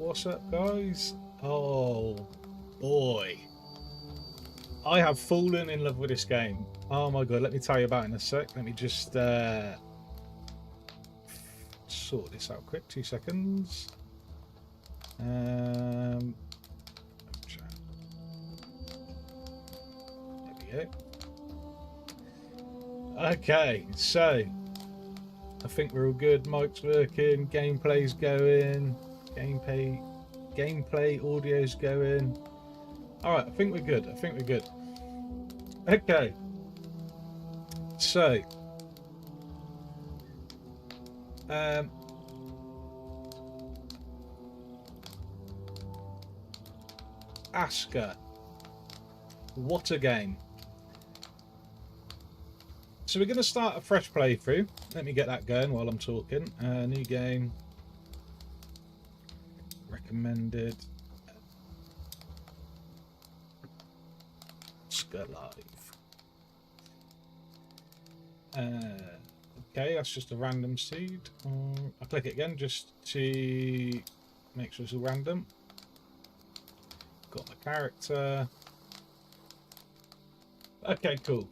What's up, guys? Oh boy, I have fallen in love with this game. Oh my god, let me tell you about it in a sec. Let me just sort this out quick. 2 seconds. There we go. Okay, so I think we're all good. Mic's working, gameplay's going, gameplay audio's going. All right, I think we're good. Okay, so ASKA, what a game. So we're going to start a fresh playthrough. Let me get that going while I'm talking. New game. Recommended. ASKA Live. Okay, that's just a random seed. I'll click it again just to make sure it's all random. Got my character. Okay, cool.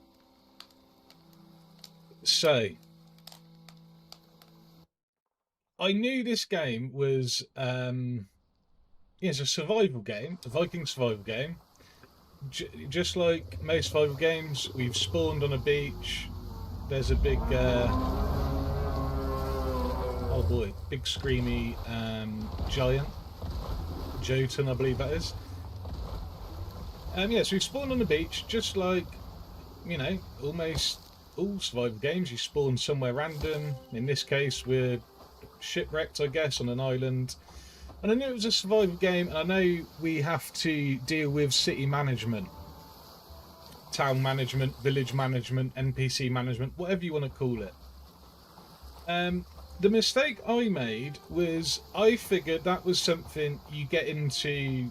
So, I knew this game was it's a survival game, a Viking survival game. Just like most survival games, we've spawned on a beach. There's a big, oh boy, big screamy giant, Jotun, I believe that is. Yeah, so we've spawned on the beach, just like, you know, almost all survival games. You spawn somewhere random. In this case, we're shipwrecked, I guess, on an island. And I knew it was a survival game, and I know we have to deal with city management, town management, village management, NPC management, whatever you want to call it. The mistake I made was I figured that was something you get into,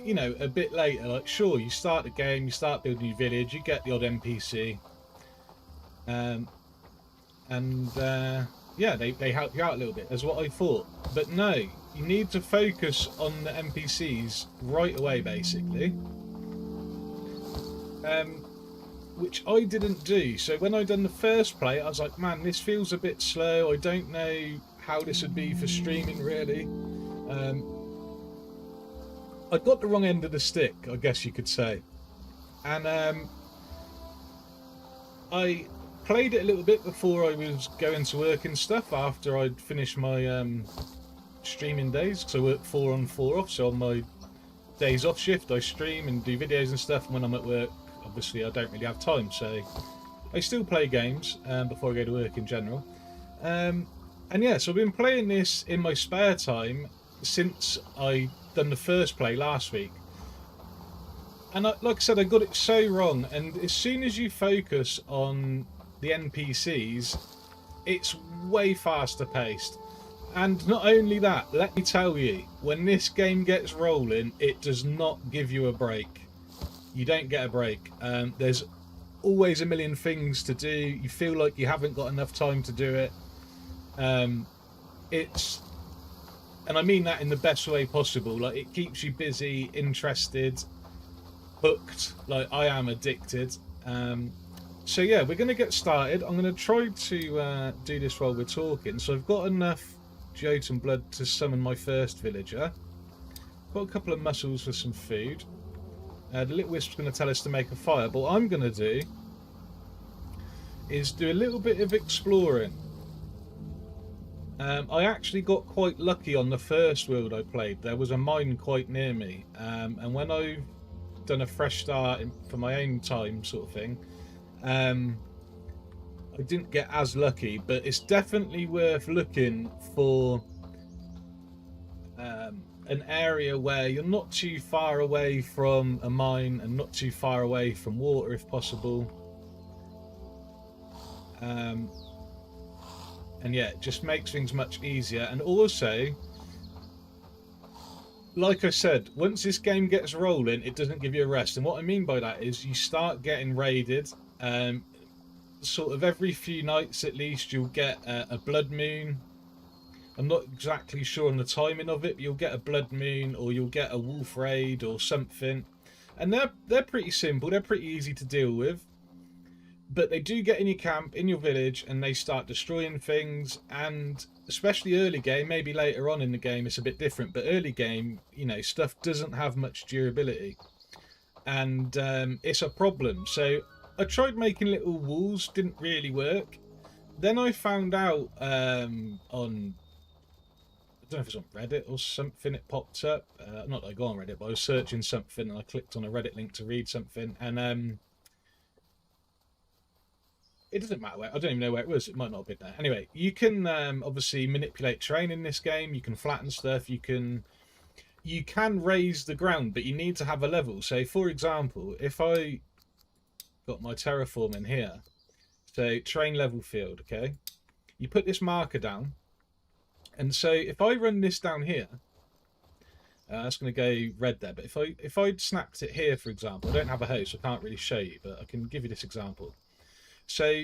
you know, a bit later. Like, sure, you start the game, you start building your village, you get the odd NPC. Yeah, they help you out a little bit, that's what I thought. But no, you need to focus on the NPCs right away, basically. Which I didn't do. So when I done the first play, I was like, man, this feels a bit slow. I don't know how this would be for streaming, really. I got the wrong end of the stick, I guess you could say. And I played it a little bit before I was going to work and stuff, after I'd finished my streaming days, because I work 4 on 4 off. So on my days off shift, I stream and do videos and stuff, and when I'm at work, obviously I don't really have time, so I still play games before I go to work in general. And yeah, so I've been playing this in my spare time since I done the first play last week. And like I said, I got it so wrong, and as soon as you focus on the NPCs, it's way faster paced. And not only that, let me tell you, when this game gets rolling, it does not give you a break. You don't get a break. There's always a million things to do. You feel like you haven't got enough time to do it. And I mean that in the best way possible. Like, it keeps you busy, interested, hooked. Like, I am addicted. So yeah, we're going to get started. I'm going to try to do this while we're talking. So I've got enough Jotun blood to summon my first villager. Got a couple of mussels for some food. The little wisp's going to tell us to make a fire. But what I'm going to do is do a little bit of exploring. I actually got quite lucky on the first world I played. There was a mine quite near me. And when I've done a fresh start for my own time sort of thing, I didn't get as lucky, but it's definitely worth looking for an area where you're not too far away from a mine and not too far away from water if possible. And yeah, it just makes things much easier. And also, like I said, once this game gets rolling, it doesn't give you a rest. And what I mean by that is you start getting raided. Sort of every few nights at least, you'll get a blood moon, I'm not exactly sure on the timing of it, but you'll get a blood moon or you'll get a wolf raid or something. And they're pretty simple, they're pretty easy to deal with. But they do get in your camp, in your village, and they start destroying things. And especially early game, maybe later on in the game it's a bit different, but early game, you know, stuff doesn't have much durability. And it's a problem. So I tried making little walls, didn't really work. Then I found out on, I don't know if it's on Reddit or something, it popped up. Not that I go on Reddit, but I was searching something and I clicked on a Reddit link to read something. And it doesn't matter where, I don't even know where it was. It might not have been there. Anyway, you can obviously manipulate terrain in this game. You can flatten stuff. You can raise the ground, but you need to have a level. So, for example, if I got my terraform in here, so terrain level field, okay, you put this marker down, and so if I run this down here, that's going to go red there. But if I snapped it here, for example, I don't have a host, so I can't really show you, but I can give you this example. So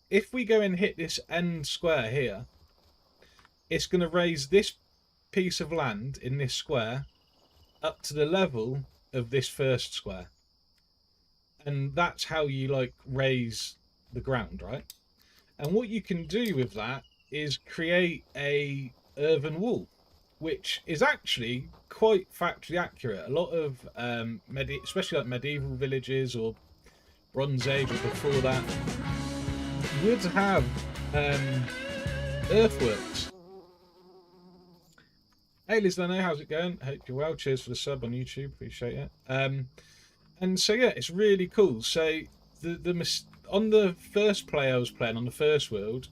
if we go and hit this end square here, it's going to raise this piece of land in this square up to the level of this first square. And that's how you like raise the ground, right? And what you can do with that is create a earthen wall, which is actually quite factually accurate. A lot of especially like medieval villages or Bronze Age or before that would have earthworks. Hey Liz Leno, how's it going? Hope you're well. Cheers for the sub on YouTube, appreciate it. And so yeah, it's really cool. So on the first play I was playing on the first world,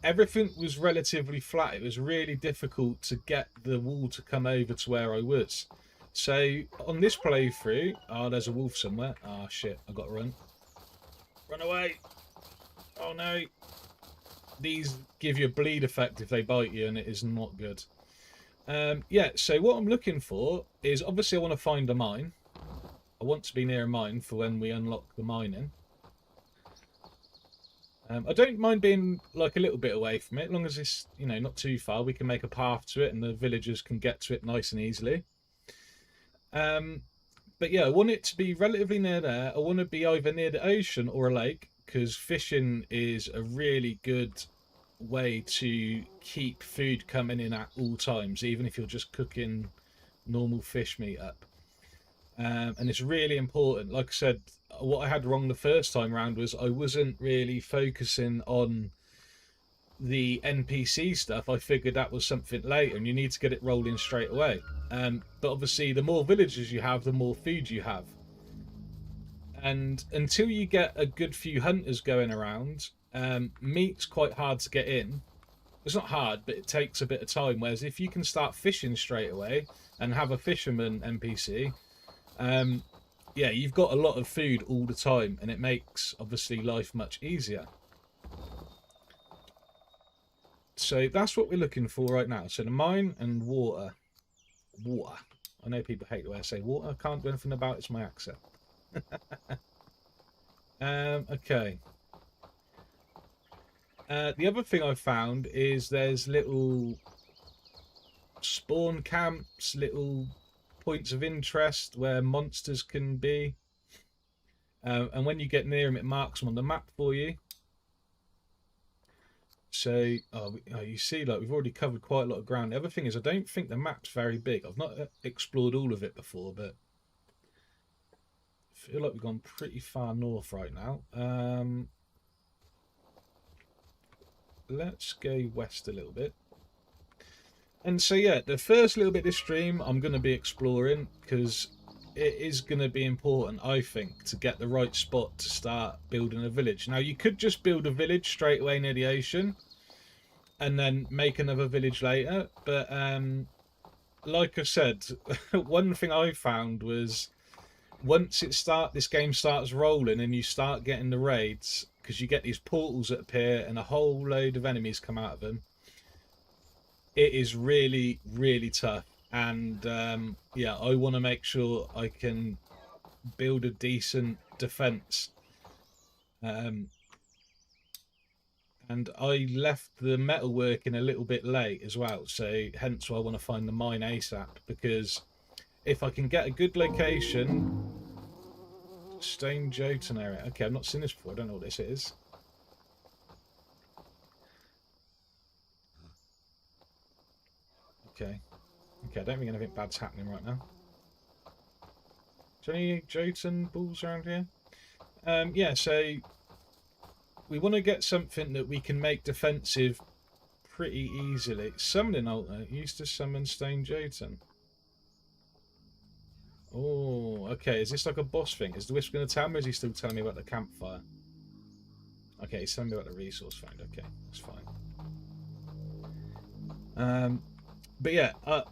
everything was relatively flat. It was really difficult to get the wall to come over to where I was. So on this playthrough, oh, there's a wolf somewhere. Oh shit, I've got to run. Run away. Oh no. These give you a bleed effect if they bite you, and it is not good. Yeah, so what I'm looking for is, obviously I want to find a mine. I want to be near a mine for when we unlock the mining. I don't mind being like a little bit away from it, as long as it's, you know, not too far. We can make a path to it and the villagers can get to it nice and easily. But yeah, I want it to be relatively near there. I want to be either near the ocean or a lake, because fishing is a really good way to keep food coming in at all times, even if you're just cooking normal fish meat up. And it's really important. Like I said, what I had wrong the first time round was I wasn't really focusing on the NPC stuff. I figured that was something later, and you need to get it rolling straight away. But obviously, the more villagers you have, the more food you have. And until you get a good few hunters going around, meat's quite hard to get in. It's not hard, but it takes a bit of time. Whereas if you can start fishing straight away and have a fisherman NPC, yeah, you've got a lot of food all the time, and it makes obviously life much easier. So that's what we're looking for right now. So the mine and water. Water. I know people hate the way I say water. I can't do anything about it. It's my accent. Okay. The other thing I found is there's little spawn camps, little points of interest where monsters can be. And when you get near them, it marks them on the map for you. So, you see, like, we've already covered quite a lot of ground. The other thing is, I don't think the map's very big. I've not explored all of it before, but I feel like we've gone pretty far north right now. Let's go west a little bit. And so, yeah, the first little bit of this stream, I'm going to be exploring, because it is going to be important, I think, to get the right spot to start building a village. Now, you could just build a village straight away near the ocean and then make another village later. But like I said, one thing I found was once this game starts rolling and you start getting the raids, because you get these portals that appear and a whole load of enemies come out of them, it is really, really tough. And yeah, I want to make sure I can build a decent defense. And and I left the metalworking a little bit late as well, so hence why I want to find the mine ASAP, because if I can get a good location. Stone Jotun area. Okay, I've not seen this before. I don't know what this is. Okay. Okay, I don't think anything bad's happening right now. Is there any Jotun bulls around here? Yeah, so we want to get something that we can make defensive pretty easily. Summoning altar. Used to summon Stone Jotun. Oh, okay. Is this like a boss thing? Is the Wisp going to tell me, or is he still telling me about the campfire? Okay, he's telling me about the resource find. Okay, that's fine. But yeah, I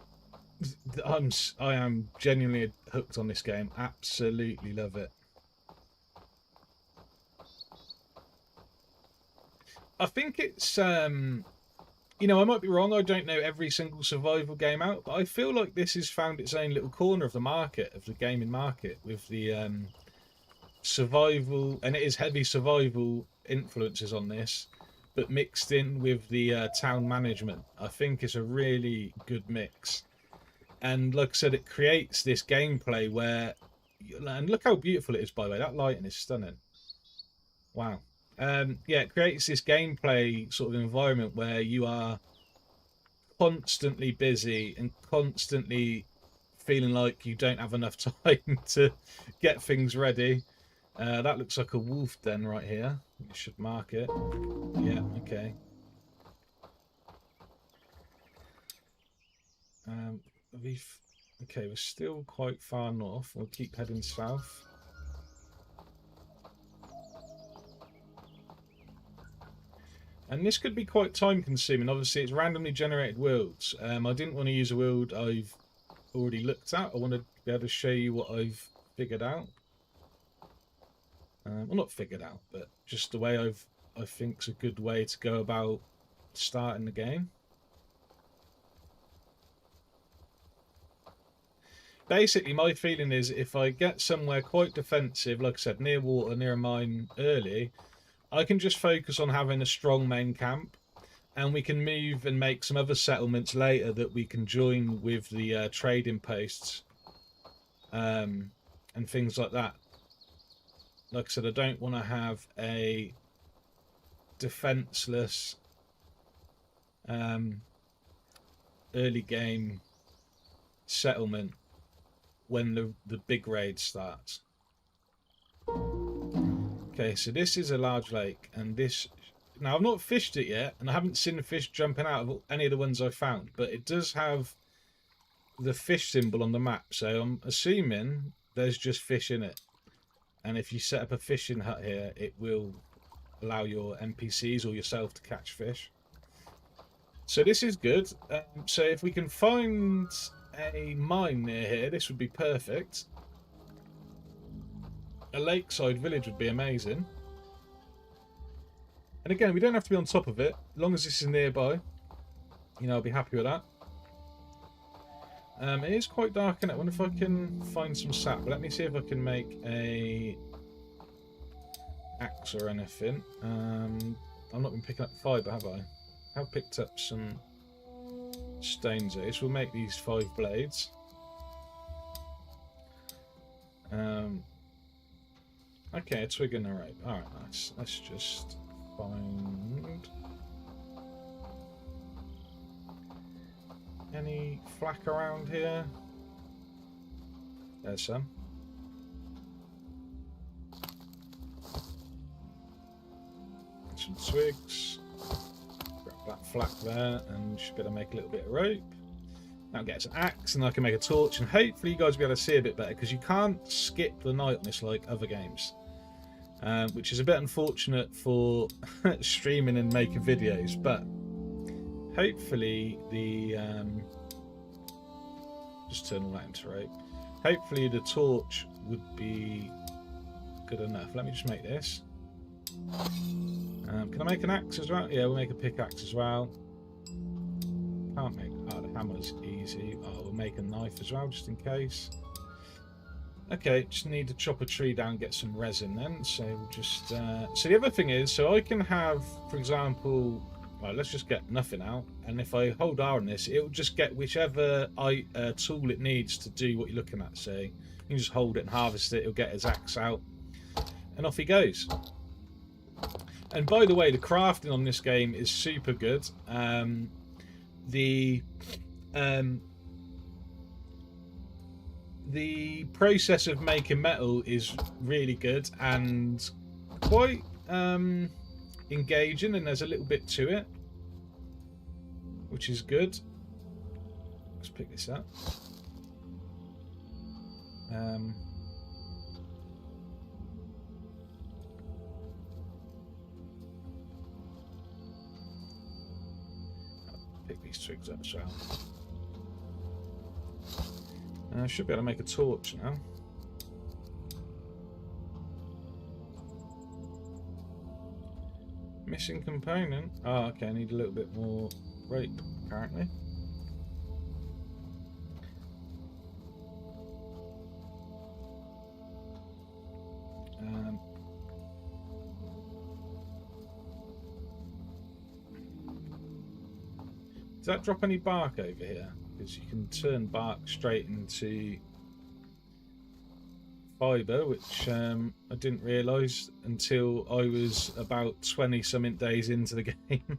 am genuinely hooked on this game. Absolutely love it. I think it's you know, I might be wrong. I don't know every single survival game out, but I feel like this has found its own little corner of the market, of the gaming market, with the survival, and it is heavy survival influences on this, but mixed in with the town management. I think it's a really good mix, and like I said, it creates this gameplay where, and look how beautiful it is, by the way. That lighting is stunning. Wow. Yeah, it creates this gameplay sort of environment where you are constantly busy and constantly feeling like you don't have enough time to get things ready. That looks like a wolf den right here. You should mark it. Yeah, okay. Okay, we're still quite far north. We'll keep heading south. And this could be quite time consuming. Obviously, it's randomly generated worlds. I didn't want to use a world I've already looked at. I want to be able to show you what I've figured out. Well, not figured out, but just the way I think's a good way to go about starting the game. Basically, my feeling is if I get somewhere quite defensive, like I said, near water, near a mine early, I can just focus on having a strong main camp, and we can move and make some other settlements later that we can join with the trading posts and things like that. Like I said, I don't want to have a defenseless early game settlement when the big raid starts. Okay, so this is a large lake, and this... Now, I've not fished it yet, and I haven't seen the fish jumping out of any of the ones I found, but it does have the fish symbol on the map, so I'm assuming there's just fish in it. And if you set up a fishing hut here, it will allow your NPCs or yourself to catch fish. So this is good. So if we can find a mine near here, this would be perfect. A lakeside village would be amazing. And again, we don't have to be on top of it. As long as this is nearby, you know, I'll be happy with that. It is quite dark, and I wonder if I can find some sap. Let me see if I can make a axe or anything. I've not been picking up fibre, have I? I have picked up some stones here, so we'll make these 5 blades. Okay, a twig and a rope. Alright, nice. Let's just find any flack around here. There's some. Some twigs. Grab that flack there, and should be able to make a little bit of rope. Now get an axe, and I can make a torch, and hopefully you guys will be able to see a bit better, because you can't skip the night on this like other games. Which is a bit unfortunate for streaming and making videos, but hopefully the just turn all that into rope. Hopefully the torch would be good enough. Let me just make this. Can I make an axe as well? Yeah, we'll make a pickaxe as well. Can't make... Oh, the hammer's easy. Oh, we'll make a knife as well, just in case. Okay, just need to chop a tree down, get some resin then. So we'll just... so the other thing is, so I can have, for example... Well, let's just get nothing out. And if I hold R on this, it'll just get whichever tool it needs to do what you're looking at. So you can just hold it and harvest it. It'll get his axe out. And off he goes. And by the way, the crafting on this game is super good. The process of making metal is really good and quite engaging, and there's a little bit to it, which is good. Let's pick this up. Pick these twigs up as well. I should be able to make a torch now. Missing component. Oh, okay, I need a little bit more rope, apparently. Does that drop any bark over here? Because you can turn bark straight into fibre, which I didn't realise until I was about 20-something days into the game.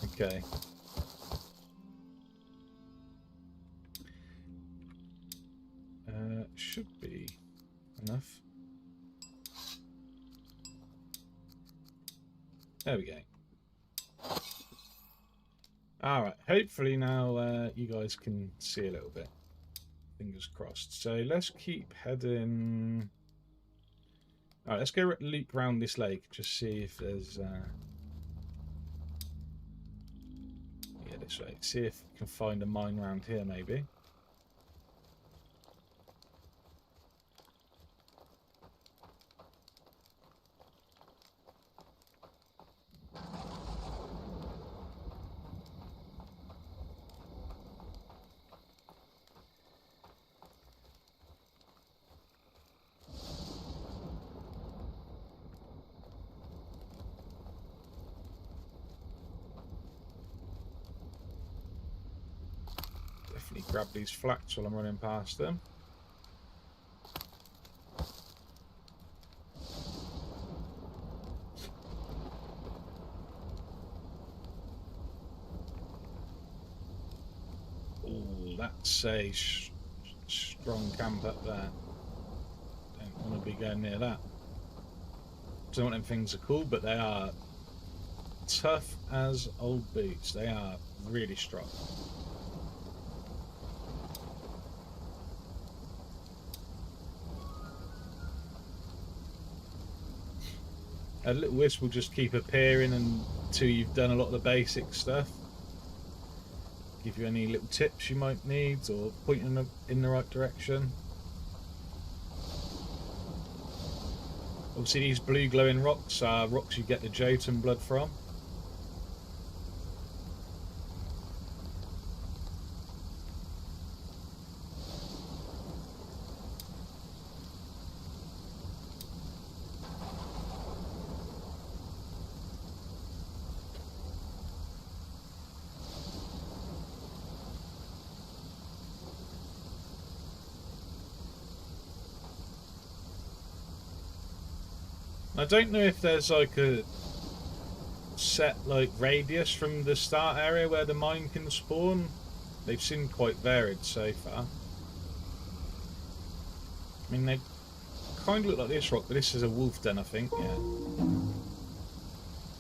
Okay. Should be enough. There we go. Alright, hopefully now you guys can see a little bit. Fingers crossed. So let's keep heading... Alright, let's go loop around this lake, just see if there's... Yeah, this way. See if we can find a mine around here, maybe. Grab these flax while I'm running past them. Oh, that's a strong camp up there. Don't want to be going near that. Don't know what them things are called, but they are tough as old boots. They are really strong. A little wisp will just keep appearing until you've done a lot of the basic stuff. Give you any little tips you might need or point in the right direction. Obviously these blue glowing rocks are rocks you get the Jotun blood from. I don't know if there's like a set like radius from the start area where the mine can spawn. They've seemed quite varied so far. I mean, they kind of look like this rock, but this is a wolf den, I think. Yeah. Don't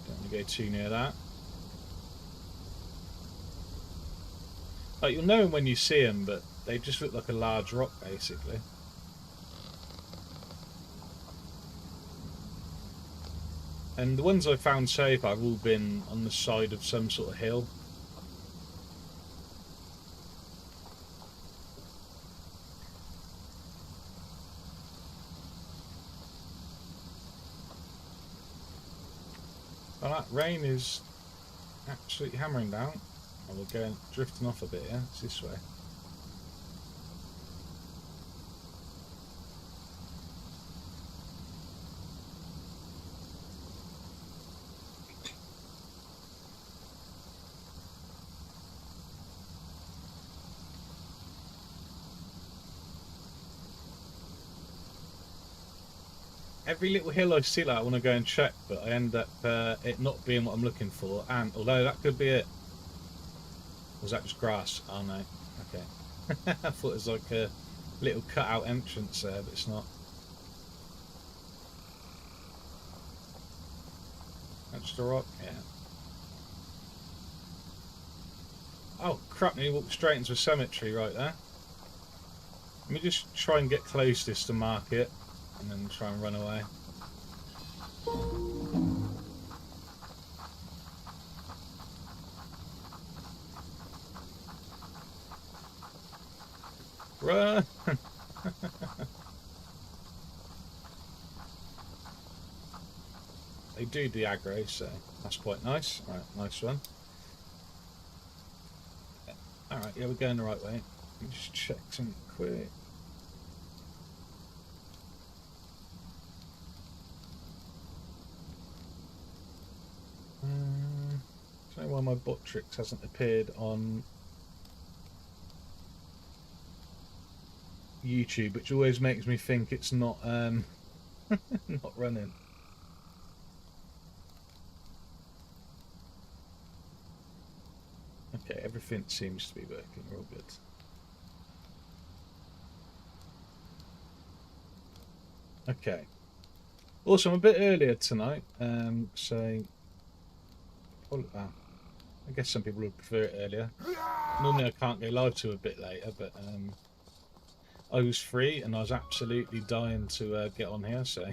want to go too near that. Like, you'll know them when you see them, but they just look like a large rock, basically. And the ones I've found so far have all been on the side of some sort of hill. Well, that rain is absolutely hammering down. Oh, we're going drifting off a bit, yeah? It's this way. every little hill I see, like, I want to go and check, but I end up it not being what I'm looking for. And although that could be it. Was that just grass? Oh no. Okay. I thought it was like a little cut-out entrance there, but it's not. That's just a rock? Yeah. Oh crap, nearly walked straight into a cemetery right there. Let me just try and get closest to mark it, and then try and run away. Run! They do the aggro, so that's quite nice. Alright, nice one. Alright, yeah, we're going the right way. Let me just check something quick. I don't know why my bot tricks hasn't appeared on YouTube, which always makes me think it's not not running. Okay, everything seems to be working. We're all good. Okay. Also, I'm a bit earlier tonight, so I guess some people would prefer it earlier. Normally I can't go live to a bit later, but I was free and I was absolutely dying to get on here, so.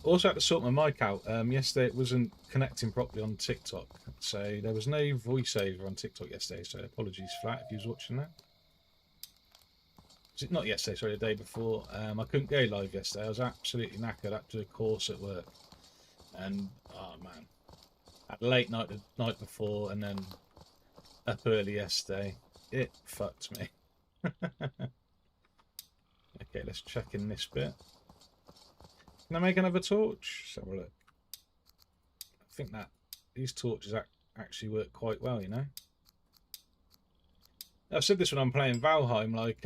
Also had to sort my mic out. Yesterday it wasn't connecting properly on TikTok, so there was no voiceover on TikTok yesterday, so apologies for that if you was watching that. Not yesterday, sorry, the day before. I couldn't go live yesterday. I was absolutely knackered up to a course at work. And, oh man, at late night the night before and then up early yesterday. It fucked me. Okay, let's check in this bit. Can I make another torch? Let's have a look. I think that these torches actually work quite well, you know. I've said this when I'm playing Valheim, like,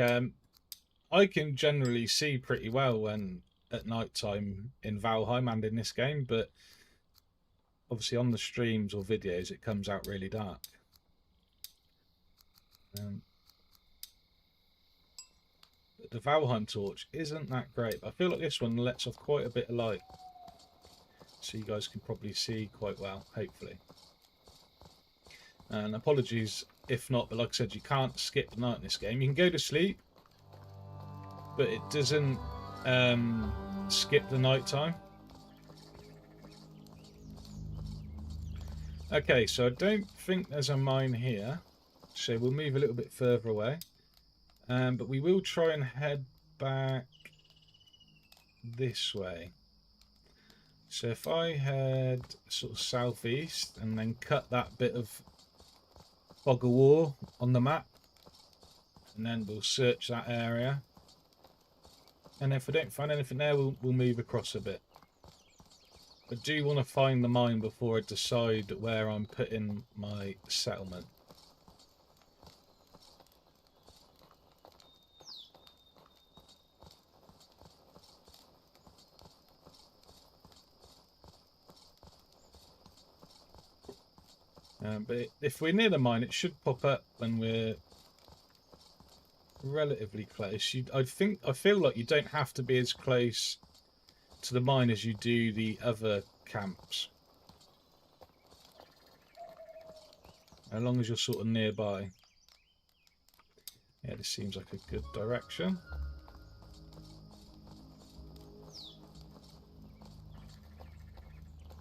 I can generally see pretty well when at night time in Valheim and in this game, but obviously on the streams or videos it comes out really dark. But the Valheim torch isn't that great, but I feel like this one lets off quite a bit of light, so you guys can probably see quite well, hopefully. And apologies if not, but like I said, you can't skip the night in this game. You can go to sleep, but it doesn't skip the night time. Okay, so I don't think there's a mine here, so we'll move a little bit further away. But we will try and head back this way. So if I head sort of southeast and then cut that bit of fog of war on the map, and then we'll search that area. And if we don't find anything there, we'll move across a bit. I do want to find the mine before I decide where I'm putting my settlement. But if we're near the mine, it should pop up when we're relatively close. I feel like you don't have to be as close to the mine as you do the other camps, as long as you're sort of nearby. Yeah, this seems like a good direction.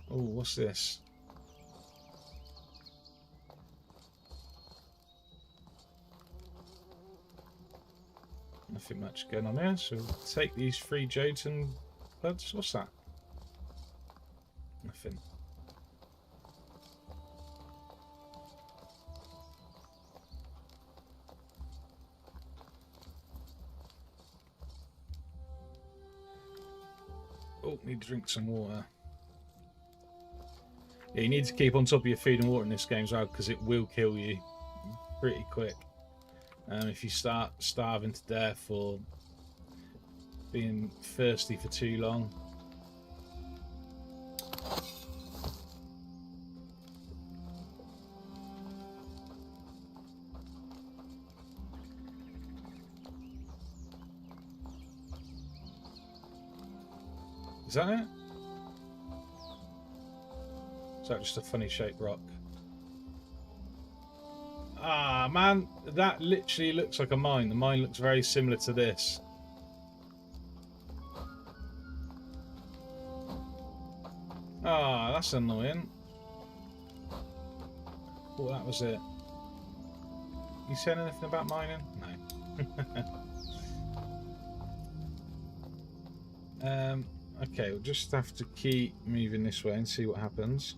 Oh, what's this? Nothing much going on there, so we'll take these 3 Jotun buds. What's that? Nothing. Oh, need to drink some water. Yeah, you need to keep on top of your food and water in this game as well, because it will kill you pretty quick. If you start starving to death or being thirsty for too long. Is that it? Is that just a funny shaped rock? Ah, man, that literally looks like a mine. The mine looks very similar to this. Ah, that's annoying. Thought that was it. You said anything about mining? No. Okay, we'll just have to keep moving this way and see what happens.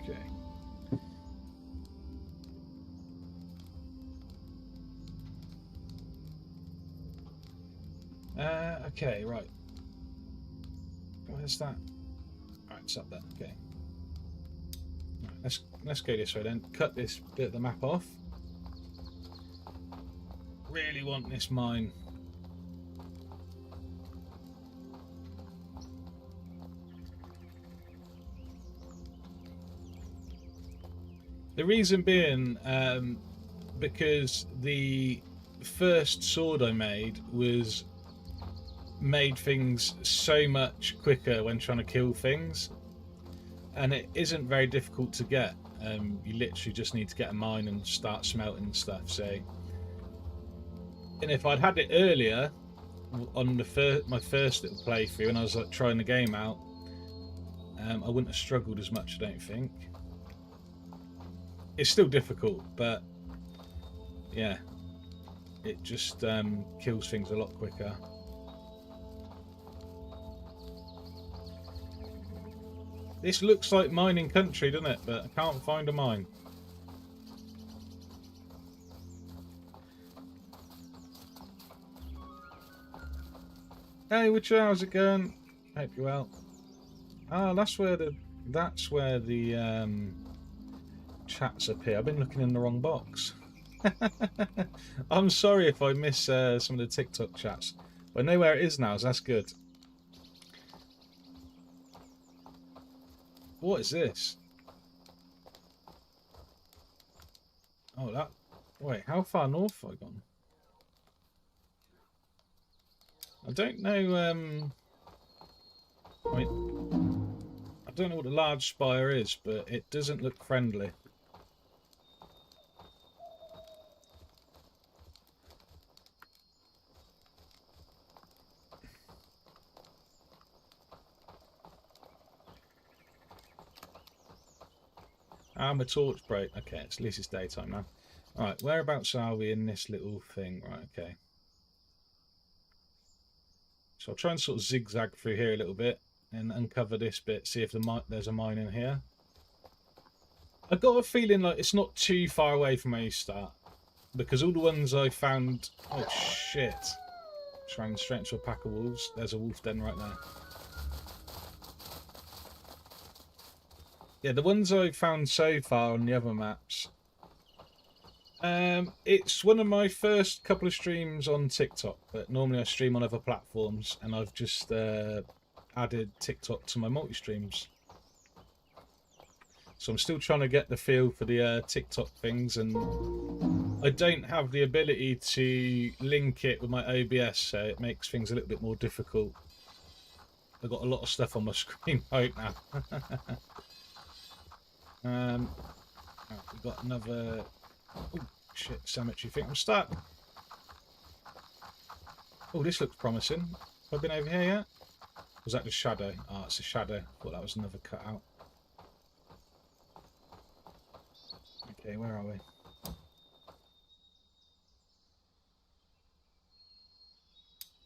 Okay. Okay, right. Where's that? Right, it's up there. Okay. Right, let's go this way then. Cut this bit of the map off. Really want this mine. The reason being, because the first sword I made made things so much quicker when trying to kill things, and it isn't very difficult to get. You literally just need to get a mine and start smelting stuff. So, and if I'd had it earlier on my first little playthrough, when I was like trying the game out, I wouldn't have struggled as much. I don't think. It's still difficult, but yeah, it just kills things a lot quicker. This looks like mining country, doesn't it? But I can't find a mine. Hey, Witcher, how's it going? Hope you're well. Ah, that's where the chats appear. I've been looking in the wrong box. I'm sorry if I miss some of the TikTok chats. But I know where it is now, so that's good. What is this? Oh, that... Wait, how far north have I gone? I don't know... I mean... I don't know what the large spire is, but it doesn't look friendly. My torch break. Okay, at least it's daytime now. Alright, whereabouts are we in this little thing? Right, okay. So I'll try and sort of zigzag through here a little bit and uncover this bit, see if there's a mine in here. I've got a feeling like it's not too far away from where you start, because all the ones I found... Oh, shit. Just ran straight into a pack of wolves. There's a wolf den right there. Yeah, the ones I've found so far on the other maps... it's one of my first couple of streams on TikTok, but normally I stream on other platforms, and I've just added TikTok to my multi-streams. So I'm still trying to get the feel for the TikTok things, and I don't have the ability to link it with my OBS, so it makes things a little bit more difficult. I've got a lot of stuff on my screen right now. We've got another... Oh, shit, cemetery thing. I'm stuck. Oh, this looks promising. Have I been over here yet? Was that the shadow? Oh, it's a shadow. Thought that was another cutout. Okay, where are we?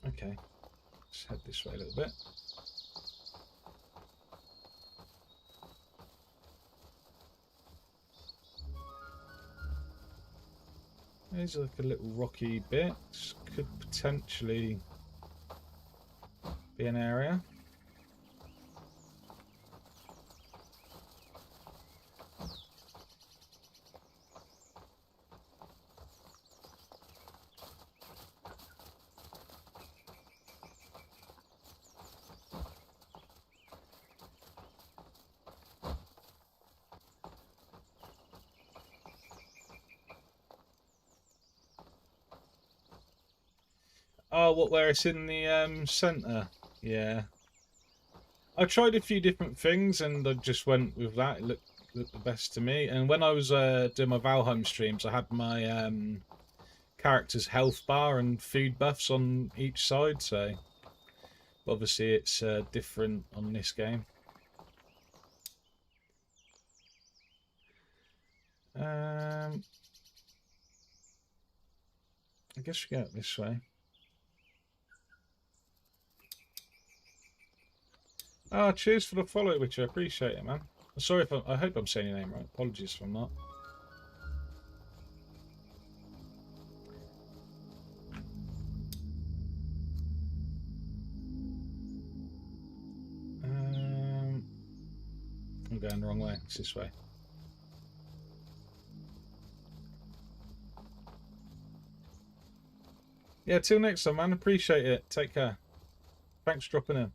Okay, let's head this way a little bit. There's like a little rocky bit. This could potentially be an area. Oh, what, where it's in the centre? Yeah. I tried a few different things and I just went with that. It looked the best to me. And when I was doing my Valheim streams, I had my character's health bar and food buffs on each side, so obviously it's different on this game. I guess we go this way. Ah, cheers for the follow, which I appreciate it, man. Sorry if I hope I'm saying your name right. Apologies if I'm not. I'm going the wrong way. It's this way. Yeah, till next time, man. Appreciate it. Take care. Thanks for dropping in.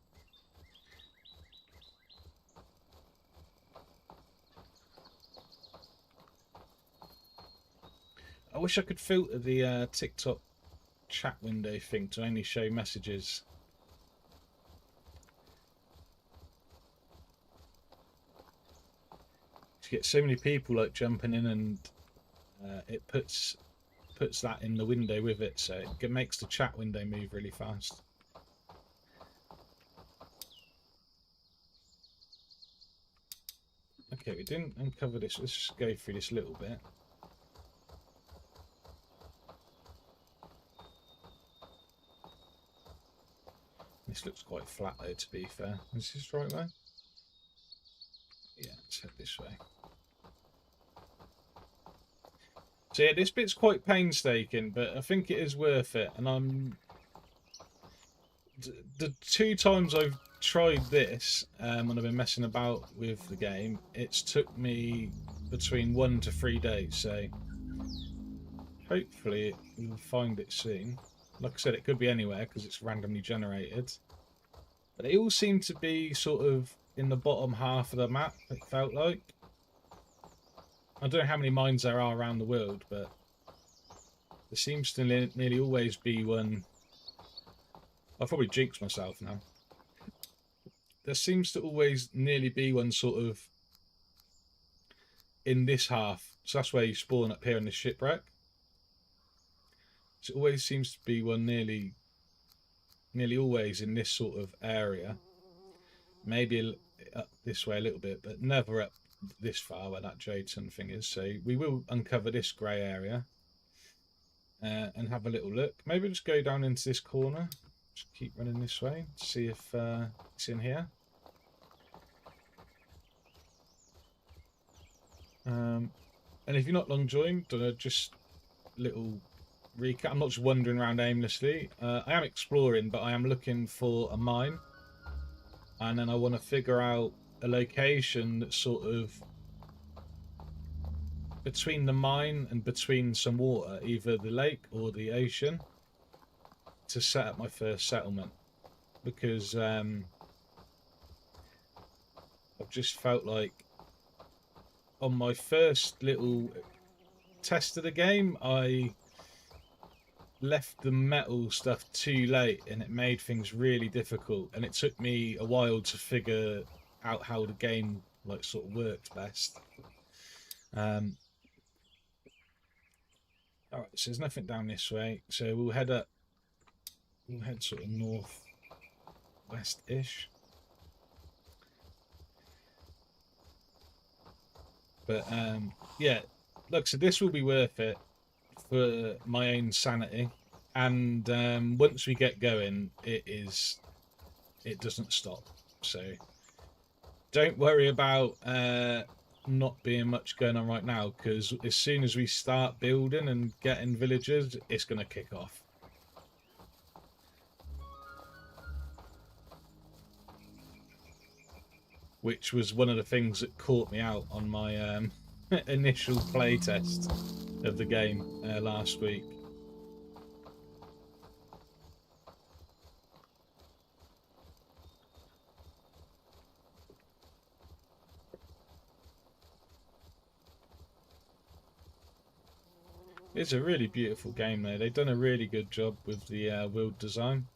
I wish I could filter the TikTok chat window thing to only show messages. You get so many people like jumping in, and it puts that in the window with it, so it makes the chat window move really fast. Okay, we didn't uncover this. Let's just go through this little bit. This looks quite flat though, to be fair. Is this the right way? Yeah, let's head this way. So yeah, this bit's quite painstaking, but I think it is worth it. And the 2 times I've tried this, when I've been messing about with the game, it's took me between 1 to 3 days. So hopefully we'll find it soon. Like I said, it could be anywhere because it's randomly generated. But they all seem to be sort of in the bottom half of the map, it felt like. I don't know how many mines there are around the world, but there seems to nearly always be one. I'll probably jinx myself now. There seems to always nearly be one sort of in this half. So that's where you spawn up here in the shipwreck. So it always seems to be one nearly always in this sort of area. Maybe up this way a little bit, but never up this far where that Jadeston thing is. So we will uncover this grey area and have a little look. Maybe just go down into this corner. Just keep running this way. See if it's in here. And if you're not long joined, just little recap. I'm not just wandering around aimlessly. I am exploring, but I am looking for a mine, and then I want to figure out a location that's sort of between the mine and between some water, either the lake or the ocean, to set up my first settlement. Because I've just felt like on my first little test of the game, I left the metal stuff too late and it made things really difficult, and it took me a while to figure out how the game like sort of worked best. Alright, so there's nothing down this way, so we'll head sort of north west-ish. But yeah, look, so this will be worth it for my own sanity, and once we get going, it doesn't stop. So don't worry about not being much going on right now, because as soon as we start building and getting villagers, it's going to kick off. Which was one of the things that caught me out on my initial playtest of the game last week. It's a really beautiful game though. They've done a really good job with the world design.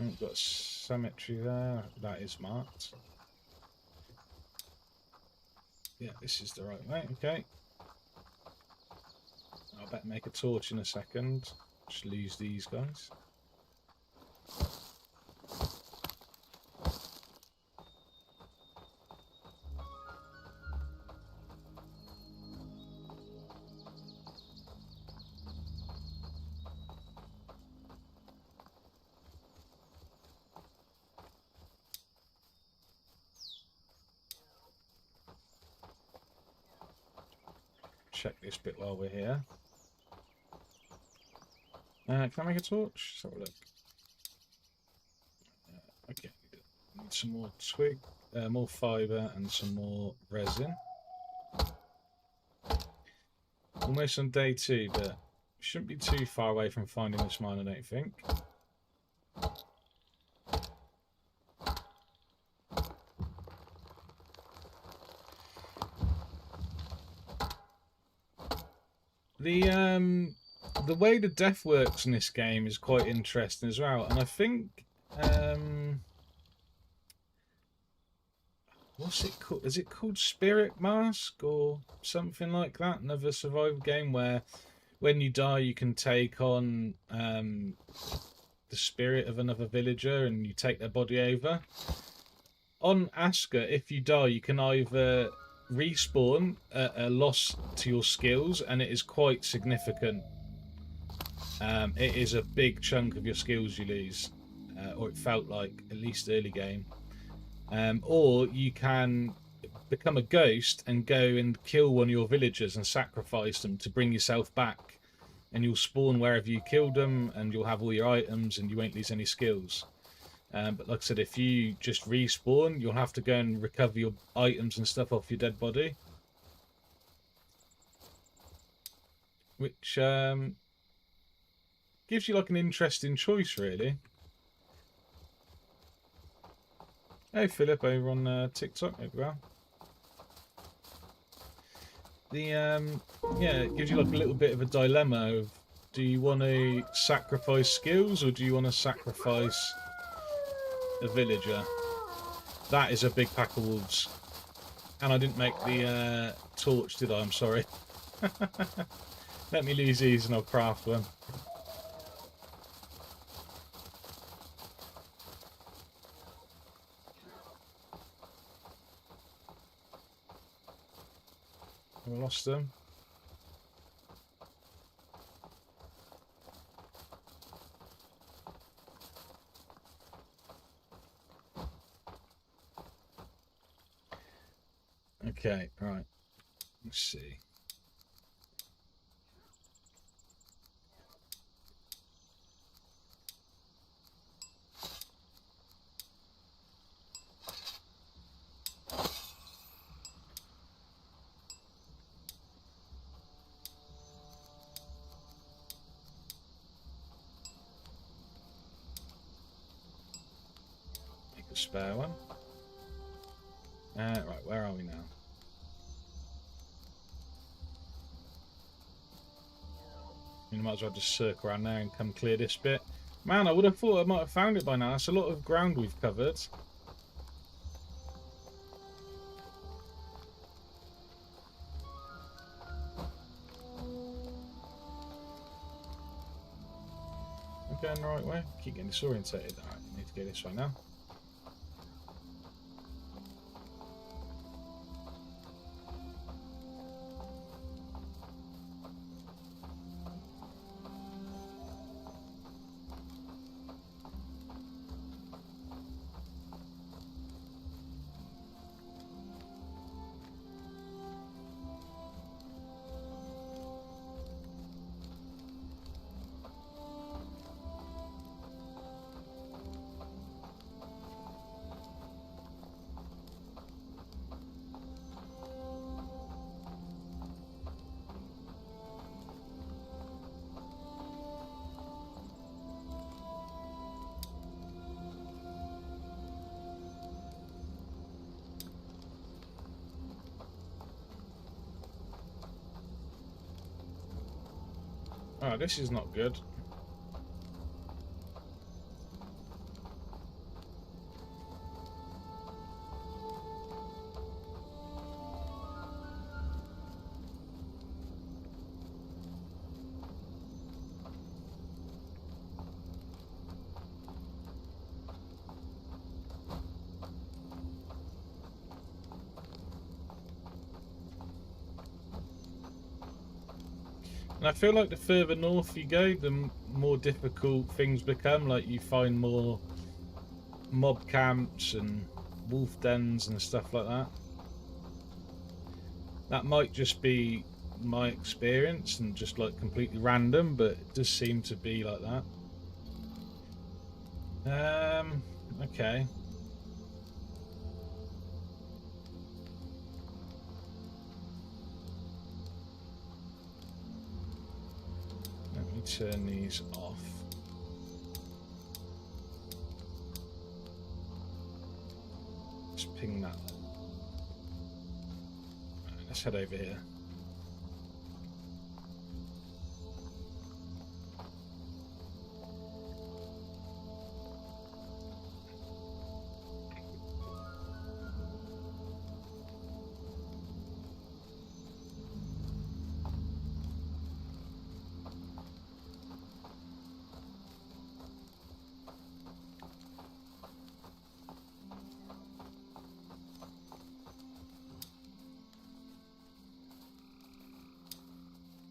We've got cemetery there. That is marked. Yeah, this is the right way. Okay. I'll better make a torch in a second. Just lose these guys. Check this bit while we're here. Can I make a torch? Let's have a look. Okay, need some more twig, more fibre, and some more resin. Almost on day 2, but shouldn't be too far away from finding this mine, I don't think. The way the death works in this game is quite interesting as well, and I think what's it called? Is it called Spirit Mask or something like that? Another survival game where when you die you can take on the spirit of another villager and you take their body over. On ASKA, if you die, you can either respawn at a loss to your skills, and it is quite significant. It is a big chunk of your skills you lose, or it felt like, at least early game. Or you can become a ghost and go and kill one of your villagers and sacrifice them to bring yourself back, and you'll spawn wherever you killed them, and you'll have all your items and you won't lose any skills. But like I said, if you just respawn, you'll have to go and recover your items and stuff off your dead body. Which gives you like an interesting choice, really. Hey, Philip, over on TikTok, there we go. Yeah, it gives you like a little bit of a dilemma of, do you want to sacrifice skills or do you want to sacrifice a villager? That is a big pack of wolves. And I didn't make the torch, did I? I'm sorry. Let me lose these and I'll craft one. I lost them. Okay, right. Let's see. Make a spare one. Right, where are we now? I might as well just circle around there and come clear this bit. Man, I would have thought I might have found it by now. That's a lot of ground we've covered. I'm going the right way. Keep getting disorientated. Alright, I need to go this way now. Oh, this is not good. And I feel like the further north you go, the more difficult things become. Like you find more mob camps and wolf dens and stuff like that. That might just be my experience and just like completely random, but it does seem to be like that. Okay. Let me turn these off. Let's ping that. Right, let's head over here.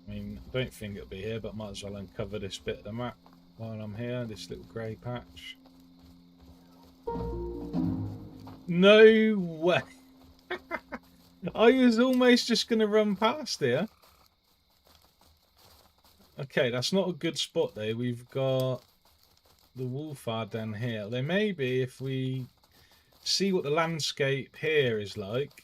I mean, I don't think it'll be here, but might as well uncover this bit of the map while I'm here, this little grey patch. No way! I was almost just going to run past here. Okay, that's not a good spot though. We've got the wolfard down here. There may be, if we see what the landscape here is like,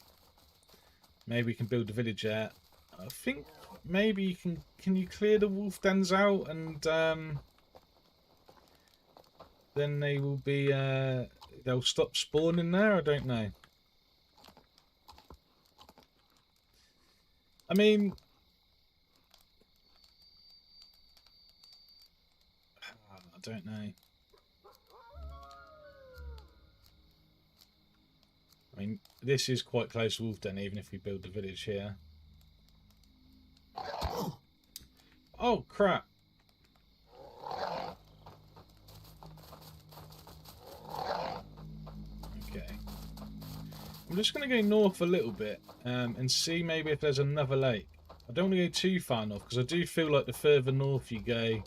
maybe we can build a village there. I think maybe you can you clear the wolf dens out and then they will be they'll stop spawning there. I don't know. I mean, I don't know. I mean, this is quite close to wolf den, even if we build the village here. Oh crap! Okay, I'm just going to go north a little bit and see maybe if there's another lake. I don't want to go too far north because I do feel like the further north you go,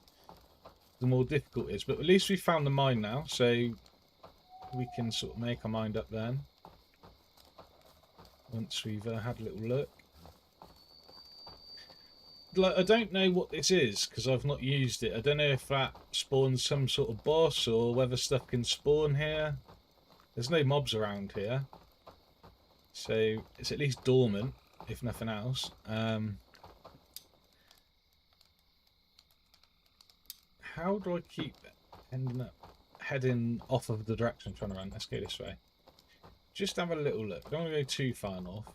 the more difficult it is. But at least we found the mine now, so we can sort of make our mind up then. Once we've had a little look. Like, I don't know what this is because I've not used it. I don't know if that spawns some sort of boss or whether stuff can spawn here. There's no mobs around here, so it's at least dormant, if nothing else. How do I keep ending up heading off of the direction I'm trying to run? Let's go this way. Just have a little look. Don't want to go too far north.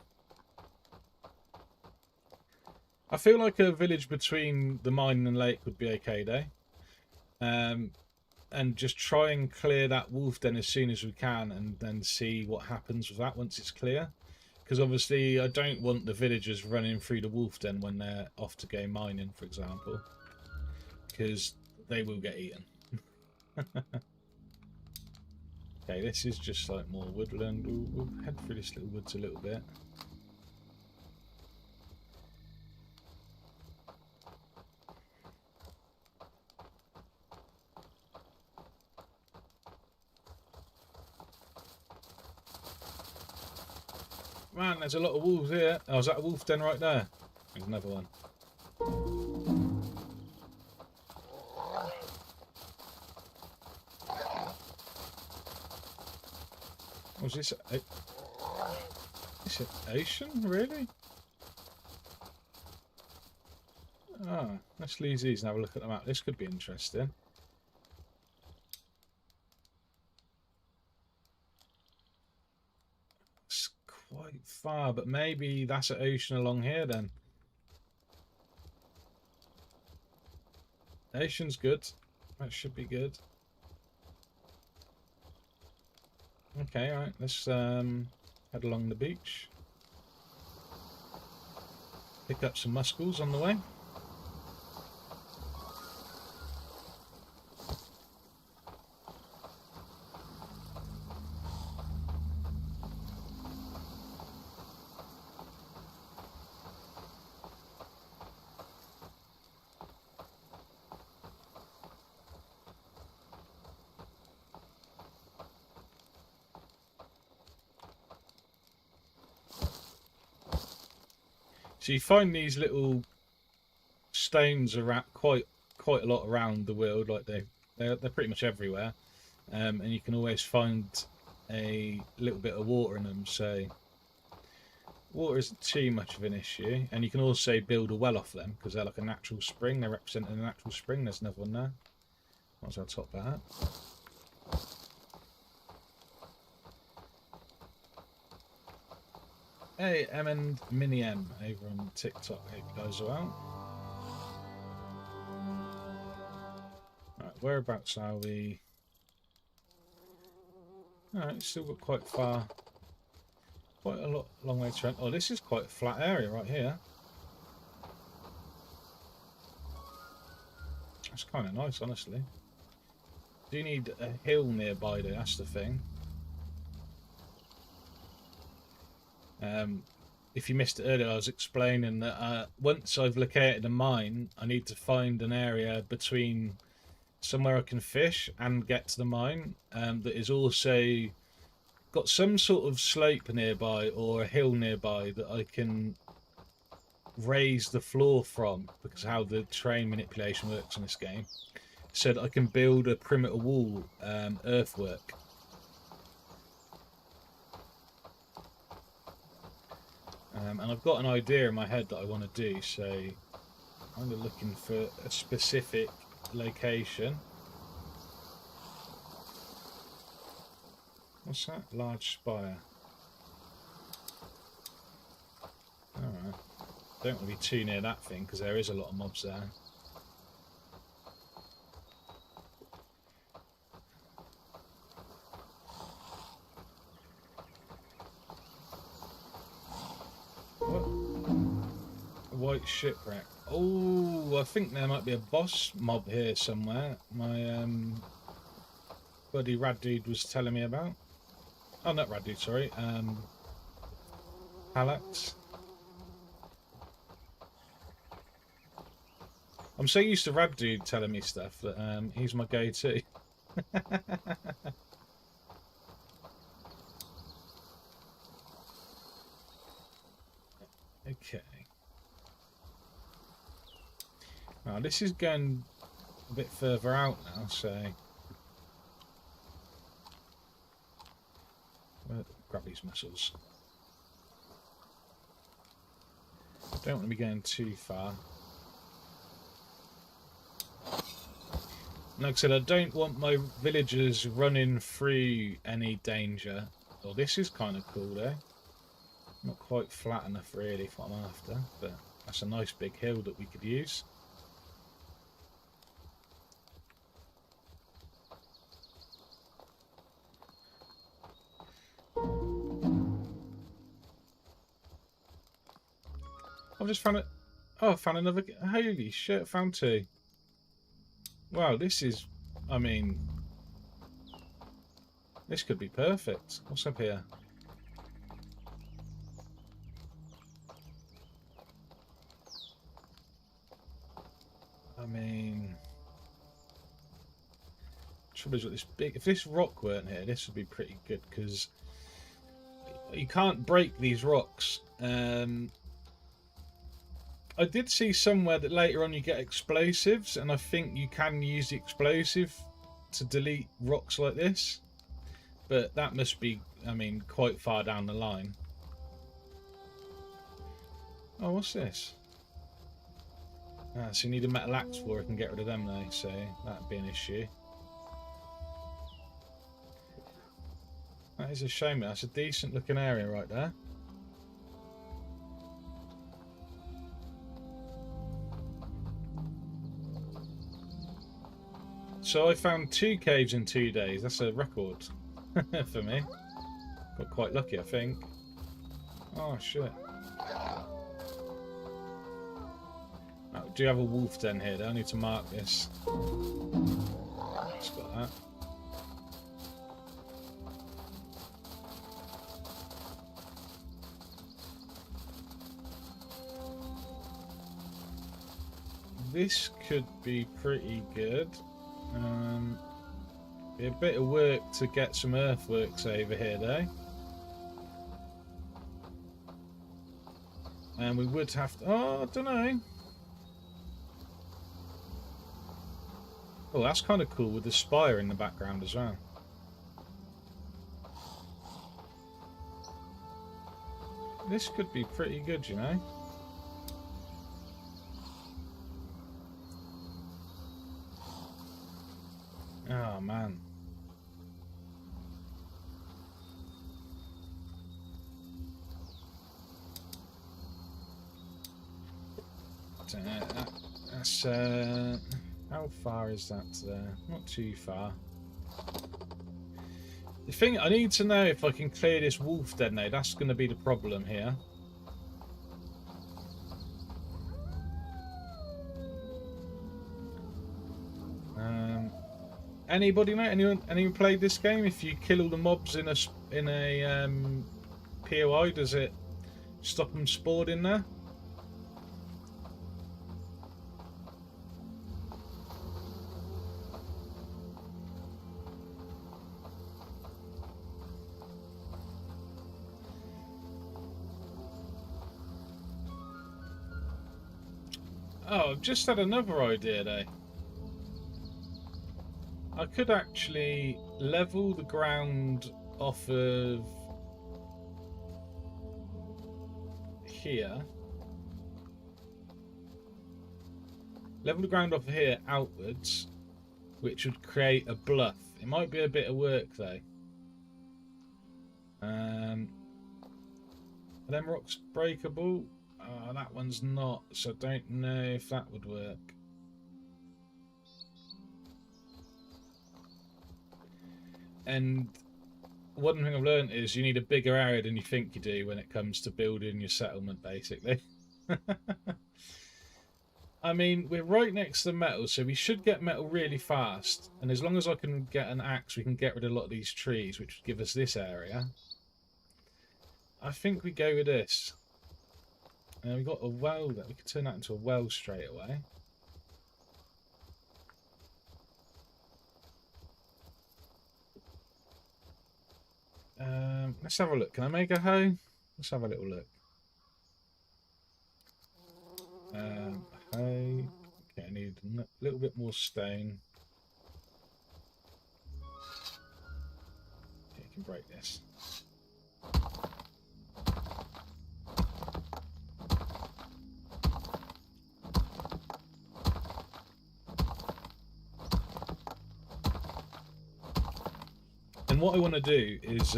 I feel like a village between the mine and lake would be okay though. And just try and clear that wolf den as soon as we can and then see what happens with that once it's clear. Because obviously I don't want the villagers running through the wolf den when they're off to go mining, for example. Because they will get eaten. Okay, this is just like more woodland. We'll head through this little woods a little bit. Man, there's a lot of wolves here. Oh, is that a wolf den right there? There's another one. Was this an ocean, really? Ah, let's leave these and have a look at the map. This could be interesting. It's quite far, but maybe that's an ocean along here then. Asian's good. That should be good. Okay, alright, let's head along the beach. Pick up some mussels on the way. So you find these little stones around quite a lot around the world, like they're pretty much everywhere, and you can always find a little bit of water in them. So water isn't too much of an issue, and you can also build a well off them because they're like a natural spring. They represent a natural spring. There's another one there. Might as well top that up. Hey, M and Mini M over on TikTok. Hope you guys are well. Right, whereabouts are we? Alright, still got quite a long way to run. Oh, this is quite a flat area right here. That's kind of nice, honestly. Do you need a hill nearby though? That's the thing. If you missed it earlier, I was explaining that once I've located a mine, I need to find an area between somewhere I can fish and get to the mine that is also got some sort of slope nearby or a hill nearby that I can raise the floor from, because how the terrain manipulation works in this game, so that I can build a perimeter wall earthwork. And I've got an idea in my head that I want to do, so I'm looking for a specific location. What's that? Large spire. Alright. Don't want to be too near that thing because there is a lot of mobs there. White shipwreck. Oh, I think there might be a boss mob here somewhere. My buddy Rad Dude was telling me about. Oh, not Rad Dude, sorry. Palax. I'm so used to Rad Dude telling me stuff that he's my go-to. Okay. Now this is going a bit further out now, so grab these mussels. Don't want to be going too far. Like I said, I don't want my villagers running through any danger. Oh, this is kind of cool though. Not quite flat enough really for what I'm after, but that's a nice big hill that we could use. I've just found it. Oh, I found another. Holy shit, found two. Wow, this is. I mean. This could be perfect. What's up here? I mean. Trouble is with this big. If this rock weren't here, this would be pretty good because you can't break these rocks. I did see somewhere that later on you get explosives, and I think you can use the explosive to delete rocks like this. But that must be, I mean, quite far down the line. Oh, what's this? Ah, so you need a metal axe for it and get rid of them though, so that'd be an issue. That is a shame. That's a decent looking area right there. so I found 2 caves in 2 days. That's a record for me. Got quite lucky, I think. Oh, shit. Oh, do you have a wolf den here? I need to mark this. Just got that. This could be pretty good. Be a bit of work to get some earthworks over here, though. And we would have to... Oh, I don't know. Oh, that's kind of cool with the spire in the background as well. This could be pretty good, you know. Oh, man. That's how far is that there? Not too far. The thing, I need to know if I can clear this wolf den now. That's going to be the problem here. Anybody know? Anyone played this game? If you kill all the mobs in a POI, does it stop them spawned in there? Oh, I've just had another idea though. I could actually level the ground off of here. Level the ground off of here outwards, which would create a bluff. It might be a bit of work though. Are them rocks breakable? Oh, that one's not, so I don't know if that would work. And one thing I've learned is you need a bigger area than you think you do when it comes to building your settlement, basically. I mean, we're right next to metal, so we should get metal really fast. And as long as I can get an axe, we can get rid of a lot of these trees, which would give us this area. I think we go with this. And we've got a well that we could turn that into a well straight away. Let's have a look. Can I make a hoe? Let's have a little look. Hoe. Okay, I need a little bit more stone. Okay, you can break this. And what I want to do is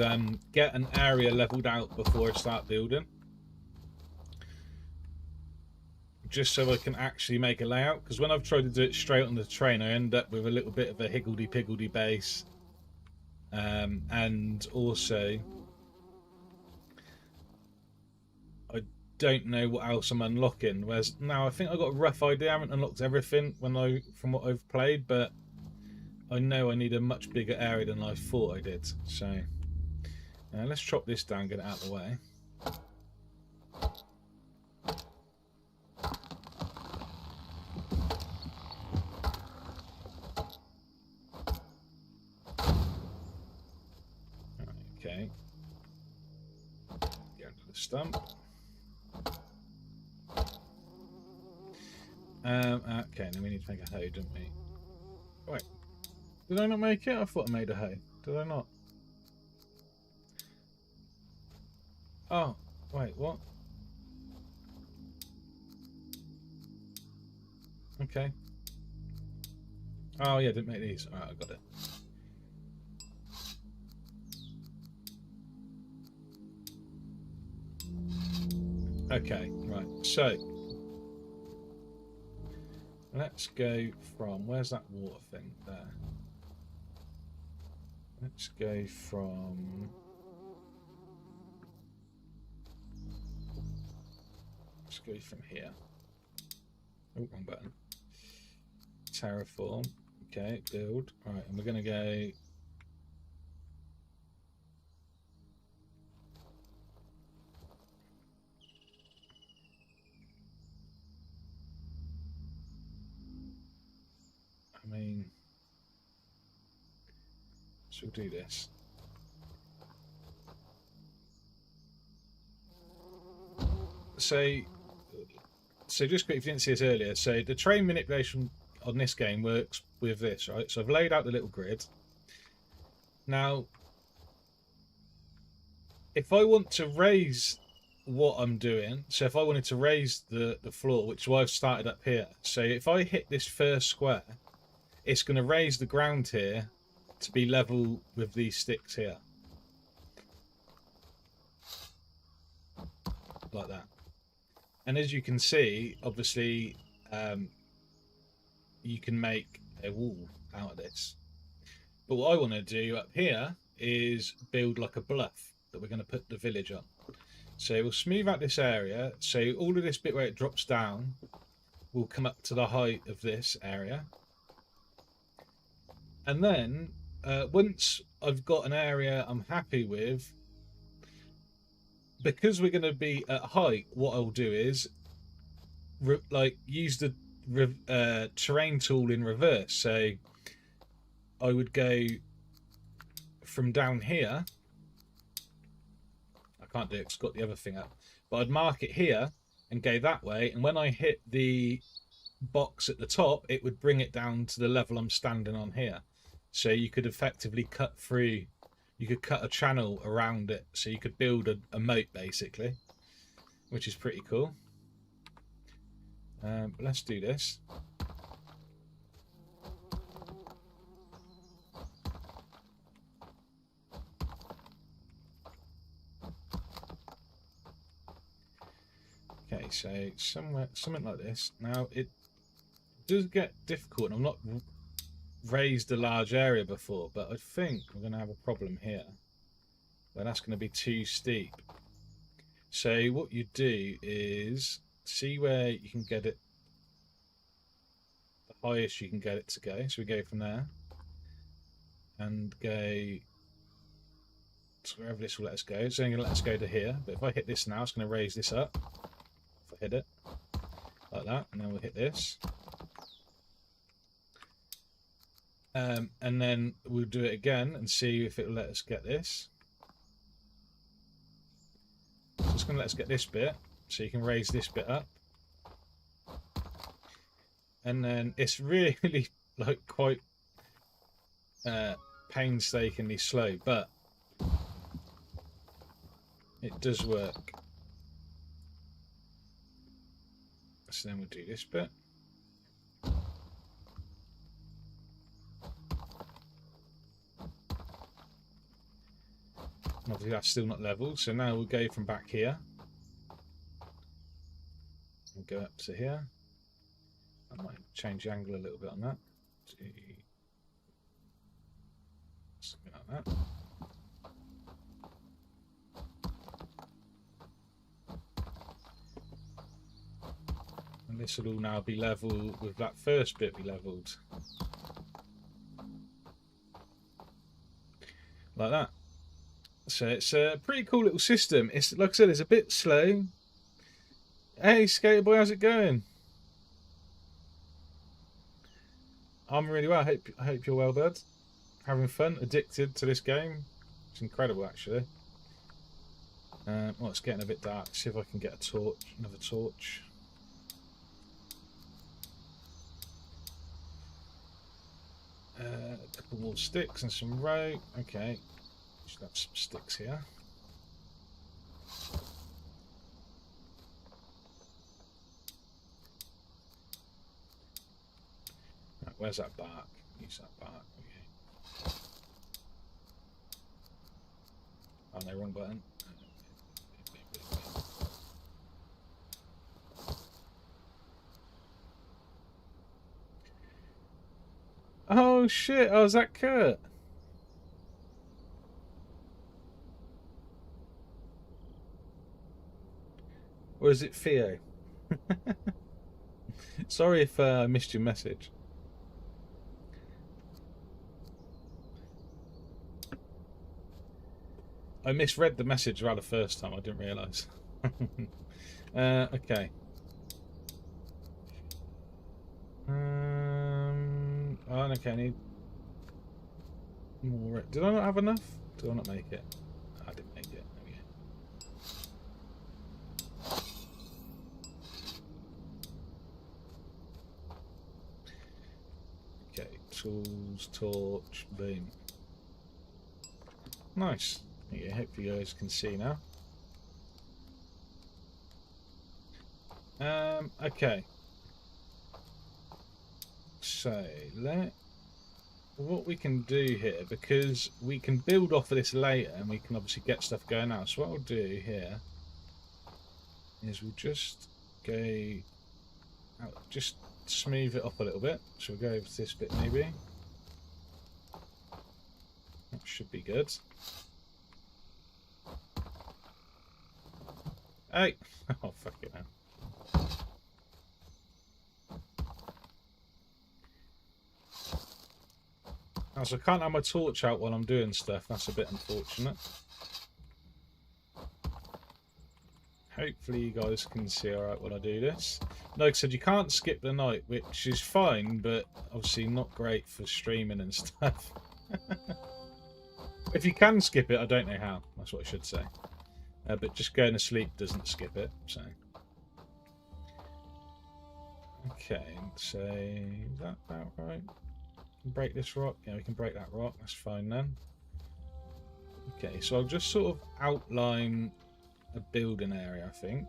get an area leveled out before I start building. Just so I can actually make a layout. Because when I've tried to do it straight on the train, I end up with a little bit of a higgledy-piggledy base. And also, I don't know what else I'm unlocking. Whereas now I think I've got a rough idea. I haven't unlocked everything from what I've played, but I know I need a much bigger area than I thought I did. So let's chop this down, get it out of the way. Okay. Get under the stump. Okay, then we need to make a hoe, don't we? Right. Did I not make it? I thought I made a hoe. Did I not? Oh, wait, what? Okay. Oh, yeah, didn't make these. Alright, I got it. Okay, right. So, Let's go from, where's that water thing there? Let's go from, let's go from here. Oh, wrong button. Terraform. Okay, build. All right, and we're going to go. I mean, so we'll do this. So just quick, if you didn't see this earlier, so the terrain manipulation on this game works with this, right? So I've laid out the little grid. Now, if I want to raise what I'm doing, so if I wanted to raise the floor, which is why I've started up here, so if I hit this first square, it's going to raise the ground here to be level with these sticks here. Like that. And as you can see, obviously, you can make a wall out of this. But what I want to do up here is build like a bluff that we're going to put the village on. So we'll smooth out this area. So all of this bit where it drops down will come up to the height of this area. And then once I've got an area I'm happy with, because we're going to be at height, what I'll do is use the terrain tool in reverse. So I would go from down here. I can't do it, it's got the other thing up. But I'd mark it here and go that way. And when I hit the box at the top, it would bring it down to the level I'm standing on here. So you could effectively cut through, you could cut a channel around it. So you could build a moat basically, which is pretty cool. But let's do this. Okay, so something like this. Now it does get difficult, and I've not raised a large area before, but I think we're going to have a problem here. Well, that's going to be too steep. So what you do is see where you can get it, the highest you can get it to go. So we go from there and go to wherever this will let us go. It's only going to let us go to here, but if I hit this now, it's going to raise this up. If I hit it like that, and then we'll hit this. And then we'll do it again and see if it will let us get this. So it's going to let us get this bit, so you can raise this bit up. And then it's really like quite painstakingly slow, but it does work. So then we'll do this bit. Obviously that's still not leveled, so now we'll go from back here and go up to here. I might change the angle a little bit on that. Something like that. And this will all now be level with that first bit we levelled. Like that. So it's a pretty cool little system. It's like I said, it's a bit slow. Hey, Skater Boy, how's it going? I'm really well. I hope you're well, bud. Having fun, addicted to this game. It's incredible, actually. Well, it's getting a bit dark. Let's see if I can get a torch, another torch. A couple more sticks and some rope. Okay, should have some sticks here. Right, where's that bark? Use that bark. Okay. Oh no, wrong button. Oh shit! Oh, is that Kurt? Or is it Theo? Sorry if I missed your message. I misread the message around the first time. I didn't realise. Okay. Oh, okay. I need more. Did I not have enough? Did I not make it? I didn't make it. Okay. Tools, torch, boom. Nice. Yeah, hope you guys can see now. Okay. So what we can do here, because we can build off of this later and we can obviously get stuff going out. So what I'll do here is we'll just go out, just smooth it up a little bit. So we'll go over to this bit maybe. That should be good. Hey! Oh, fuck it now. Oh, so I can't have my torch out while I'm doing stuff. That's a bit unfortunate. Hopefully you guys can see alright when I do this. Like I said, you can't skip the night, which is fine, but obviously not great for streaming and stuff. If you can skip it, I don't know how. That's what I should say. But just going to sleep doesn't skip it, so... Okay, so... Is that about right? Break this rock? Yeah, we can break that rock. That's fine then. Okay, so I'll just sort of outline a building area, I think.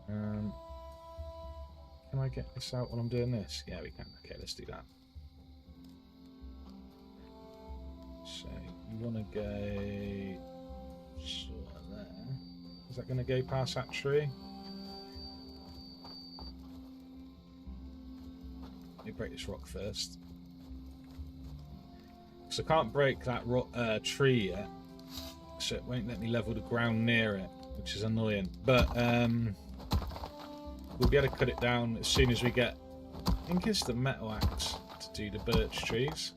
Can I get this out while I'm doing this? Yeah, we can. Okay, let's do that. So, you want to go sort of there. Is that going to go past that tree? Let me break this rock first. Because I can't break that rock, tree yet. So it won't let me level the ground near it, which is annoying. But we'll be able to cut it down as soon as we get... I think it's the metal axe to do the birch trees.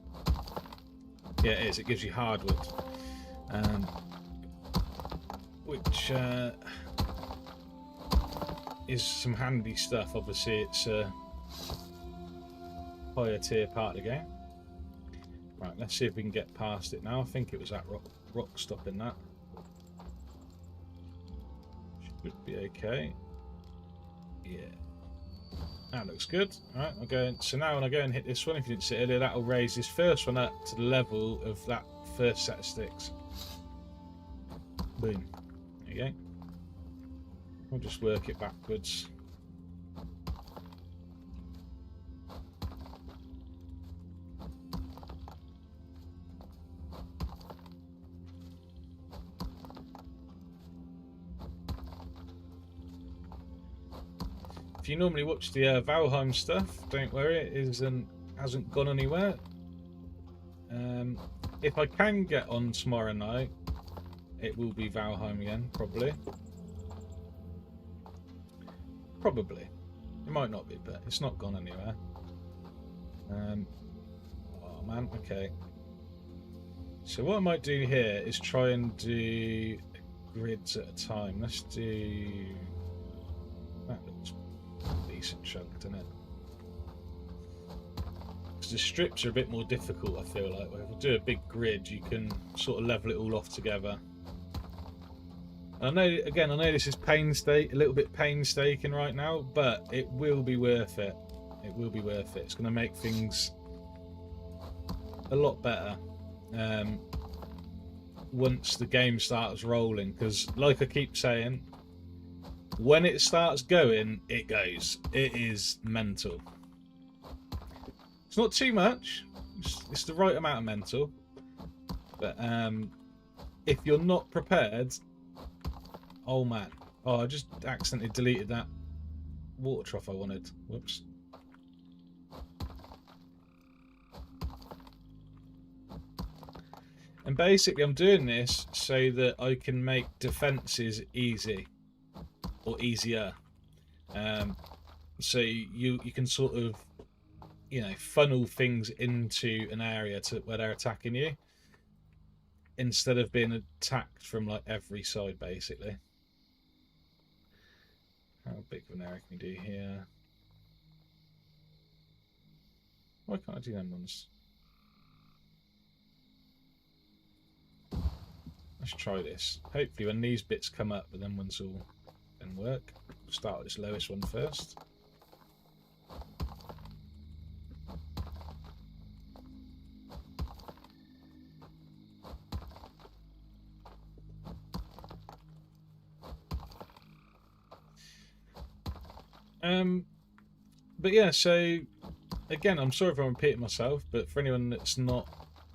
Yeah, it is. It gives you hardwood. Which is some handy stuff. Obviously, it's a higher tier part of the game. Right, let's see if we can get past it now. I think it was that rock stopping that. Should be okay. Yeah. That looks good. Alright, I'll go in. So now when I go and hit this one, if you didn't see it earlier, that'll raise this first one up to the level of that first set of sticks. Boom. There you go. We'll just work it backwards. If you normally watch the Valheim stuff, don't worry, it hasn't gone anywhere. If I can get on tomorrow night, it will be Valheim again, probably. Probably. It might not be, but it's not gone anywhere. Oh man, okay. So what I might do here is try and do grids at a time. Let's do... That looks decent chunk, doesn't it? Because the strips are a bit more difficult, I feel like. If you do a big grid, you can sort of level it all off together. I know, again, I know this is a little bit painstaking right now, but it will be worth it. It will be worth it. It's going to make things a lot better once the game starts rolling. Because, like I keep saying, when it starts going, it goes. It is mental. It's not too much. It's the right amount of mental. But if you're not prepared... Oh man. Oh, I just accidentally deleted that water trough I wanted. Whoops. And basically I'm doing this so that I can make defences easy. Or easier. So you can sort of, you know, funnel things into an area to where they're attacking you, instead of being attacked from like every side, basically. How big of an area can we do here? Why can't I do them ones? Let's try this. Hopefully when these bits come up, the them ones will then work. We'll start with this lowest one first. But yeah, so again, I'm sorry if I'm repeating myself, but for anyone that's not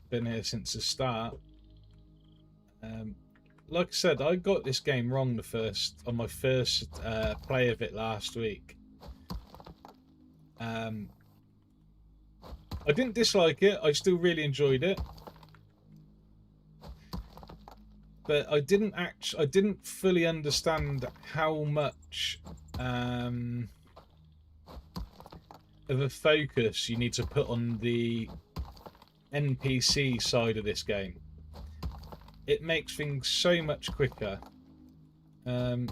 been here since the start, like I said, I got this game wrong on my first play of it last week. I didn't dislike it. I still really enjoyed it, but I didn't fully understand how much of a focus you need to put on the NPC side of this game. It makes things so much quicker. And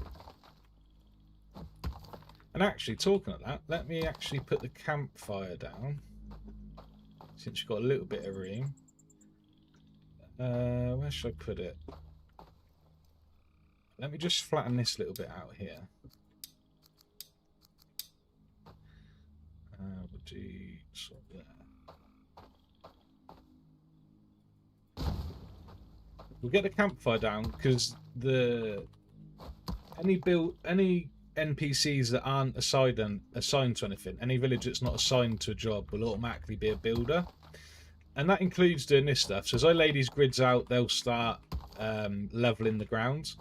actually, talking of that, let me actually put the campfire down, since you've got a little bit of room. Where should I put it? Let me just flatten this little bit out here. We'll do sort of there. We'll get the campfire down because any NPCs that aren't assigned to anything, any village that's not assigned to a job will automatically be a builder, and that includes doing this stuff. So as I lay these grids out, they'll start leveling the ground,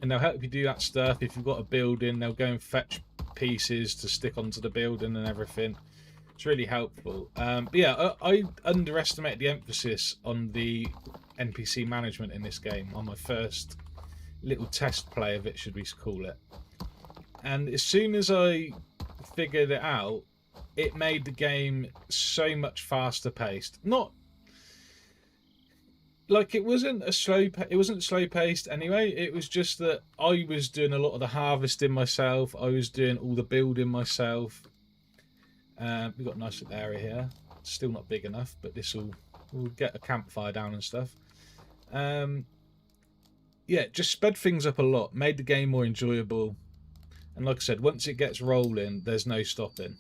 and they'll help you do that stuff. If you've got a building, they'll go and fetch pieces to stick onto the building and everything. It's really helpful. But yeah, I underestimated the emphasis on the NPC management in this game on my first little test play of it, should we call it. And as soon as I figured it out, it made the game so much faster paced. Not like it wasn't slow paced anyway. It was just that I was doing a lot of the harvesting myself. I was doing all the building myself. We've got a nice little area here. Still not big enough, but we'll get a campfire down and stuff. Yeah, just sped things up a lot, made the game more enjoyable, and like I said, once it gets rolling, there's no stopping.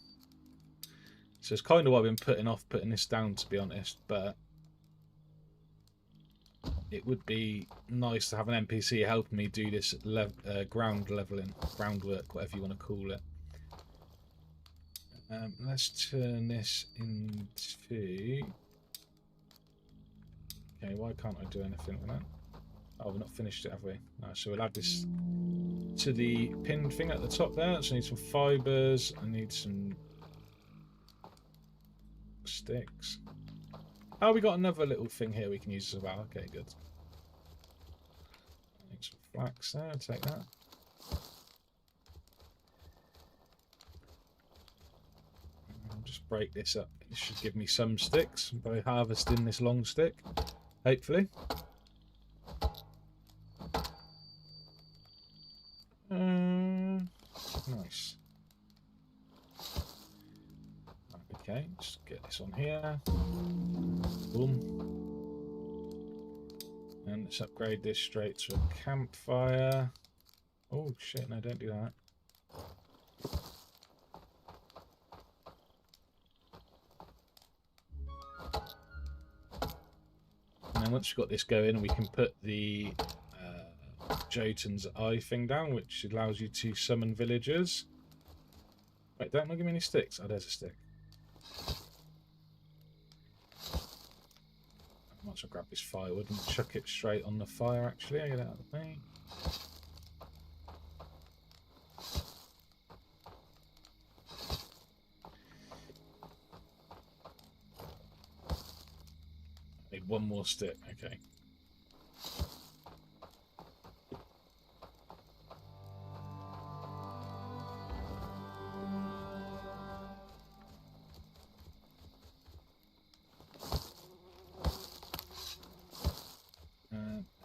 So it's kind of why I've been putting off putting this down, to be honest. But it would be nice to have an NPC helping me do this groundwork, whatever you want to call it. Let's turn this into... Okay, why can't I do anything with that? Oh, we've not finished it, have we? No, so we'll add this to the pinned thing at the top there. So I need some fibres. I need some sticks. Oh, we got another little thing here we can use as well. Okay, good. I need some flax there. I'll take that. I'll just break this up. This should give me some sticks by harvesting this long stick, hopefully. Nice. Okay, just get this on here. Boom. And let's upgrade this straight to a campfire. Oh shit, no, don't do that. And then once we've got this going, we can put the Jotun's Eye thing down, which allows you to summon villagers. Wait, don't give me any sticks. Oh, there's a stick. I might as well grab this firewood and chuck it straight on the fire, actually. I get it out of the way. need one more stick. Okay.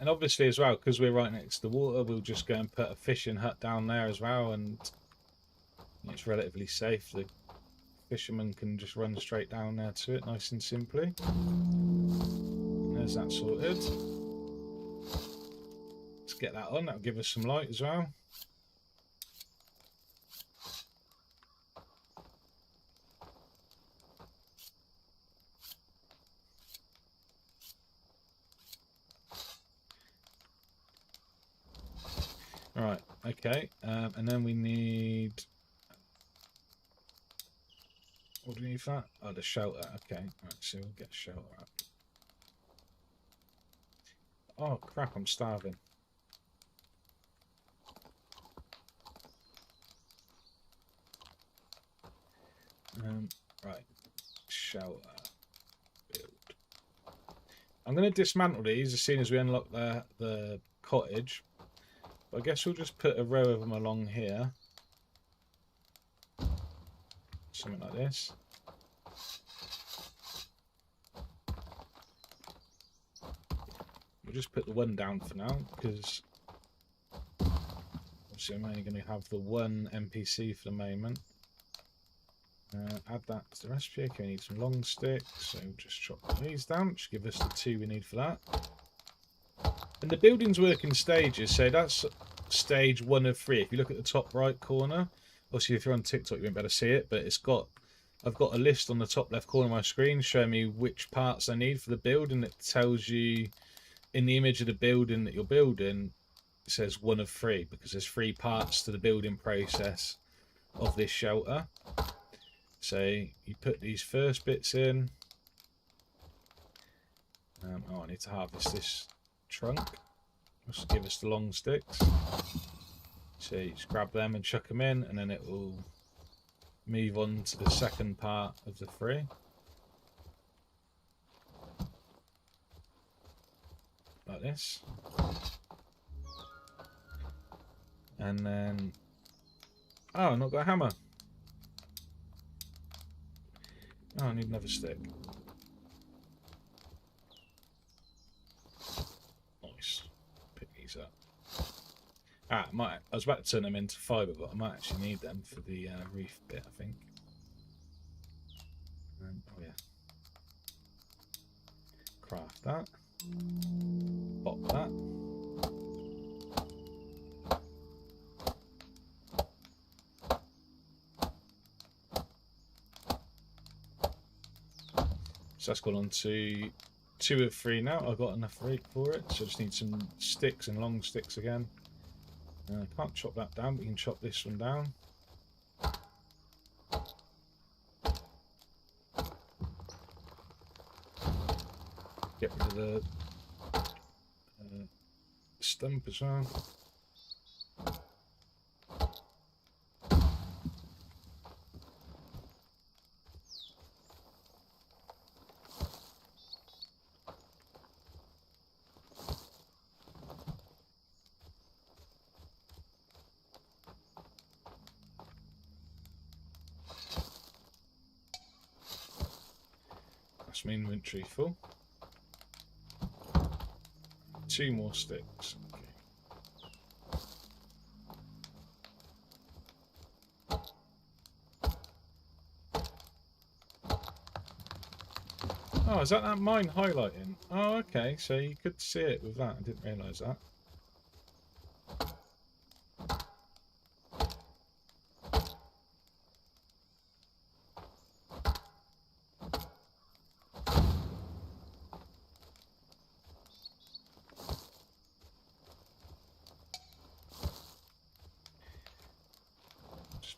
And obviously as well, because we're right next to the water, we'll just go and put a fishing hut down there as well, and it's relatively safe. The fisherman can just run straight down there to it, nice and simply. There's that sorted. Let's get that on, that'll give us some light as well. Right, okay, and then we need... What do we need for that? Oh, the shelter, okay. Right, so we'll get a shelter up. Oh crap, I'm starving. Right, shelter, build. I'm going to dismantle these as soon as we unlock the cottage. I guess we'll just put a row of them along here. Something like this. We'll just put the one down for now, because obviously I'm only going to have the one NPC for the moment. Add that to the recipe. Okay, we need some long sticks, so we'll just chop these down, which give us the 2 we need for that. And the buildings work in stages, so that's stage 1 of 3. If you look at the top right corner, obviously if you're on TikTok you won't be able to see it, but I've got a list on the top left corner of my screen showing me which parts I need for the build, and it tells you in the image of the building that you're building, it says 1 of 3, because there's 3 parts to the building process of this shelter. So you put these first bits in. Oh, I need to harvest this trunk. Just give us the long sticks. So you just grab them and chuck them in, and then it will move on to the second part of the 3. Like this. And then... Oh, I've not got a hammer. Oh, I need another stick. Nice. Pick these up. I was about to turn them into fibre, but I might actually need them for the reef bit, I think. Oh yeah. Craft that. Pop that. So that's gone on to 2 of 3 now. I've got enough rake for it, so I just need some sticks and long sticks again. I can't chop that down, but you can chop this one down. Get rid of the stump as well. That's my inventory full. 2 more sticks. Okay. Oh, is that mine highlighting? Oh, okay. So you could see it with that. I didn't realise that.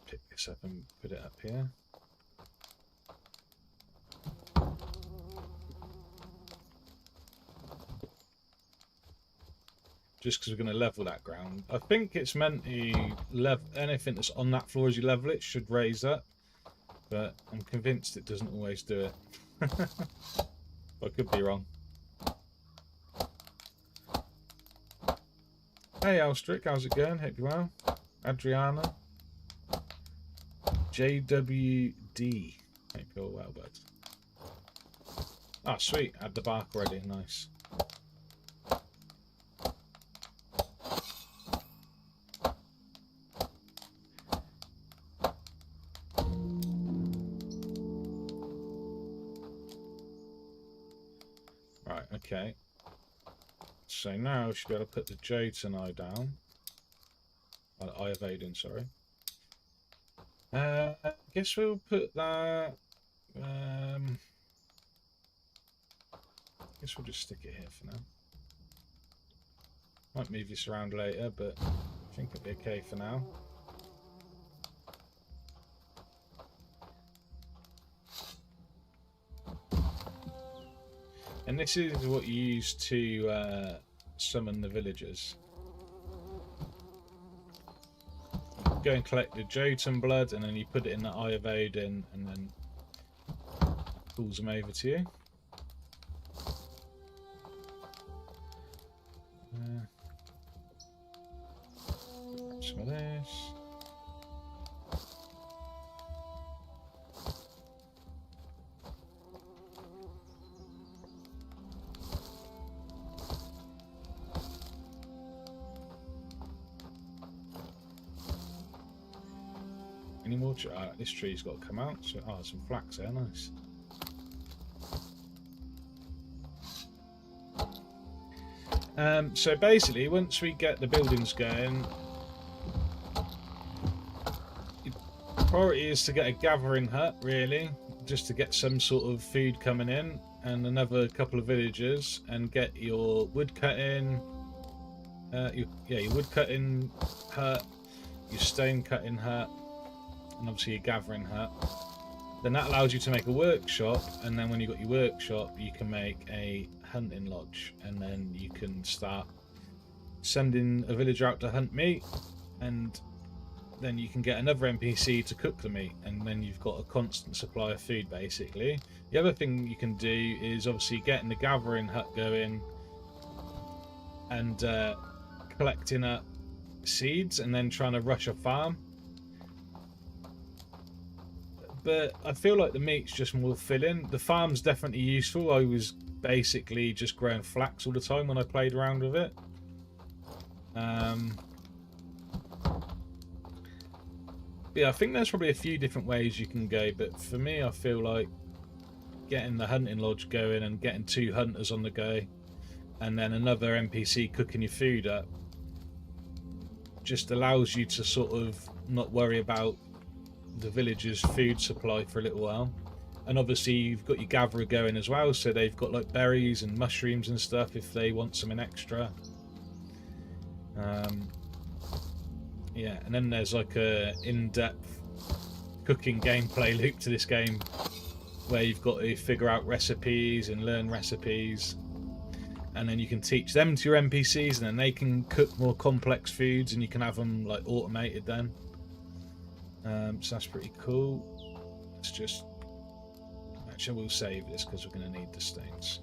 Pick this up and put it up here. Just because we're going to level that ground. I think it's meant to level anything that's on that floor as you level it should raise up, but I'm convinced it doesn't always do it. I could be wrong. Hey Alstrick, how's it going? Hope you're well. Adriana. JWD. Hope you're well, bud. Ah, sweet. Add the bark already. Nice. Right, okay. So now we should be able to put the Jotun eye down. Eye of Odin, sorry. I guess we'll put that. I guess we'll just stick it here for now. Might move this around later, but I think it'll be okay for now. And this is what you use to summon the villagers. Go and collect the Jotun blood, and then you put it in the Eye of Odin, and then pulls them over to you. Some of this. Any more? This tree's got to come out. So, some flax there, nice. So basically, once we get the buildings going, the priority is to get a gathering hut, really, just to get some sort of food coming in, and another couple of villagers, and get your wood cutting, your wood cutting hut, your stone cutting hut, and obviously your gathering hut. Then that allows you to make a workshop, and then when you've got your workshop, you can make a hunting lodge, and then you can start sending a villager out to hunt meat, and then you can get another NPC to cook the meat, and then you've got a constant supply of food, basically. The other thing you can do is obviously getting the gathering hut going and collecting up seeds, and then trying to rush a farm. But I feel like the meat's just more filling. The farm's definitely useful. I was basically just growing flax all the time when I played around with it. Yeah, I think there's probably a few different ways you can go, but for me, I feel like getting the hunting lodge going and getting 2 hunters on the go, and then another NPC cooking your food up, just allows you to sort of not worry about the villagers' food supply for a little while. And obviously you've got your gatherer going as well, so they've got like berries and mushrooms and stuff if they want something extra. Yeah, and then there's like a in-depth cooking gameplay loop to this game, where you've got to figure out recipes and learn recipes, and then you can teach them to your NPCs, and then they can cook more complex foods, and you can have them like automated then. So that's pretty cool. Let's just... Actually, we'll save this because we're going to need the stones.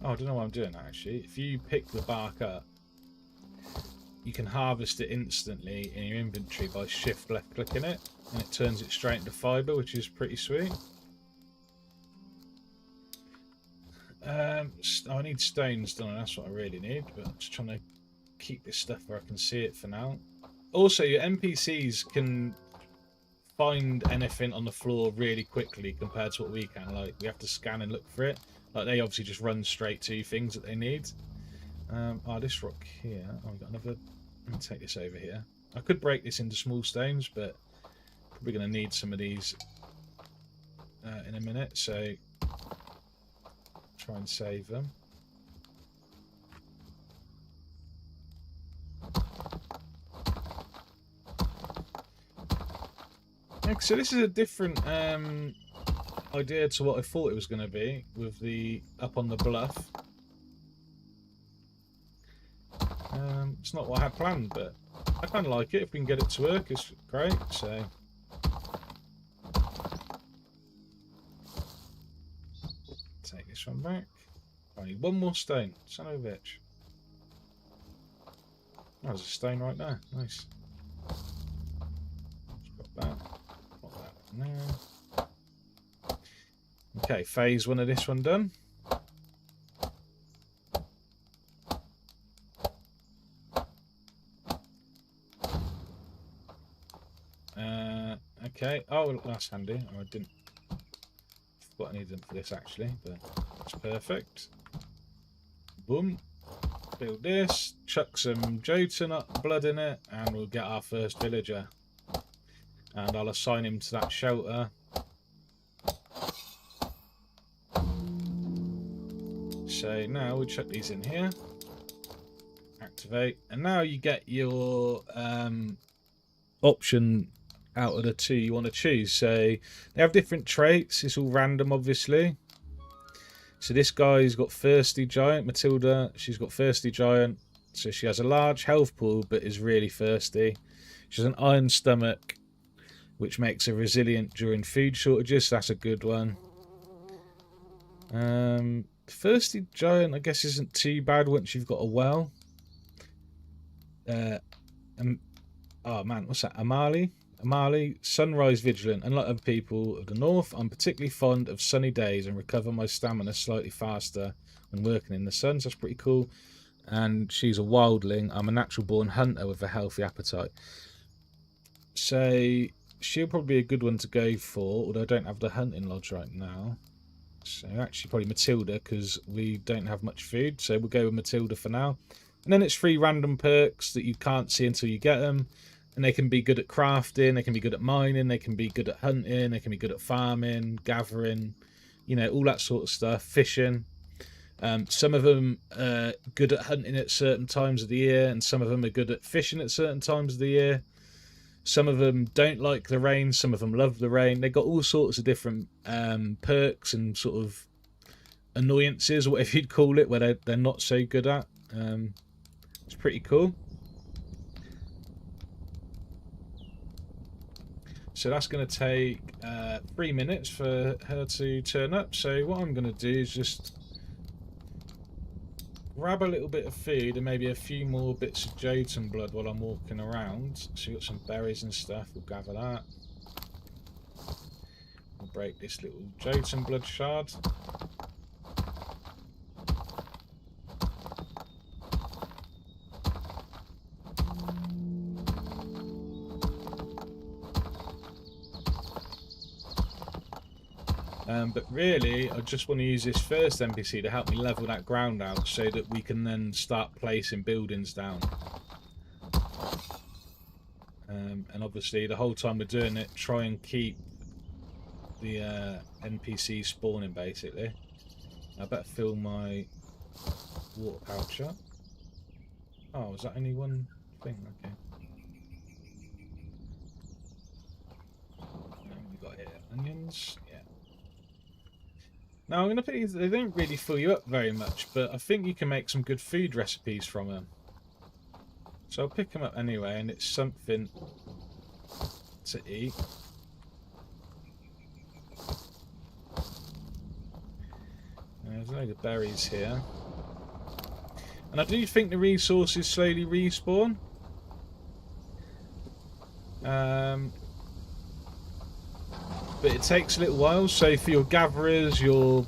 Oh, I don't know why I'm doing that, actually. If you pick the bark up, you can harvest it instantly in your inventory by shift left clicking it, and it turns it straight into fibre, which is pretty sweet. I need stones, don't I? That's what I really need, but I'm just trying to keep this stuff where I can see it for now. Also, your NPCs can find anything on the floor really quickly compared to what we can. Like, we have to scan and look for it. Like, they obviously just run straight to things that they need. This rock here. Oh, we've got another... Let me take this over here. I could break this into small stones, but probably going to need some of these in a minute, so try and save them. So this is a different idea to what I thought it was going to be with the up on the bluff. It's not what I had planned, but I kind of like it. If we can get it to work, it's great. So Take this one back. I need one more stone. Son of a bitch. Oh, there's a stone right there. Nice. Just got that. Put that in there. Okay, phase 1 of this one done. Okay. Oh, that's handy. Oh, I didn't. What I needed for this actually, but that's perfect. Boom. Build this. Chuck some Jotun up, blood in it, and we'll get our first villager. And I'll assign him to that shelter. So now we'll chuck these in here. Activate, and now you get your option out of the 2 you want to choose. So they have different traits. It's all random, obviously. So this guy's got thirsty giant. Matilda, she's got thirsty giant. So she has a large health pool, but is really thirsty. She has an iron stomach, which makes her resilient during food shortages. So that's a good one. Thirsty giant, I guess, isn't too bad once you've got a well. Oh man, what's that? Amali, sunrise vigilant. Unlike other people of the north, I'm particularly fond of sunny days and recover my stamina slightly faster when working in the sun. So that's pretty cool. And she's a wildling. I'm a natural born hunter with a healthy appetite. So she'll probably be a good one to go for, although I don't have the hunting lodge right now. So actually probably Matilda, because we don't have much food. So we'll go with Matilda for now. And then it's 3 random perks that you can't see until you get them. And they can be good at crafting, they can be good at mining, they can be good at hunting, they can be good at farming, gathering, you know, all that sort of stuff, fishing. Some of them are good at hunting at certain times of the year, and some of them are good at fishing at certain times of the year. Some of them don't like the rain, some of them love the rain. They've got all sorts of different perks and sort of annoyances, or whatever you'd call it, where they're not so good at. It's pretty cool. So that's going to take 3 minutes for her to turn up. So what I'm going to do is just grab a little bit of food and maybe a few more bits of Jotun blood while I'm walking around. So we've got some berries and stuff. We'll gather that. We'll break this little Jotun blood shard. But really, I just want to use this first NPC to help me level that ground out so that we can then start placing buildings down. And obviously, the whole time we're doing it, try and keep the NPC spawning, basically. I better fill my water pouch up. Oh, is that only one thing? Okay. We got here onions. Yeah. Now I'm going to put these, they don't really fill you up very much, but I think you can make some good food recipes from them. So I'll pick them up anyway, and it's something to eat. There's a load of berries here. And I do think the resources slowly respawn. But it takes a little while, so for your gatherers, your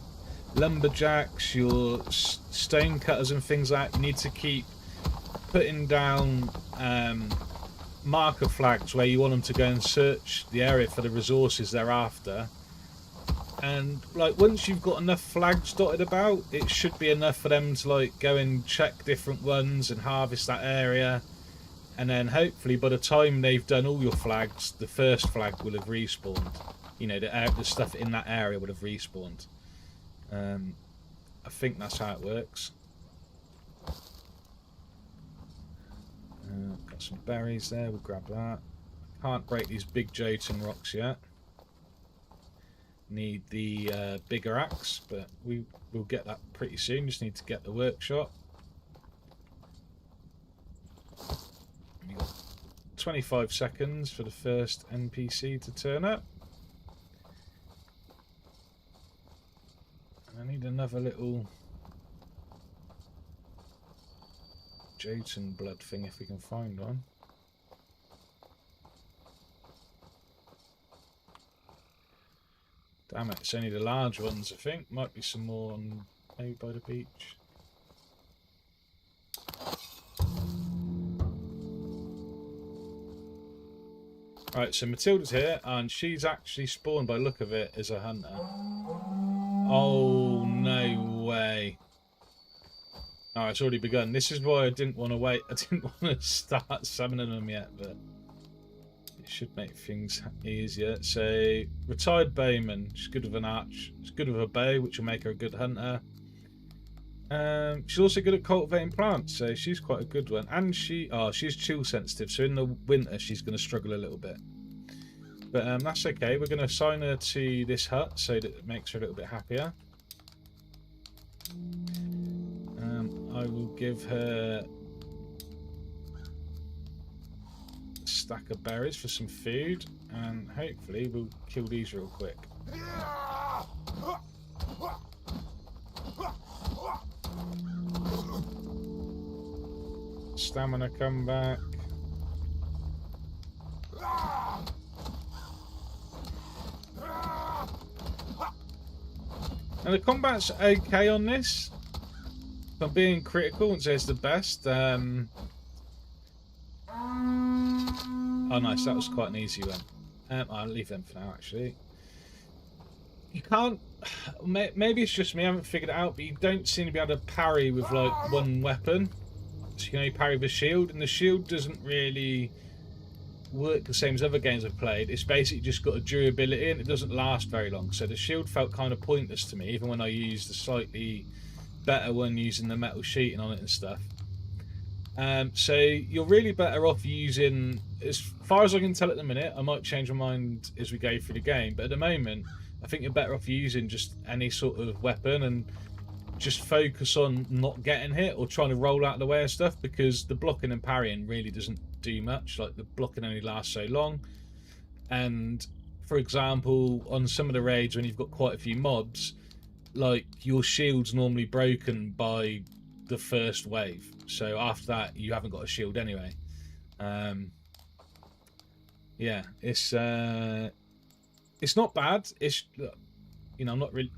lumberjacks, your stone cutters and things like that, you need to keep putting down marker flags where you want them to go and search the area for the resources they're after. And like once you've got enough flags dotted about, it should be enough for them to like go and check different ones and harvest that area. And then hopefully by the time they've done all your flags, the first flag will have respawned. You know, the stuff in that area would have respawned. I think that's how it works. Got some berries there, we'll grab that. Can't break these big Jotun rocks yet. Need the bigger axe, but we'll get that pretty soon. Just need to get the workshop. We've got 25 seconds for the first NPC to turn up. And I need another little Jayton blood thing if we can find one. Damn it, it's only the large ones, I think. Might be some more on maybe by the beach. Right, so Matilda's here, and she's actually spawned, by the look of it, as a hunter. Oh, no way. Oh, it's already begun. This is why I didn't want to wait. I didn't want to start summoning them yet, but it should make things easier. So, retired bowman. She's good with an arch. She's good with a bow, which will make her a good hunter. She's also good at cultivating plants, so she's quite a good one. And she's chill sensitive, so in the winter she's going to struggle a little bit. But that's okay. We're going to assign her to this hut so that it makes her a little bit happier. I will give her a stack of berries for some food, and hopefully we'll kill these real quick. Stamina come back. And the combat's okay on this. If I'm being critical and says the best. Oh, nice. That was quite an easy one. I'll leave them for now, actually. You can't... Maybe it's just me, I haven't figured it out, but you don't seem to be able to parry with, like, one weapon. So you can only parry with a shield, and the shield doesn't really work the same as other games I've played. It's basically just got a durability, and it doesn't last very long. So the shield felt kind of pointless to me, even when I used the slightly better one using the metal sheeting on it and stuff. So you're really better off using, as far as I can tell at the minute, I might change my mind as we go through the game, but at the moment I think you're better off using just any sort of weapon and just focus on not getting hit or trying to roll out of the way of stuff, because the blocking and parrying really doesn't do much. Like, the blocking only lasts so long, and for example on some of the raids when you've got quite a few mobs, like, your shield's normally broken by the first wave, so after that you haven't got a shield anyway. Yeah, it's not bad. It's, you know, I'm not really,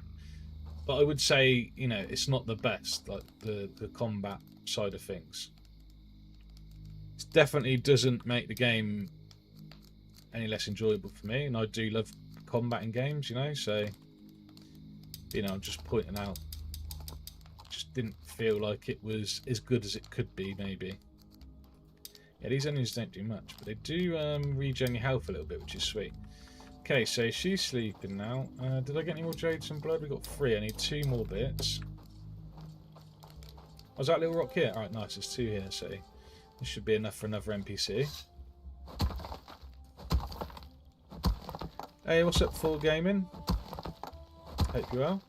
but I would say, you know, it's not the best, like the combat side of things. It definitely doesn't make the game any less enjoyable for me, and I do love combat in games, you know, so, you know, I'm just pointing out, just didn't feel like it was as good as it could be, maybe. Yeah, these enemies don't do much, but they do regen your health a little bit, which is sweet. Okay, so she's sleeping now. Did I get any more jades and blood? We got 3. I need 2 more bits. Was that little rock here? Alright, nice. There's 2 here, so this should be enough for another NPC. Hey, what's up, Full Gaming? Hope you're well.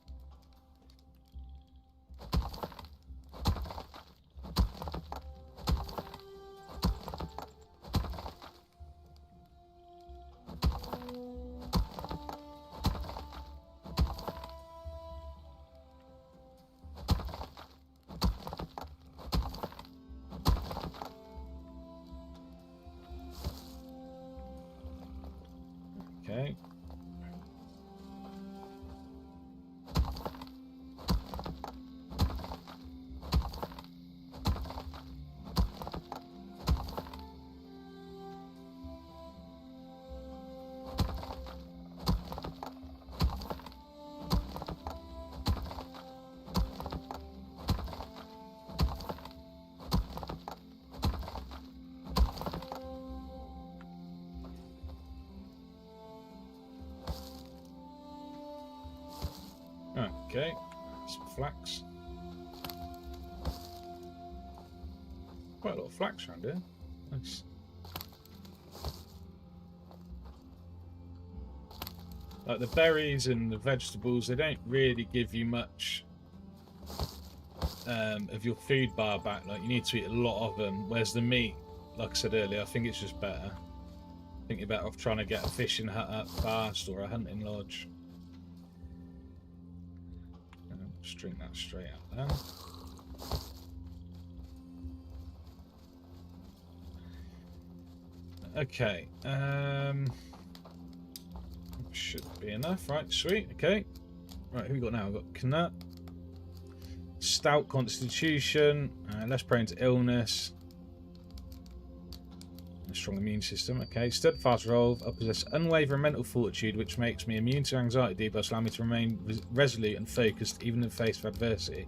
Okay. Okay, some flax. Quite a lot of flax around here. Nice. Like, the berries and the vegetables, they don't really give you much of your food bar back. Like, you need to eat a lot of them. Whereas the meat, like I said earlier, I think it's just better. I think you're better off trying to get a fishing hut up fast or a hunting lodge. Just drink that straight out there. Okay, should be enough, right? Sweet, okay. Right, who we got now? We've got Knut. Stout constitution, less prone to illness. A strong immune system, okay. Steadfast resolve. I possess unwavering mental fortitude, which makes me immune to anxiety, but allows me to remain resolute and focused even in the face of adversity.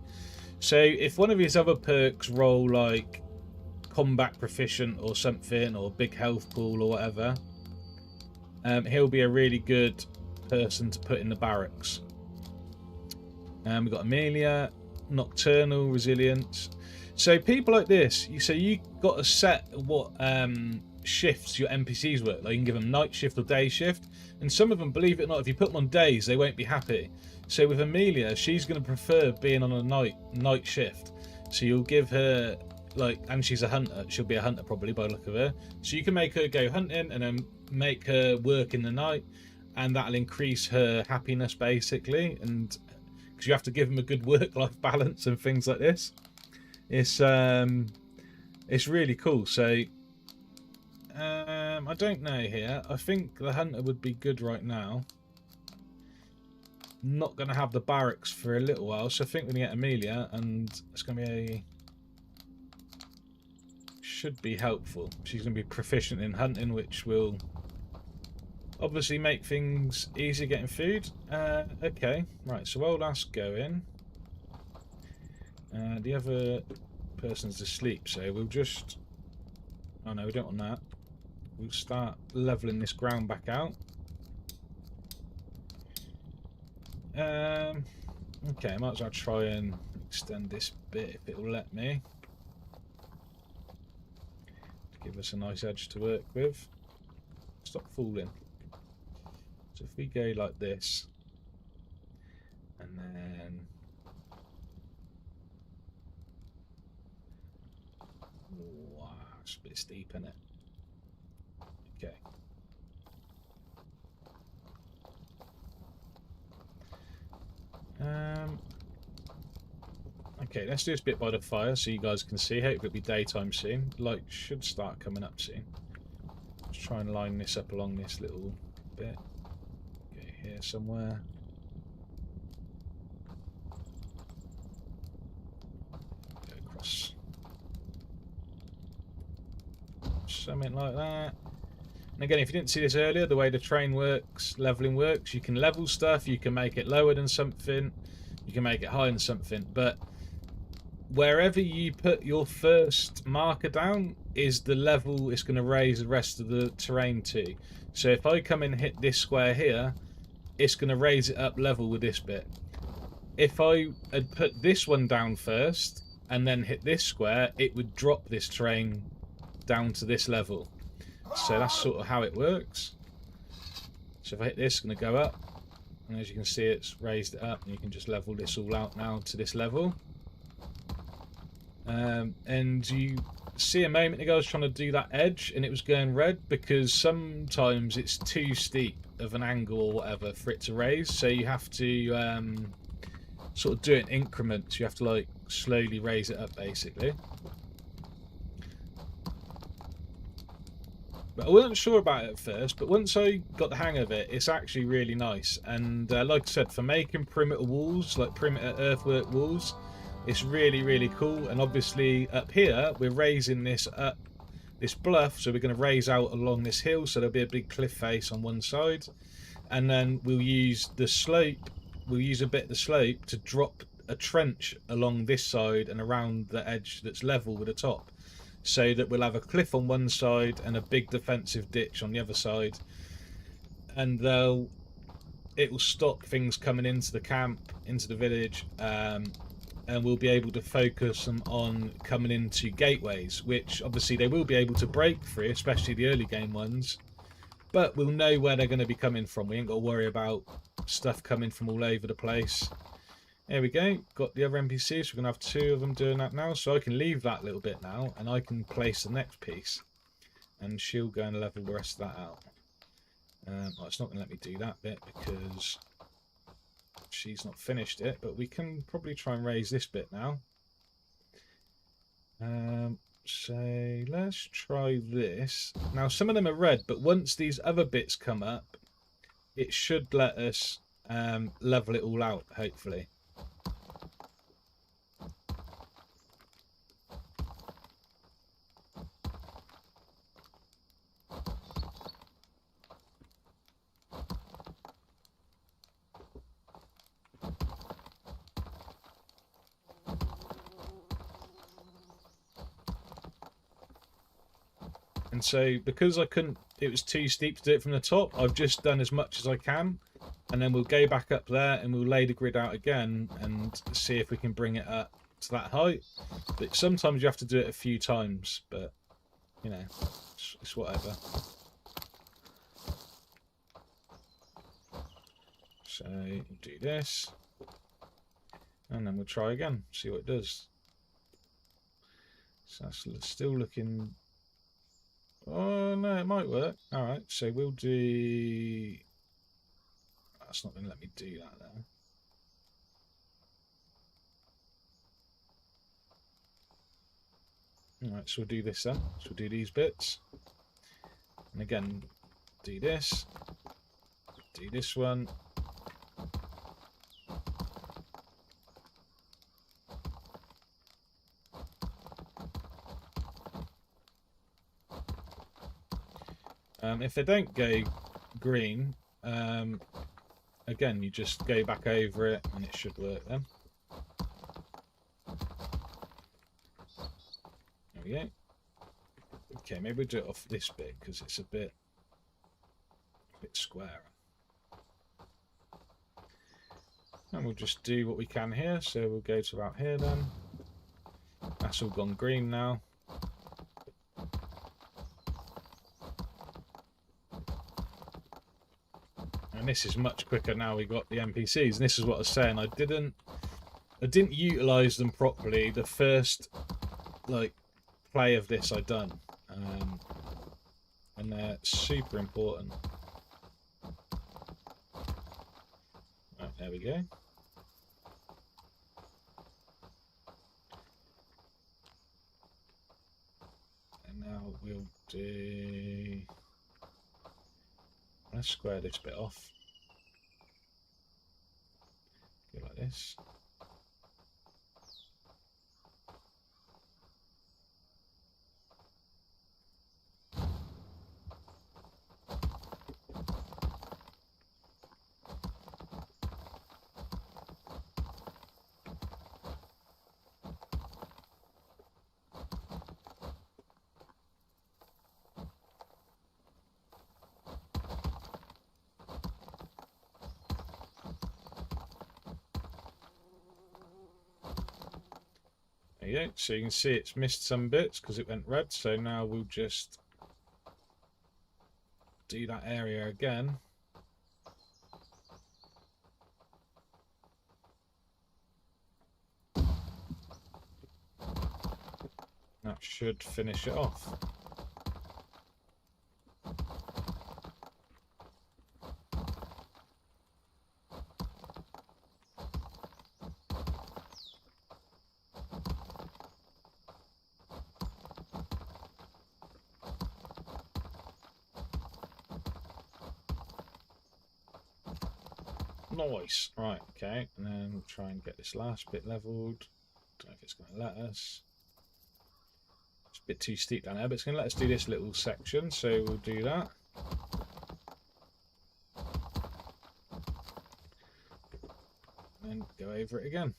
So if one of his other perks roll like combat proficient or something, or big health pool or whatever, he'll be a really good person to put in the barracks. We've got Amelia, nocturnal resilience. So people like this, you got to set what shifts your NPCs work. Like you can give them night shift or day shift, and some of them, believe it or not, if you put them on days, they won't be happy. So with Amelia, she's going to prefer being on a night shift. So you'll give her and she's a hunter. She'll be a hunter probably by the look of her. So you can make her go hunting and then make her work in the night, and that'll increase her happiness basically. And because you have to give them a good work-life balance and things like this. It's really cool. So I don't know here. I think the hunter would be good right now. Not going to have the barracks for a little while, so I think we're going to get Amelia, and it's going to be should be helpful. She's going to be proficient in hunting, which will obviously make things easier getting food. Okay, right, so we'll last go in. The other person's asleep, so we'll just... Oh no, we don't want that. We'll start levelling this ground back out. Okay, might as well try and extend this bit if it'll let me. To give us a nice edge to work with. Stop falling. So if we go like this, and then... Wow, it's a bit steep, isn't it? Okay. Okay, let's do this bit by the fire so you guys can see. Hope it'll be daytime soon. Light should start coming up soon. Let's try and line this up along this little bit. Okay, here somewhere. Go across. Something like that. And again, if you didn't see this earlier, the way the train works, leveling works, you can level stuff, you can make it lower than something, you can make it higher than something, but wherever you put your first marker down is the level it's going to raise the rest of the terrain to. So if I come and hit this square here, it's going to raise it up level with this bit. If I had put this one down first and then hit this square, it would drop this terrain down to this level. So that's sort of how it works. So if I hit this, it's going to go up, and as you can see, it's raised it up, and you can just level this all out now to this level. And you see a moment ago I was trying to do that edge and it was going red because sometimes it's too steep of an angle or whatever for it to raise, so you have to sort of do it in increments. You have to like slowly raise it up basically. But I wasn't sure about it at first, but once I got the hang of it, it's actually really nice. And like I said, for making perimeter walls, like perimeter earthwork walls, it's really, really cool. And obviously up here, we're raising this up, this bluff, so we're going to raise out along this hill, so there'll be a big cliff face on one side. And then we'll use the slope, we'll use a bit of the slope to drop a trench along this side and around the edge that's level with the top. So that we'll have a cliff on one side and a big defensive ditch on the other side, and it will stop things coming into the camp, into the village, and we'll be able to focus them on coming into gateways, which obviously they will be able to break through, especially the early game ones, but we'll know where they're going to be coming from. We ain't got to worry about stuff coming from all over the place. There we go, got the other NPCs, we're going to have 2 of them doing that now, so I can leave that little bit now, and I can place the next piece, and she'll go and level the rest of that out. Well, it's not going to let me do that bit, because she's not finished it, but we can probably try and raise this bit now. So let's try this. Now some of them are red, but once these other bits come up, it should let us level it all out, hopefully. And so because I couldn't, it was too steep to do it from the top, I've just done as much as I can, and then we'll go back up there and we'll lay the grid out again and see if we can bring it up to that height. But sometimes you have to do it a few times, but you know, it's whatever. So we'll do this, and then we'll try again, see what it does. So that's still looking. Oh no, it might work. All right, so we'll do. That's not going to let me do that there. All right, so we'll do this then. So we'll do these bits, and again, do this one. If they don't go green, again, you just go back over it and it should work then. There we go. Okay, maybe we'll do it off this bit because it's a bit square. And we'll just do what we can here. So we'll go to about here then. That's all gone green now. And this is much quicker now we got the NPCs. And this is what I was saying. I didn't utilize them properly the first play of this I'd done, and they're super important. Right, there we go. And now we'll do. Let's square this bit off. Go like this. There you go. So you can see it's missed some bits because it went red. So now we'll just do that area again. That should finish it off. Nice. Right, okay, and then we'll try and get this last bit leveled. Don't know if it's going to let us. It's a bit too steep down there, but it's going to let us do this little section, so we'll do that. And then go over it again.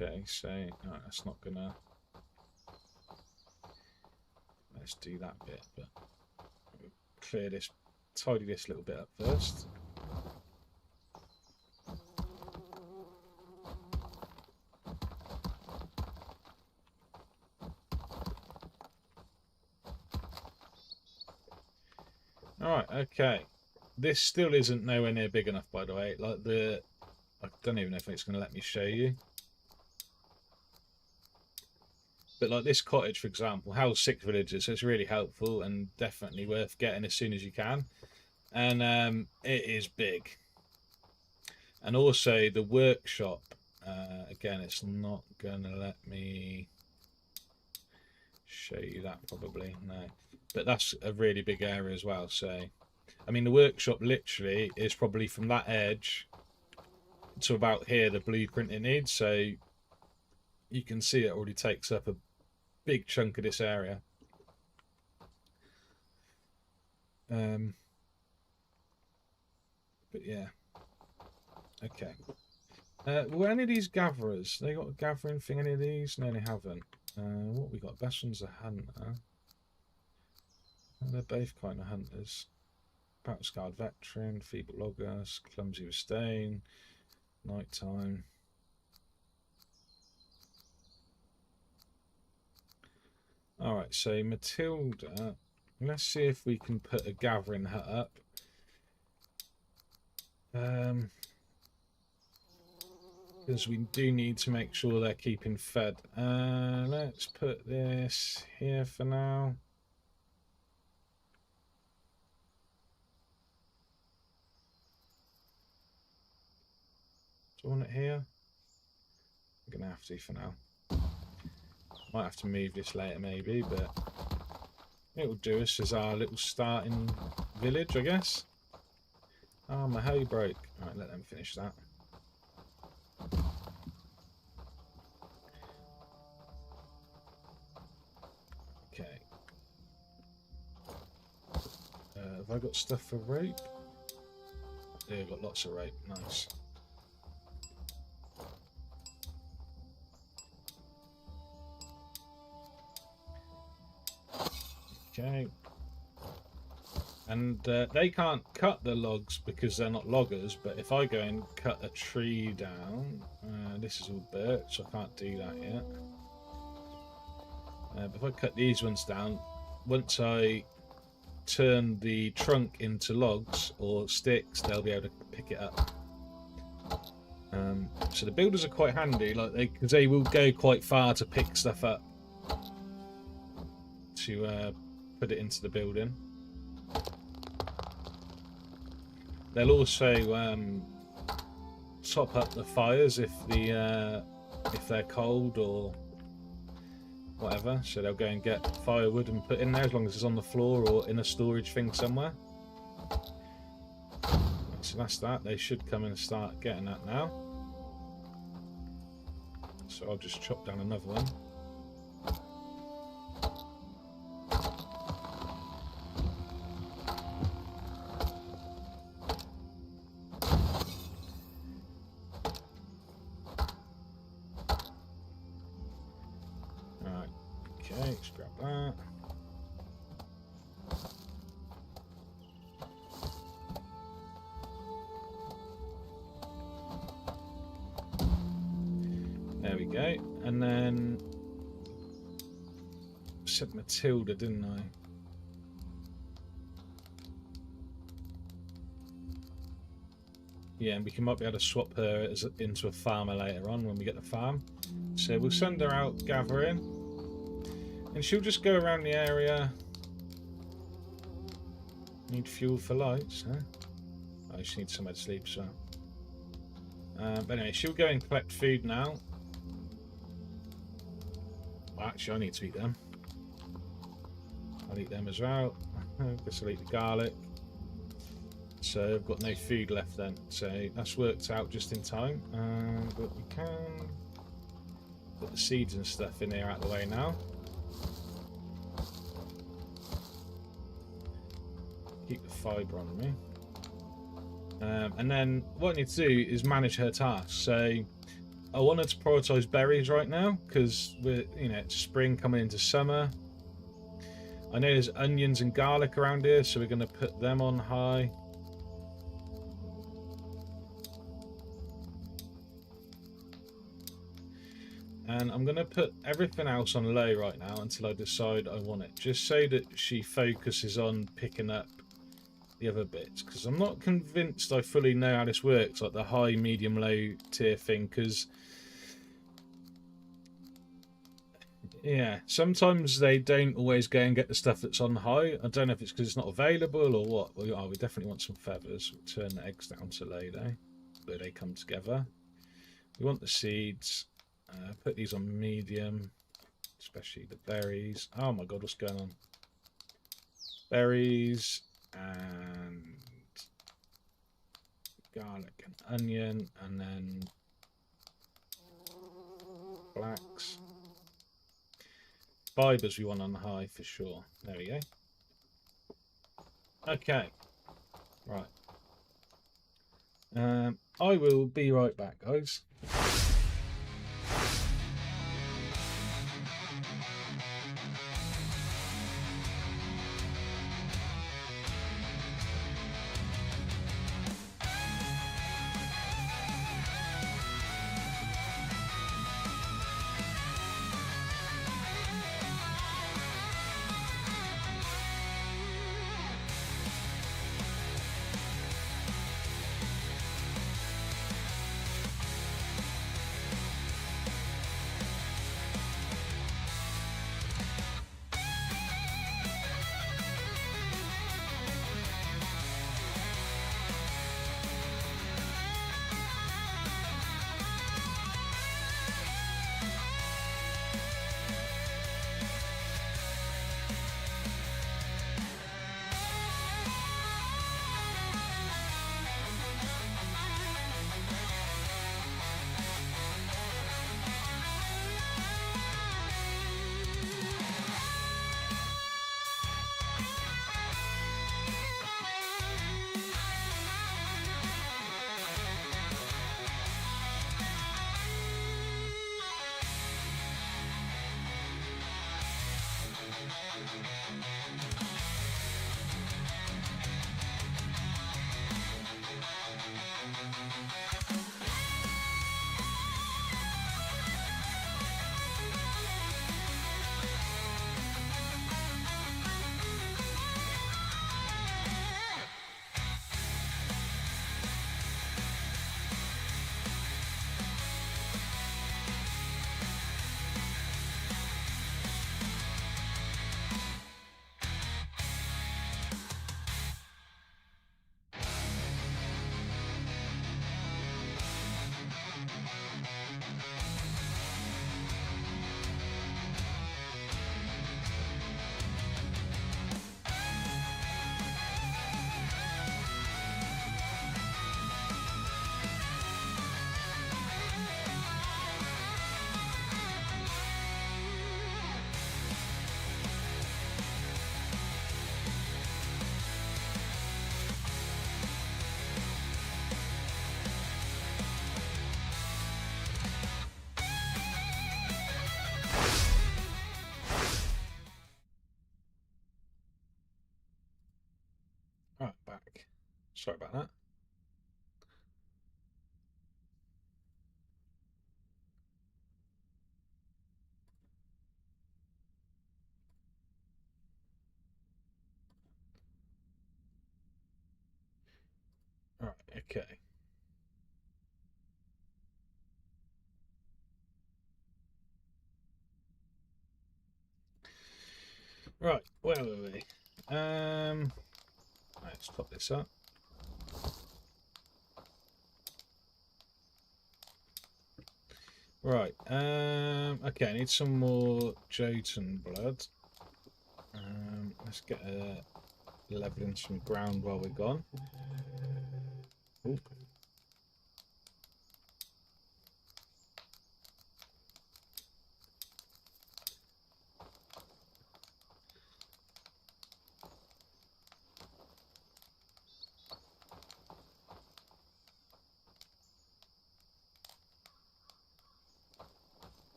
Okay, so no, that's not gonna. Let's do that bit, but we'll clear this tidy this little bit up first. Alright, okay. This still isn't nowhere near big enough, by the way. Like I don't even know if it's going to let me show you. But like this cottage, for example, houses 6 villagers, so it's really helpful and definitely worth getting as soon as you can. And it is big. And also the workshop, again, it's not going to let me show you that probably, no. But that's a really big area as well, so... I mean, the workshop literally is probably from that edge to about here, the blueprint it needs, so you can see it already takes up a big chunk of this area. But yeah. Okay. Were any of these gatherers? They got a gathering thing, any of these? No, they haven't. What we got? Best one's a hunter. They're both kind of hunters. Battle scarred veteran, feeble logger, clumsy with stain, nighttime. Alright, so Matilda, let's see if we can put a gathering hut up. Because we do need to make sure they're keeping fed. Let's put this here for now. Do I want it here? I'm going to have to for now. Might have to move this later maybe, but it will do us as our little starting village, I guess. Oh, my hoe broke. Alright, let them finish that. Okay. Have I got stuff for rope? Yeah, I've got lots of rope. Nice. Okay. And they can't cut the logs because they're not loggers, but if I go and cut a tree down, this is all birch, so I can't do that yet. But if I cut these ones down, once I turn the trunk into logs or sticks, they'll be able to pick it up. So the builders are quite handy, like because they will go quite far to pick stuff up to put it into the building. They'll also top up the fires if they're cold or whatever. So they'll go and get firewood and put in there as long as it's on the floor or in a storage thing somewhere. So that's that. They should come and start getting that now. So I'll just chop down another one. Let's grab that. There we go. And then I said Matilda, didn't I? Yeah, and we might be able to swap her into a farmer later on when we get the farm. So we'll send her out gathering. And she'll just go around the area. Need fuel for lights, huh? I just need somewhere to sleep, so. But anyway, she'll go and collect food now. Well, actually, I need to eat them. I'll eat them as well. I guess I'll eat the garlic. So I've got no food left then. So that's worked out just in time. But we can put the seeds and stuff in here out of the way now. Keep the fibre on me. And then what I need to do is manage her tasks. So I wanted to prioritise berries right now because we're, it's spring coming into summer. I know there's onions and garlic around here, so we're going to put them on high. And I'm going to put everything else on low right now until I decide I want it, just so that she focuses on picking up the other bits, because I'm not convinced I fully know how this works, like the high, medium, low tier thing, because yeah, sometimes they don't always go and get the stuff that's on high. I don't know if it's because it's not available or what. Well, we definitely want some feathers. We'll turn the eggs down to low though, where they come together. We want the seeds. Put these on medium, especially the berries. Oh my god, what's going on? Berries and garlic and onion, and then blacks. Fibers we want on high for sure. There we go. Okay. Right. I will be right back, guys. Right, back. Sorry about that. Right, okay. Right, where were we? Let's pop this up. Right, okay, I need some more Jotun blood. Let's get leveling some ground while we're gone. Ooh.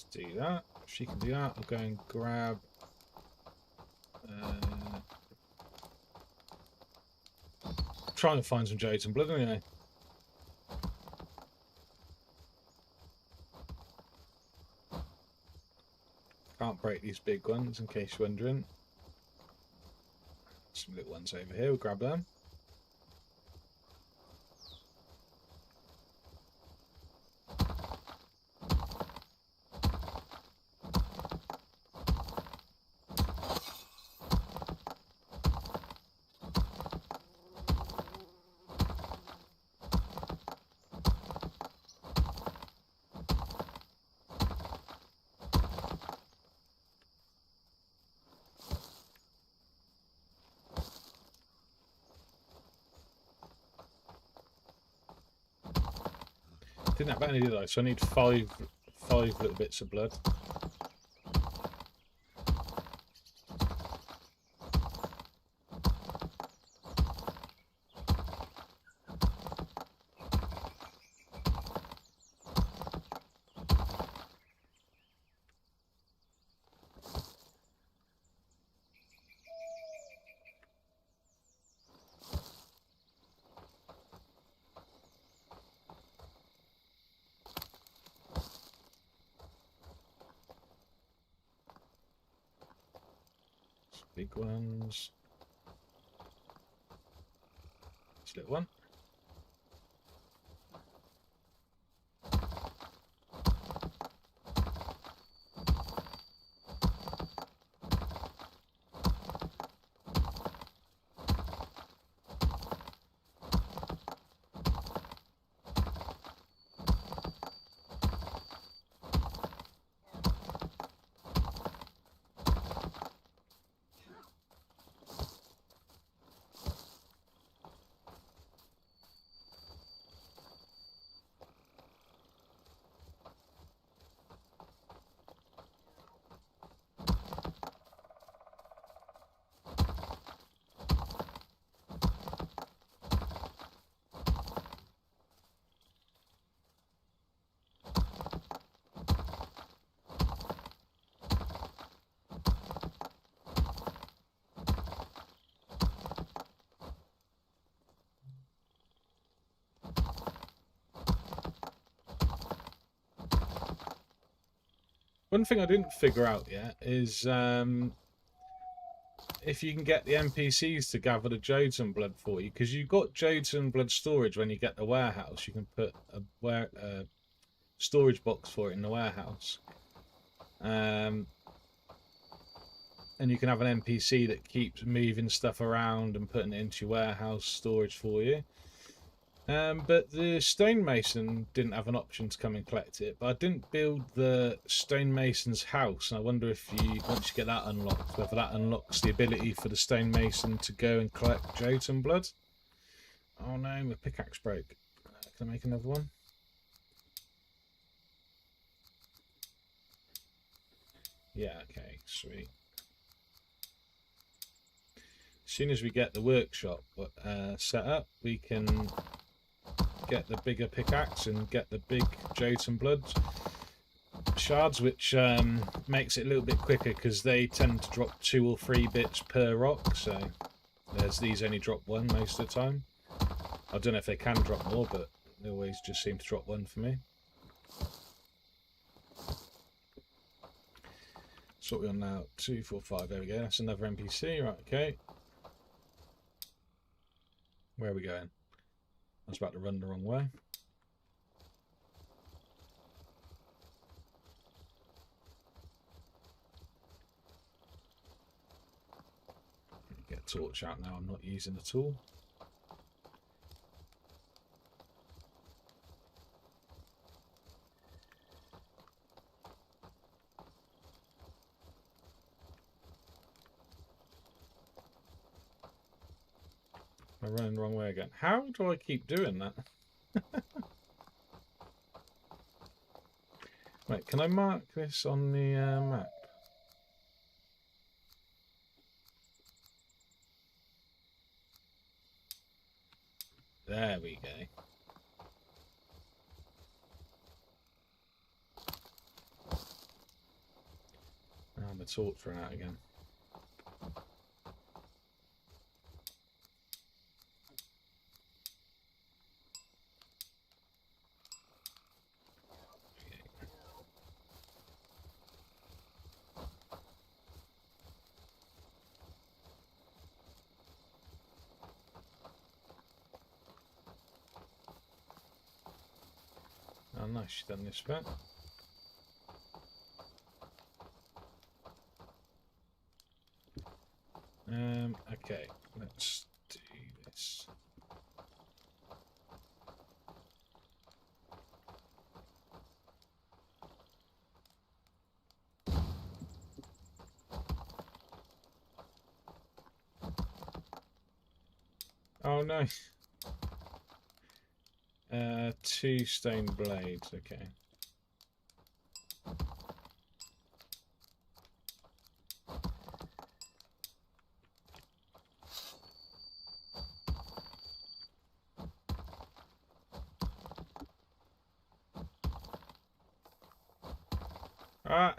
Let's do that. If she can do that, I'll go and grab... trying to find some jades and blood anyway. Can't break these big ones, in case you're wondering. Some little ones over here, we'll grab them. Didn't have any, did I? So I need five little bits of blood. Big ones. This little one. One thing I didn't figure out yet is if you can get the NPCs to gather the Jodes and blood for you, because you've got Jodes and blood storage when you get the warehouse. You can put a storage box for it in the warehouse. And you can have an NPC that keeps moving stuff around and putting it into your warehouse storage for you. But the stonemason didn't have an option to come and collect it. But I didn't build the stonemason's house, and I wonder if once you get that unlocked, whether that unlocks the ability for the stonemason to go and collect Jotun blood. Oh no, my pickaxe broke. Can I make another one? Yeah, okay, sweet. As soon as we get the workshop set up, we can get the bigger pickaxe and get the big Jotun blood shards, which makes it a little bit quicker because they tend to drop 2 or 3 bits per rock. So these only drop 1 most of the time. I don't know if they can drop more, but they always just seem to drop 1 for me. So what we're on now, 2, 4, 5. There we go. That's another NPC. Right, okay. Where are we going? I was about to run the wrong way. Get a torch out now. I'm not using the tool. I'm running the wrong way again. How do I keep doing that? Wait, can I mark this on the map? There we go. my torch ran out again. Oh nice, she's done this bit. Okay, let's do this. Oh no. 2 stone blades, okay. Ah!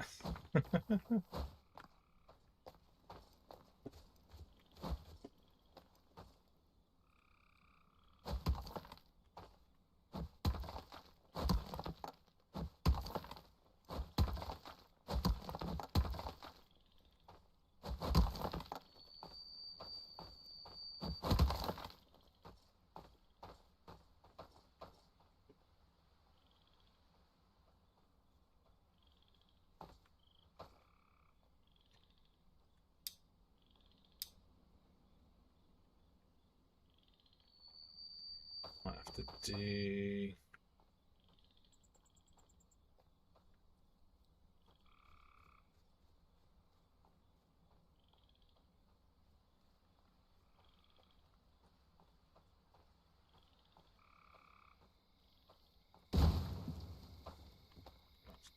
Might have to do...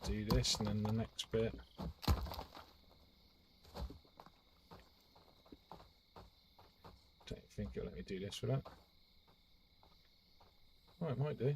do this and then the next bit. Don't think it'll let me do this with that. Oh, it might do.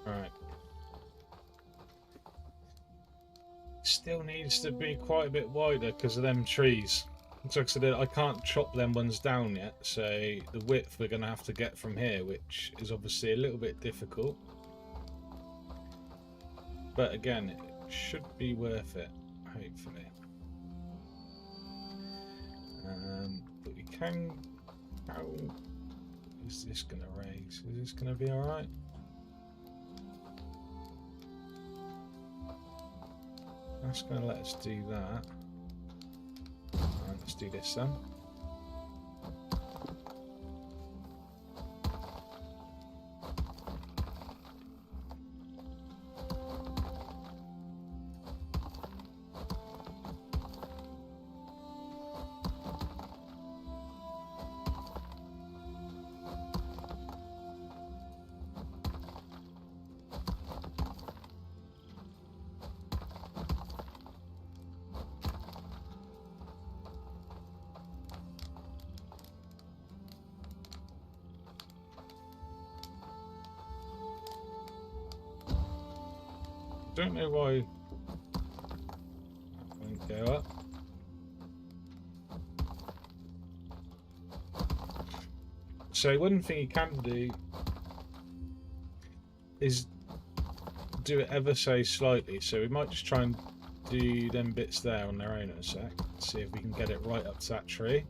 Right. Still needs to be quite a bit wider because of them trees. So like I said, I can't chop them ones down yet, so the width we're going to have to get from here, which is obviously a little bit difficult. But again, it should be worth it, hopefully. But we can... How is this going to raise? Is this going to be alright? That's going to let us do that. Right, let's do this then. Don't know why it won't go up. So one thing you can do is do it ever so slightly. So we might just try and do them bits there on their own in a sec. See if we can get it right up to that tree.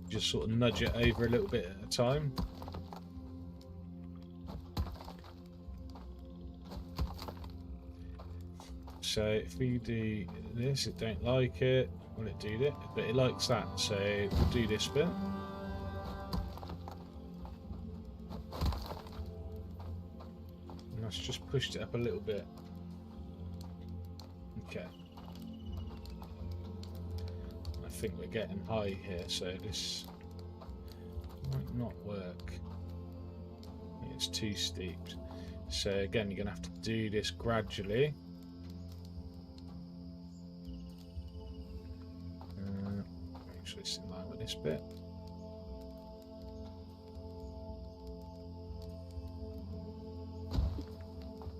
Just sort of nudge it over a little bit at a time. So if we do this, it don't like it. Will it do that? But it likes that. So we'll do this bit. And that's just pushed it up a little bit. Okay. I think we're getting high here, so this might not work. It's too steep. So again, you're going to have to do this gradually. Make sure it's in line with this bit.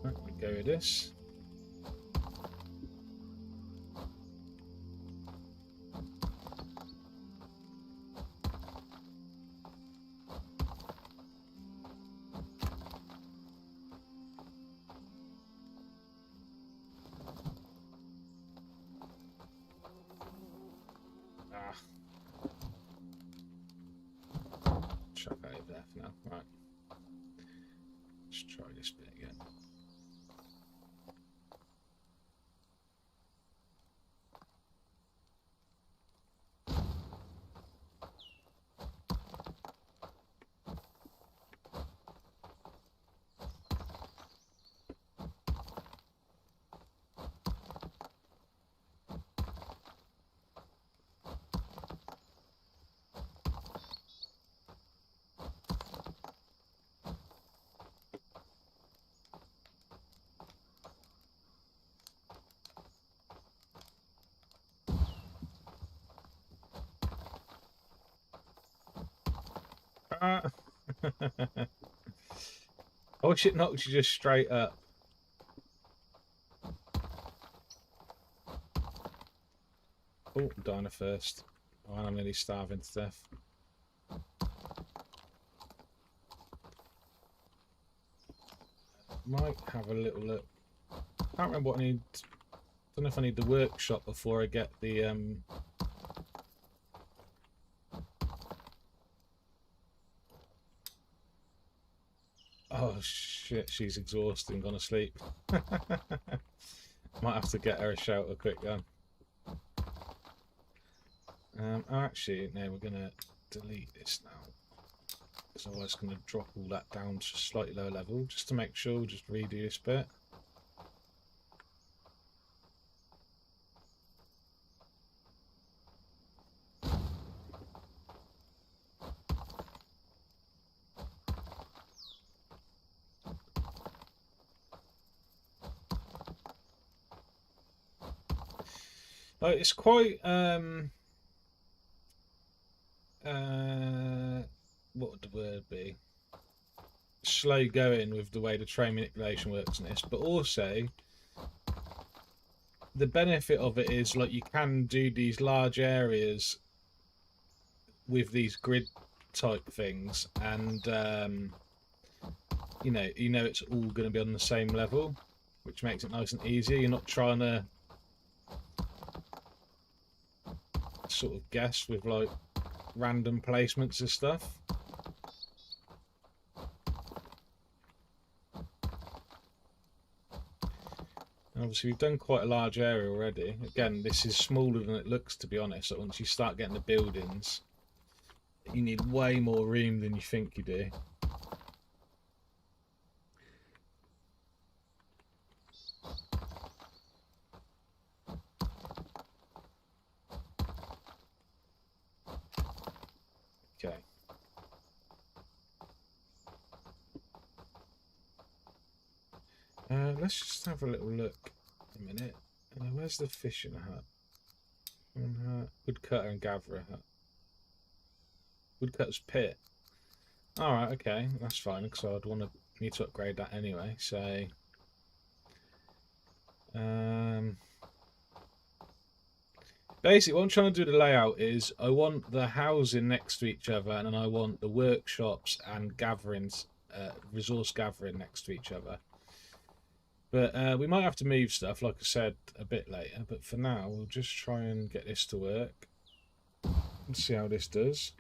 Right, we go with this. Chuck that over there for now. Right. Let's try this bit again. I wish it knocked you just straight up. Oh, I'm dying first. Oh, I'm nearly starving to death. Might have a little look. Can't remember what I need. Don't know if I need the workshop before I get the Oh shit, she's exhausted and gone to sleep. Might have to get her a shout a quick gun. Oh, actually, no, we're gonna delete this now. Because otherwise it's gonna drop all that down to a slightly lower level, just to make sure. We'll just redo this bit. It's quite what would the word be? Slow going with the way the train manipulation works in this, but also the benefit of it is like you can do these large areas with these grid type things, and you know it's all going to be on the same level, which makes it nice and easy. You're not trying to sort of guess with like random placements and stuff. And obviously we've done quite a large area already. Again, this is smaller than it looks, to be honest. So once you start getting the buildings, you need way more room than you think you do. Okay. Let's just have a little look a minute. Where's the fishing hut? Woodcutter and gatherer hut. Woodcutter's pit. Alright, okay, that's fine, because I'd need to upgrade that anyway, so Basically, what I'm trying to do the layout is I want the housing next to each other, and then I want the workshops and gatherings, resource gathering next to each other. But we might have to move stuff, like I said, a bit later. But for now, we'll just try and get this to work and see how this does.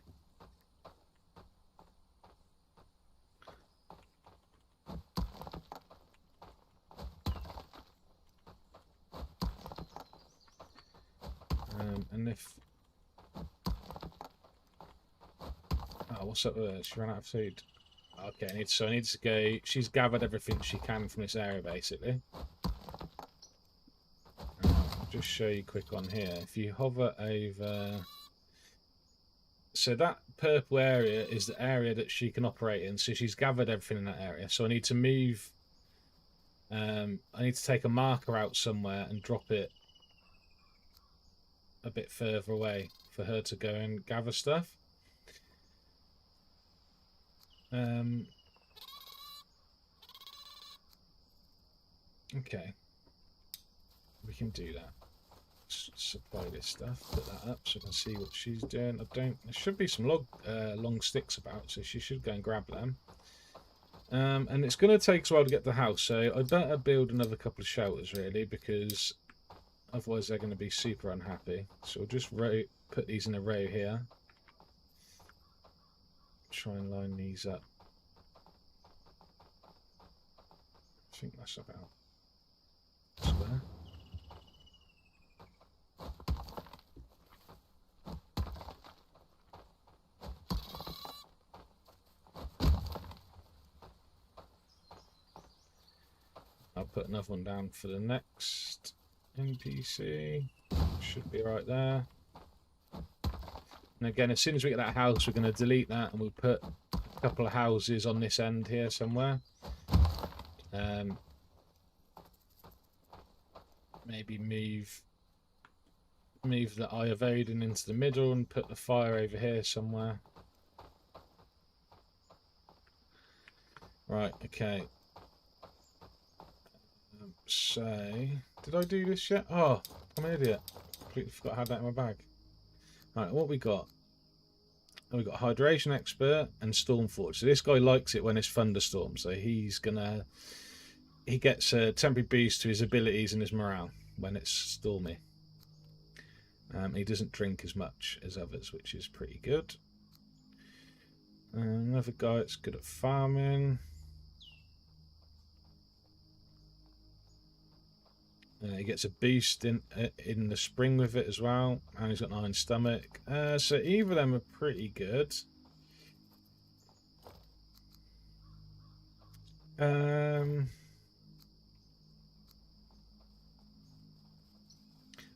And if... Oh, what's up with her? She ran out of food. Okay, I need to go... She's gathered everything she can from this area, basically. I'll just show you quick on here. If you hover over... So that purple area is the area that she can operate in. So she's gathered everything in that area. So I need to move... I need to take a marker out somewhere and drop it a bit further away for her to go and gather stuff. Okay, we can do that. Supply this stuff, put that up so I can see what she's doing. There should be some long sticks about, so she should go and grab them. And it's going to take a while to get the house, so I better build another couple of shelters really, because otherwise they're going to be super unhappy. So we'll just put these in a row here. Try and line these up. I think that's about square. I'll put another one down for the next NPC. Should be right there. And again, as soon as we get that house, we're going to delete that and we'll put a couple of houses on this end here somewhere. Maybe move the Eye of Odin into the middle and put the fire over here somewhere. Right, okay. So, did I do this yet? Oh, I'm an idiot. Completely forgot I had that in my bag. Right, what we got? We got Hydration Expert and Stormforge. So this guy likes it when it's thunderstorm. So he gets a temporary boost to his abilities and his morale when it's stormy. He doesn't drink as much as others, which is pretty good. Another guy that's good at farming. He gets a boost in the spring with it as well, and he's got an iron stomach. So either of them are pretty good. I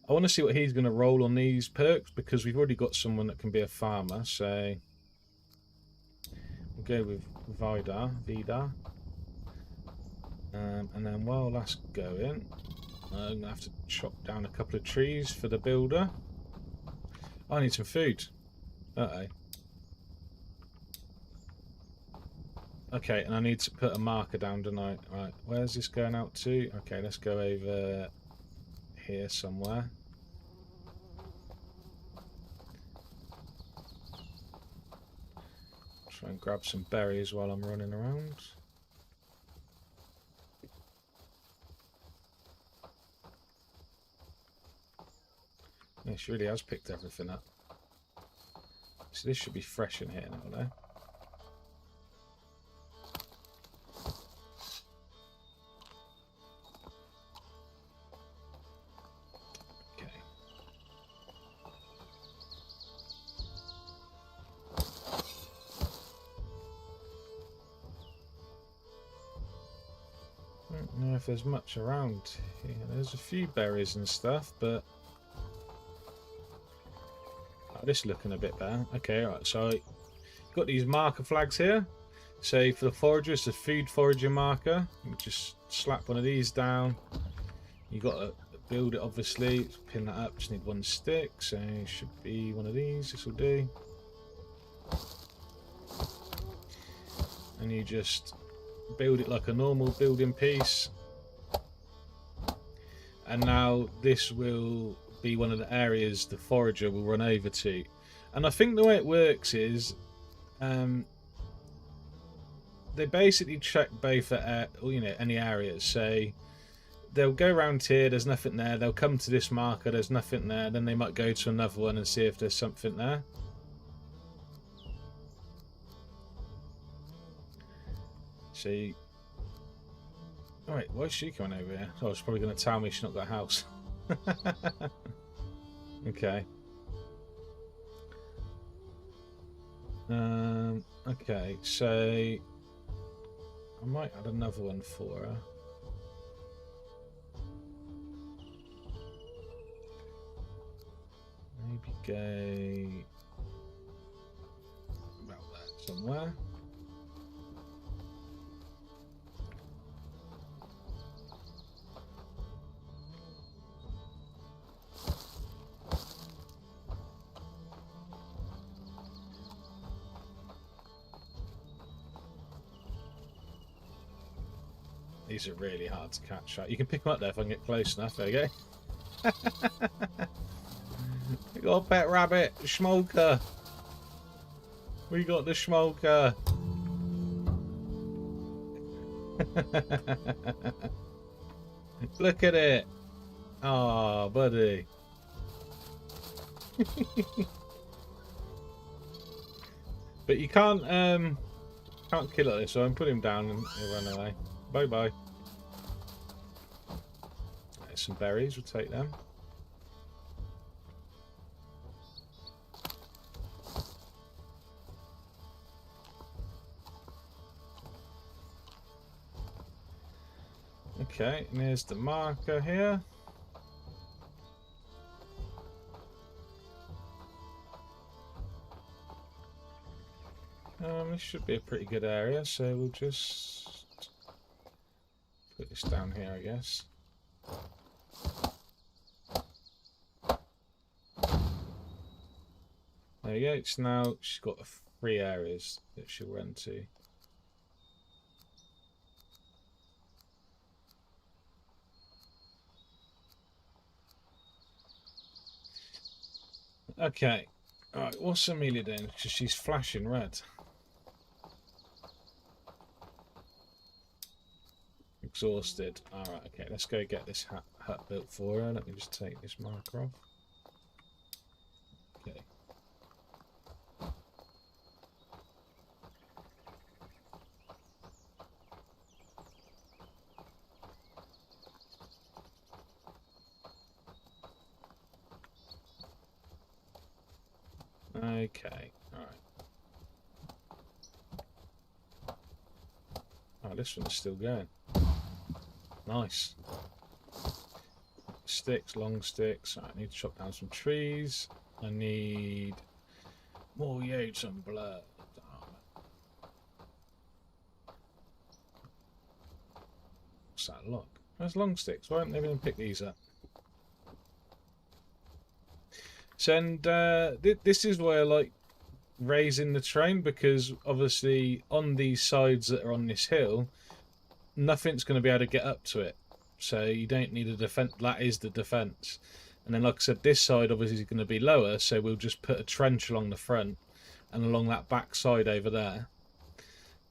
want to see what he's going to roll on these perks, because we've already got someone that can be a farmer. So we'll go with Vidar. And then while that's going, I'm going to have to chop down a couple of trees for the builder. I need some food. Uh-oh. Okay, and I need to put a marker down tonight. Right, where's this going out to? Okay, let's go over here somewhere. Try and grab some berries while I'm running around. Yeah, she really has picked everything up. So this should be fresh in here now, though. Okay. I don't know if there's much around here. There's a few berries and stuff, but this is looking a bit better. Okay, right, so got these marker flags here. So for the forager, it's a food foraging marker. You just slap one of these down. You got to build it, obviously. Pin that up, just need one stick. So it should be one of these. This will do. And you just build it like a normal building piece. and now this will be one of the areas the forager will run over to. And I think the way it works is they basically check both at any areas. So they'll go around here, there's nothing there, they'll come to this marker, there's nothing there, then they might go to another one and see if there's something there. See. Alright, why is she coming over here? Oh, she's probably going to tell me she's not got a house. Okay. Okay, so I might add another one for her. Maybe go about there somewhere. These are really hard to catch. You can pick them up there if I can get close enough. There you go. We got a pet rabbit, Schmolker. We got the Schmolker. Look at it. Oh, buddy. But you can't kill it, so I'm putting him down and he'll run away. Bye bye. There's some berries, we'll take them. Okay, and here's the marker here. This should be a pretty good area, so we'll just put this down here, I guess. There you go. It's now she's got 3 areas that she'll run to. Okay. Alright, what's Amelia doing? Because she's flashing red. Exhausted. Alright, okay, let's go get this hut built for her. Let me just take this marker off. Okay. Okay, alright. Oh, this one's still going. Nice. Sticks, long sticks. Right, I need to chop down some trees. I need more yotes and blood. What's that lock? There's long sticks. Why don't they even pick these up? So, and this is why I like raising the terrain, because obviously on these sides that are on this hill, nothing's going to be able to get up to it. So you don't need a defense. That is the defense. And then, like I said, this side obviously is going to be lower, so we'll just put a trench along the front and along that back side over there.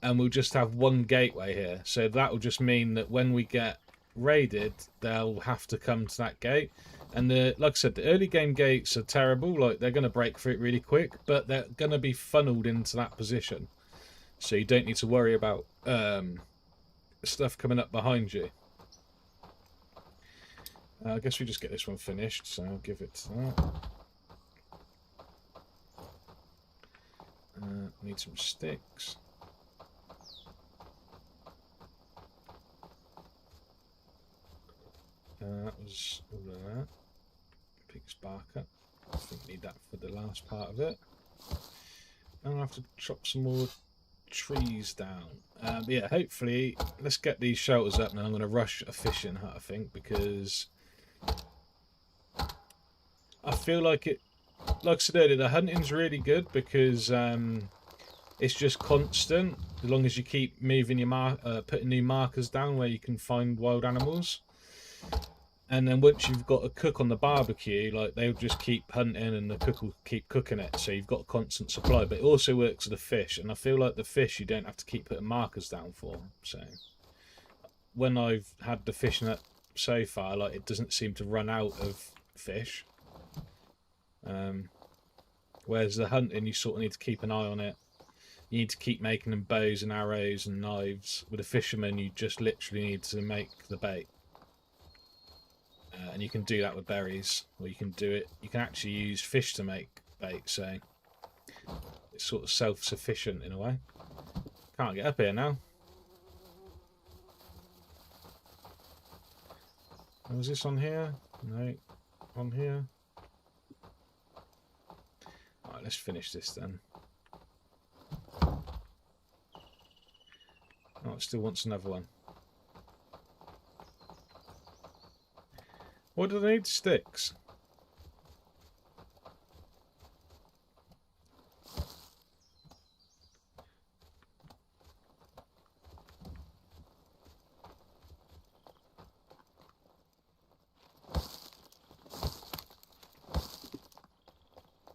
And we'll just have one gateway here. So that will just mean that when we get raided, they'll have to come to that gate. And like I said, the early game gates are terrible. Like, they're going to break through it really quick, but they're going to be funneled into that position. So you don't need to worry about stuff coming up behind you. I guess we just get this one finished, so I'll give it to that. Need some sticks. That was all of that. Pick spark up. I think we need that for the last part of it. And I'll have to chop some more trees down. But yeah, hopefully, let's get these shelters up, and then I'm going to rush a fishing hut, I think, because I feel like it, like I said earlier, the hunting's really good because it's just constant, as long as you keep moving your putting new markers down where you can find wild animals. And then once you've got a cook on the barbecue, like they'll just keep hunting and the cook will keep cooking it. So you've got a constant supply. But it also works with the fish. And I feel like the fish you don't have to keep putting markers down for. So when I've had the fish net so far, like it doesn't seem to run out of fish. Whereas the hunting, you sort of need to keep an eye on it. You need to keep making them bows and arrows and knives. With a fisherman, you just literally need to make the bait. And you can do that with berries, or you can do it. You can actually use fish to make bait, so it's sort of self-sufficient in a way. Can't get up here now. Was this on here? No, on here. Alright, let's finish this then. Oh, it still wants another one. What do they need? Sticks?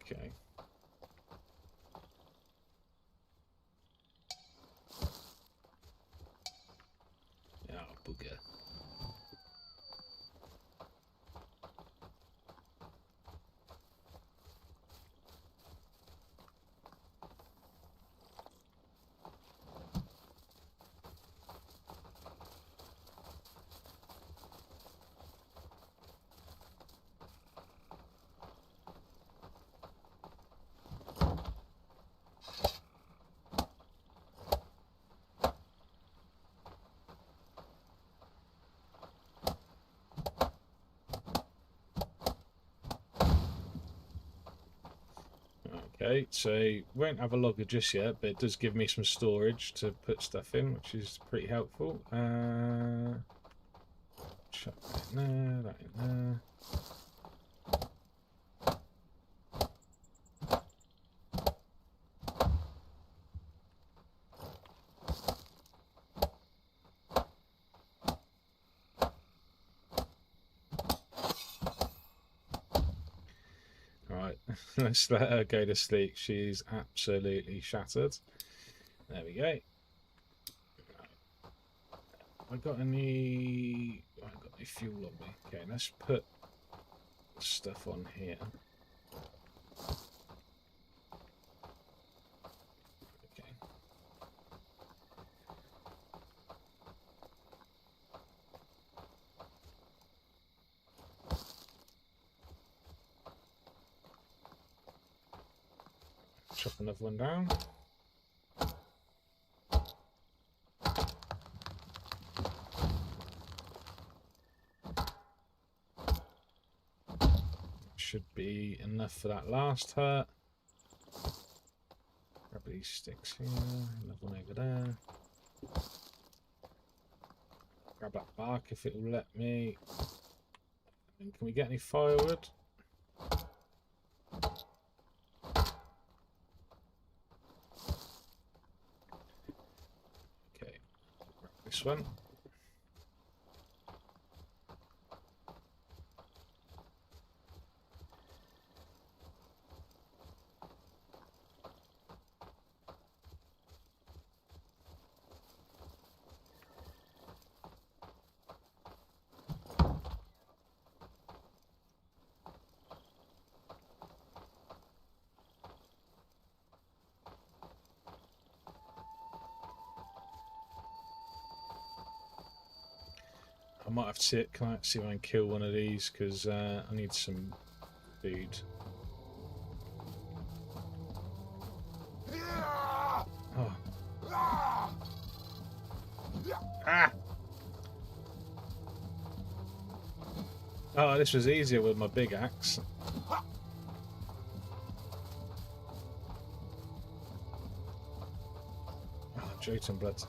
Okay. Oh, booger. Okay, so won't have a logger just yet, but it does give me some storage to put stuff in, which is pretty helpful. Chuck that in there, that in there. Let's let her go to sleep. She's absolutely shattered. There we go. I got any? I haven't got any fuel on me. Okay, let's put stuff on here. Okay. Chop another one down. Should be enough for that last hurt. Grab these sticks here, another one over there. Grab that bark if it will let me. And can we get any firewood? Okay, grab this one. I might have to see if I can kill one of these because I need some food. Oh. Ah! Oh, this was easier with my big axe. Oh, Jotun blood.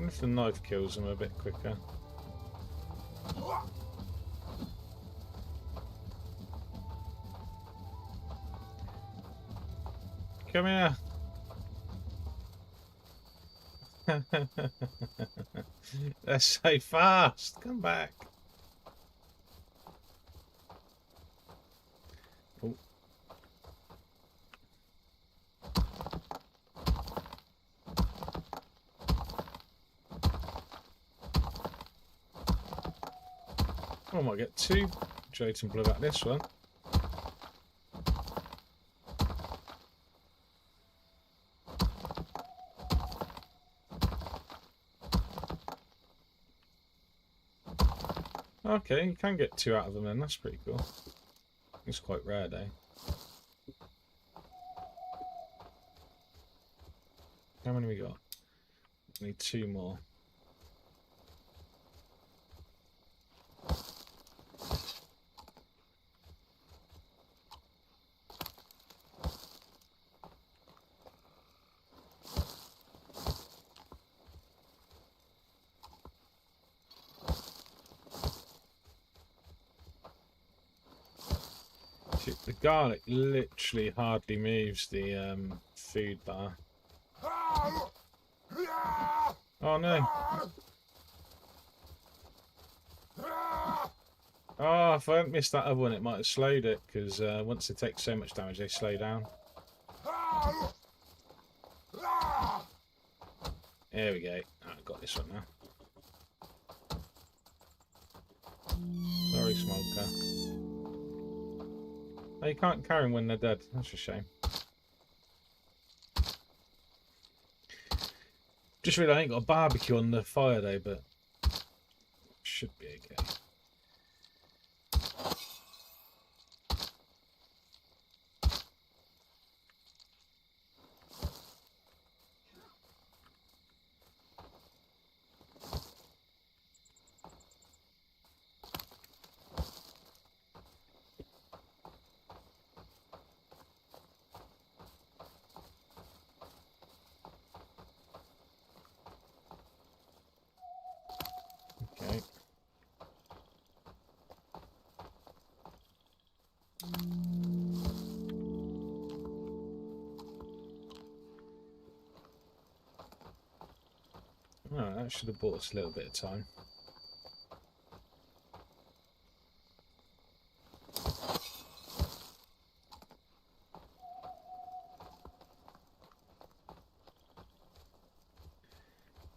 wonder if the knife kills them a bit quicker. Come here. They're so fast. Come back. Oh. I might get two. Jayton blew out this one. Okay, you can get two out of them then, that's pretty cool. It's quite rare though. How many we got? We need two more. The garlic literally hardly moves the food bar. Oh no. Oh, if I hadn't missed that other one, it might have slowed it, because once they take so much damage, they slow down. There we go. Oh, I've got this one now. Sorry, Smoker. Oh, you can't carry them when they're dead. That's a shame. Just really, I ain't got a barbecue on the fire though, but should be okay. Okay. Oh, that should have bought us a little bit of time.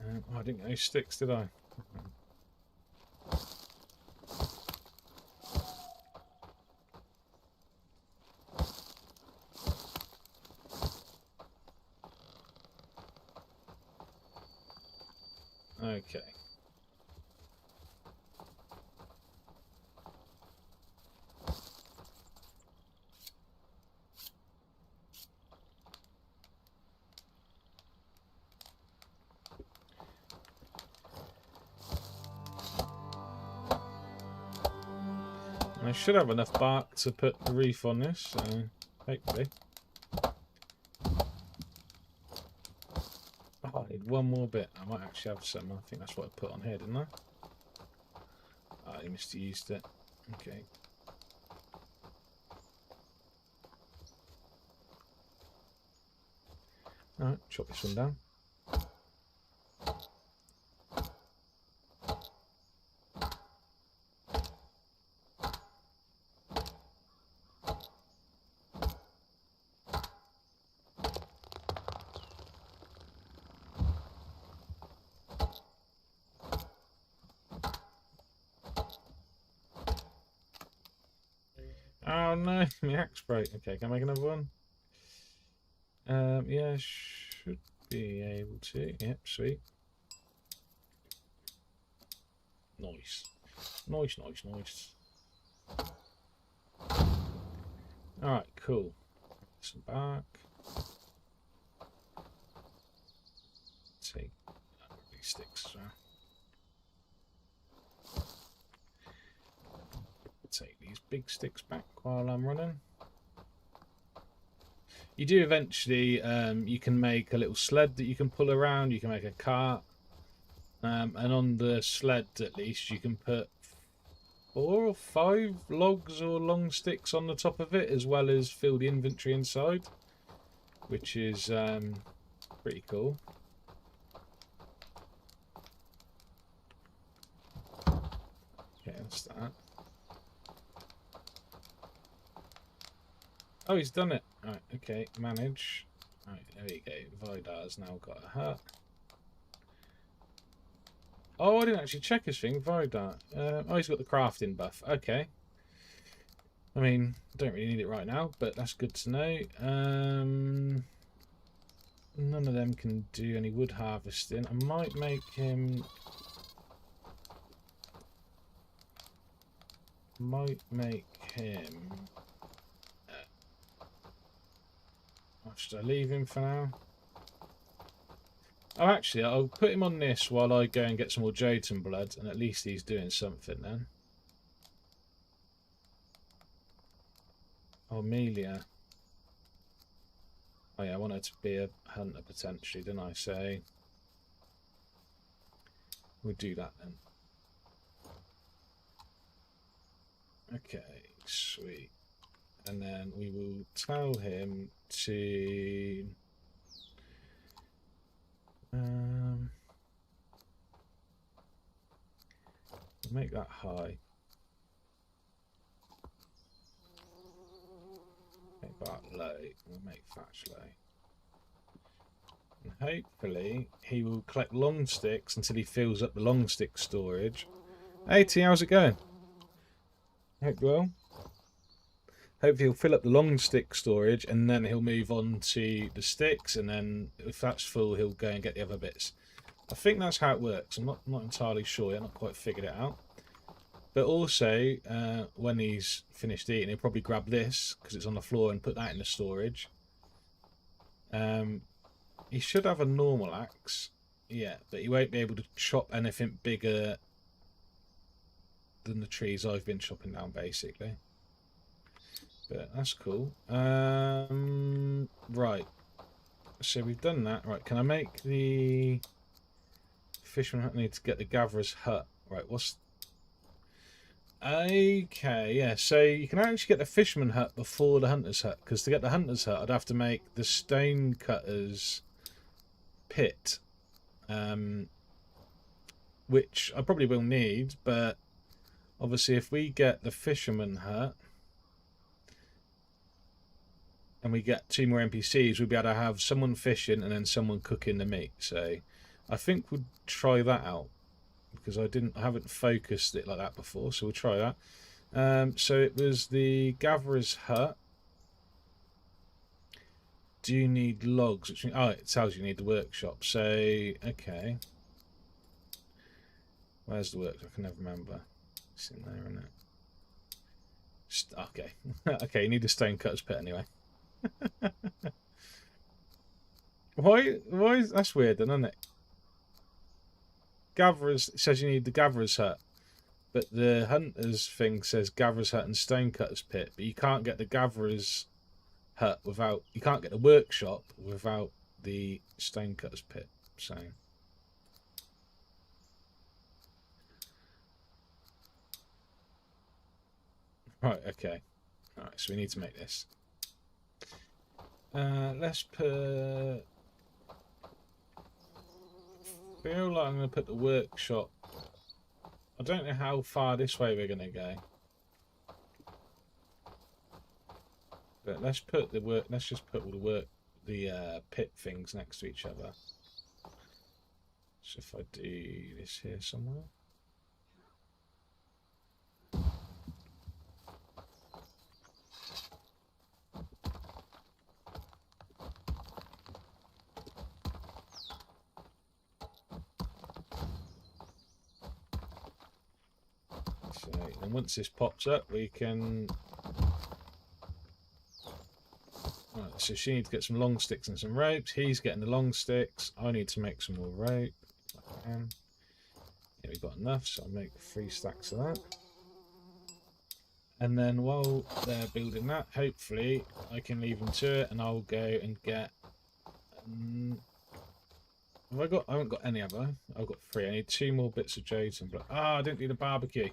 Oh, I didn't get any sticks, did I? Okay. I should have enough bark to put the reef on this, so hopefully. Oh, I need one more bit. I might actually have some. I think that's what I put on here, didn't I? Oh, I must have used it. Okay. Alright, chop this one down. Oh no, my axe broke. Okay, can I make another one? Yeah, should be able to. Yep, sweet. Nice. Nice, nice, nice. Alright, cool. Some bark. Take these sticks as well. Take these big sticks back while I'm running. You do eventually, you can make a little sled that you can pull around, you can make a cart. And on the sled, at least, you can put 4 or 5 logs or long sticks on the top of it, as well as fill the inventory inside, which is pretty cool. Okay, that's that. Oh, he's done it. Right, okay, manage. Right, there we go. Vidar's now got a hut. Oh, I didn't actually check his thing. Vidar. Oh, he's got the crafting buff. Okay. I mean, don't really need it right now, but that's good to know. None of them can do any wood harvesting. I might make him... should I leave him for now? Oh, actually, I'll put him on this while I go and get some more Jotun blood, and at least he's doing something then. Oh, Amelia. Oh yeah, I want her to be a hunter potentially, didn't I? So we'll do that then. Okay, sweet. And then we will tell him to make that high. Make that low. We'll make thatch low. And hopefully he will collect long sticks until he fills up the long stick storage. Hey T, how's it going? Hope well. Hopefully he'll fill up the long stick storage and then he'll move on to the sticks, and then if that's full he'll go and get the other bits. I think that's how it works. I'm not entirely sure. I've not quite figured it out. But also, when he's finished eating, he'll probably grab this because it's on the floor and put that in the storage. He should have a normal axe, yeah, but he won't be able to chop anything bigger than the trees I've been chopping down, basically. But that's cool. Right. So we've done that. Right, can I make the fisherman hut? I need to get the gatherer's hut. Right, what's... Okay, yeah, so you can actually get the fisherman hut before the hunter's hut, because to get the hunter's hut I'd have to make the stone cutter's pit, which I probably will need, but obviously if we get the fisherman hut and we get 2 more NPCs, we'll be able to have someone fishing and then someone cooking the meat. So I think we'll try that out, because I haven't focused it like that before, so we'll try that. So it was the gatherer's hut. Do you need logs? Which means, oh, it tells you need the workshop. So okay, where's the workshop? I can never remember. It's in there, isn't it? Okay, okay. You need the stone cutter's pit anyway. Why is that's weird then, isn't it? Gatherers, it says you need the gatherer's hut, but the hunter's thing says gatherer's hut and stonecutter's pit, but you can't get the gatherer's hut without, you can't get the workshop without the stonecutter's pit. So right, okay, all right, so we need to make this. Let's put, I feel like I'm going to put the workshop. I don't know how far this way we're going to go, but let's put the work. Let's just put all the pit things next to each other. So if I do this here somewhere. And once this pops up, we can... Right, so she needs to get some long sticks and some ropes. He's getting the long sticks. I need to make some more rope. Yeah, we've got enough, so I'll make 3 stacks of that. And then while they're building that, hopefully I can leave them to it, and I'll go and get Have I got? I haven't got any, have I? I've got 3. I need 2 more bits of jade and blood. Ah, I didn't need a barbecue.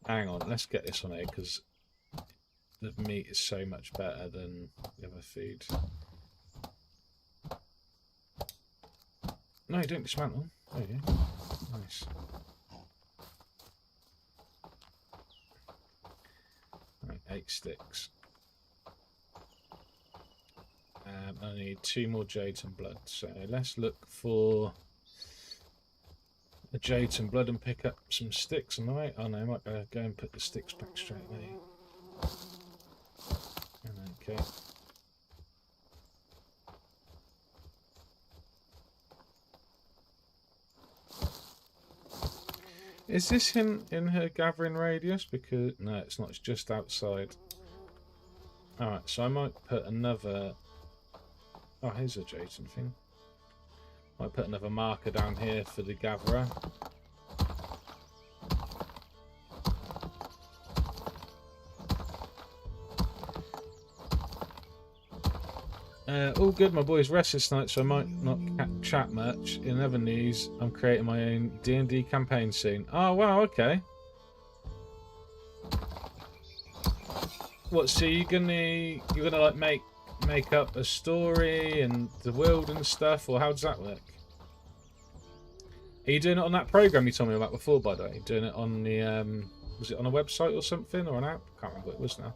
Hang on, let's get this on here because the meat is so much better than the other food. No, don't dismantle. There you go. Nice. Right, 8 sticks. I need 2 more jade and blood. So let's look for a jade and blood and pick up some sticks on the way. Oh no, I might go and put the sticks back straight away. Okay. Is this in her gathering radius? Because no, it's not. It's just outside. All right, so I might put another. Oh, here's a Jason thing. Might put another marker down here for the gatherer. All good, my boys. Restless tonight, so I might not chat much. In other news, I'm creating my own D&D campaign soon. Oh wow, okay. What? So you're gonna like make up a story and the world and stuff, or how does that work? Are you doing it on that program you told me about before? By the way, are you doing it on the was it on a website or something, or an app? I can't remember what it was now.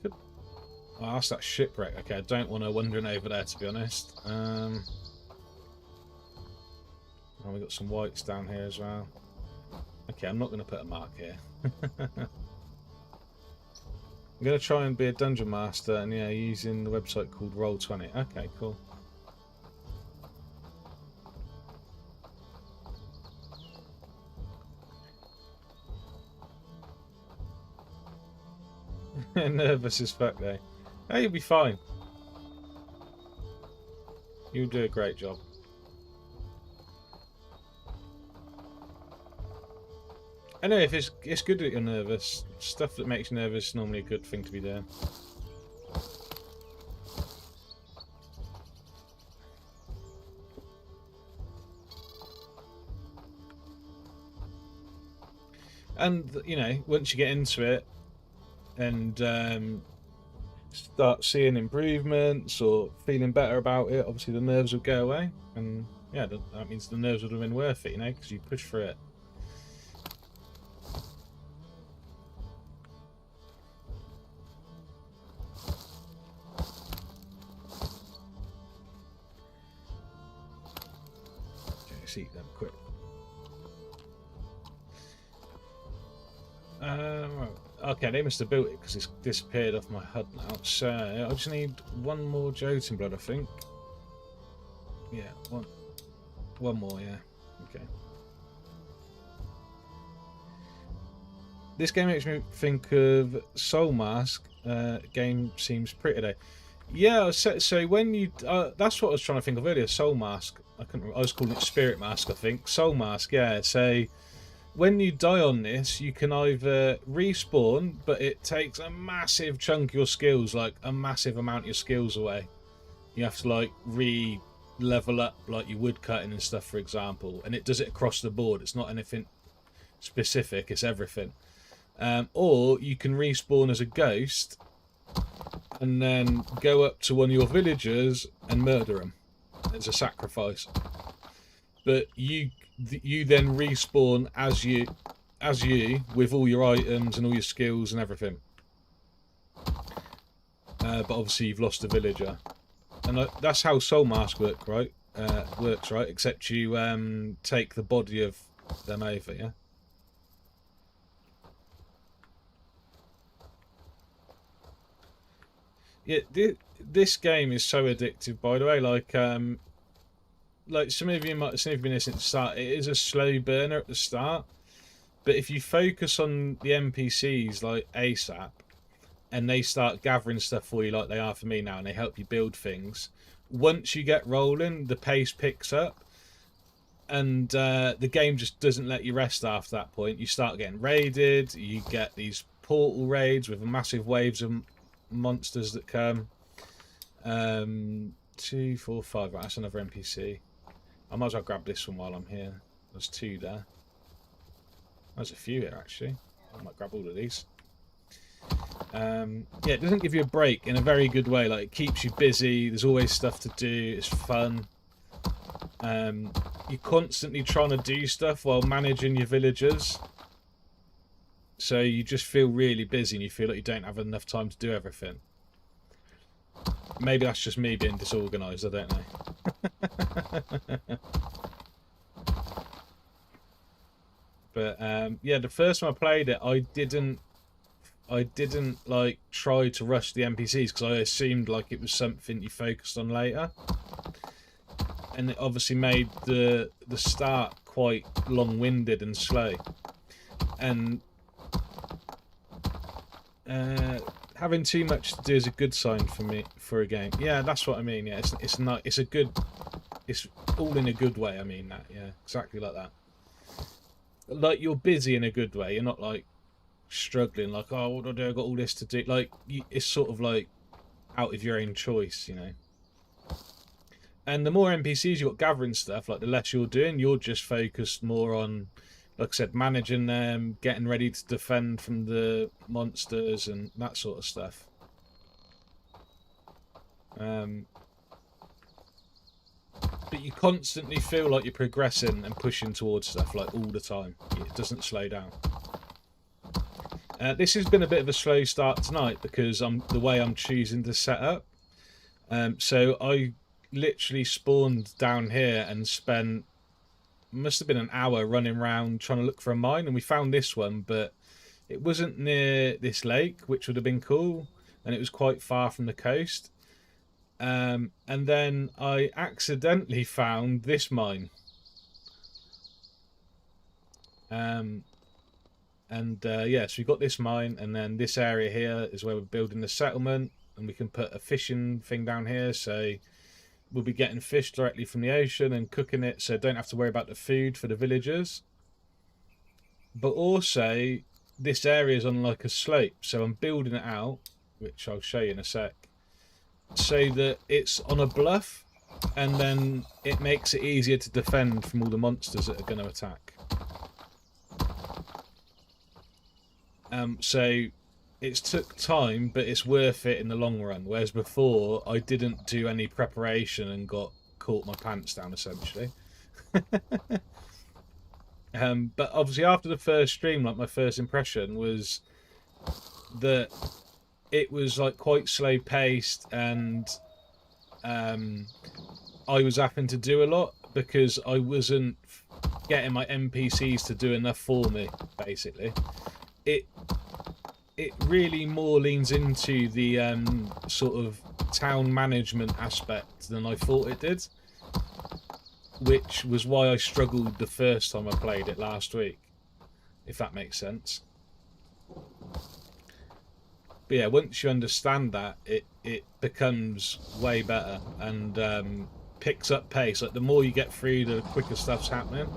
Good. Oh, that's that shipwreck. Okay, I don't want her wandering over there, to be honest. Oh, we got some whites down here as well. Okay, I'm not going to put a mark here. I'm going to try and be a dungeon master, and yeah, using the website called Roll20. Okay, cool. Nervous as fuck, though. Hey, you'll be fine. You'll do a great job. I know, if it's good that you're nervous. Stuff that makes you nervous is normally a good thing to be doing. And, you know, once you get into it and start seeing improvements or feeling better about it, obviously the nerves will go away. And, yeah, that means the nerves would have been worth it, you know, because you push through it. Eat them quick. Okay, they must have built it because it's disappeared off my HUD now. So I just need 1 more Jotun blood, I think. Yeah, one more. Yeah, okay. This game makes me think of Soul Mask. Game seems pretty today. Yeah, so when you that's what I was trying to think of earlier. Soul Mask. I was calling it Spirit Mask, I think. Soul Mask, yeah. So when you die on this, you can either respawn, but it takes a massive chunk of your skills, like a massive amount of your skills away. You have to like re-level up, like your woodcutting and stuff, for example. And it does it across the board. It's not anything specific. It's everything. Or you can respawn as a ghost and then go up to one of your villagers and murder them. It's a sacrifice, but you then respawn as you with all your items and all your skills and everything. But obviously you've lost a villager, and that's how Soul Mask works, right? Except you take the body of them over, yeah. Yeah, this game is so addictive, by the way. Like some of you might have seen if you've been listening to the start, it is a slow burner at the start. But if you focus on the NPCs like ASAP, and they start gathering stuff for you like they are for me now, and they help you build things, once you get rolling, the pace picks up. And the game just doesn't let you rest after that point. You start getting raided, you get these portal raids with massive waves of monsters that come. 2, 4, 5. Right, that's another NPC. I might as well grab this one while I'm here. There's 2 there. There's a few here actually. I might grab all of these. Yeah, it doesn't give you a break in a very good way. Like, it keeps you busy. There's always stuff to do. It's fun. You're constantly trying to do stuff while managing your villagers. So you just feel really busy and you feel like you don't have enough time to do everything. Maybe that's just me being disorganised, I don't know. But yeah, the first time I played it, I didn't like try to rush the NPCs because I assumed like it was something you focused on later. And it obviously made the start quite long-winded and slow. And having too much to do is a good sign for me for a game. Yeah, that's what I mean. Yeah, it's not. It's a good. It's all in a good way. I mean that. Yeah, exactly like that. Like, you're busy in a good way. You're not like struggling. Like, oh, what do I do? I've got all this to do. Like, it's sort of like out of your own choice, you know. And the more NPCs you got gathering stuff, like the less you're doing, you're just focused more on, like I said, managing them, getting ready to defend from the monsters and that sort of stuff. But you constantly feel like you're progressing and pushing towards stuff, like all the time. It doesn't slow down. This has been a bit of a slow start tonight because the way I'm choosing to set up. So I literally spawned down here and spent, must have been an hour running around trying to look for a mine, and we found this one, but it wasn't near this lake, which would have been cool, and it was quite far from the coast. And then I accidentally found this mine. Yeah, so we got this mine, and then this area here is where we're building the settlement, and we can put a fishing thing down here, so we'll be getting fish directly from the ocean and cooking it, so don't have to worry about the food for the villagers. But also, this area is on like a slope, so I'm building it out, which I'll show you in a sec, so that it's on a bluff, and then it makes it easier to defend from all the monsters that are going to attack. So it's took time, but it's worth it in the long run. Whereas before, I didn't do any preparation and got caught my pants down, essentially. But obviously, after the first stream, like, my first impression was that it was like quite slow paced, and I was having to do a lot because I wasn't getting my NPCs to do enough for me. Basically, it really more leans into the sort of town management aspect than I thought it did, which was why I struggled the first time I played it last week, if that makes sense. But yeah, once you understand that, it becomes way better and picks up pace. Like, the more you get through, the quicker stuff's happening.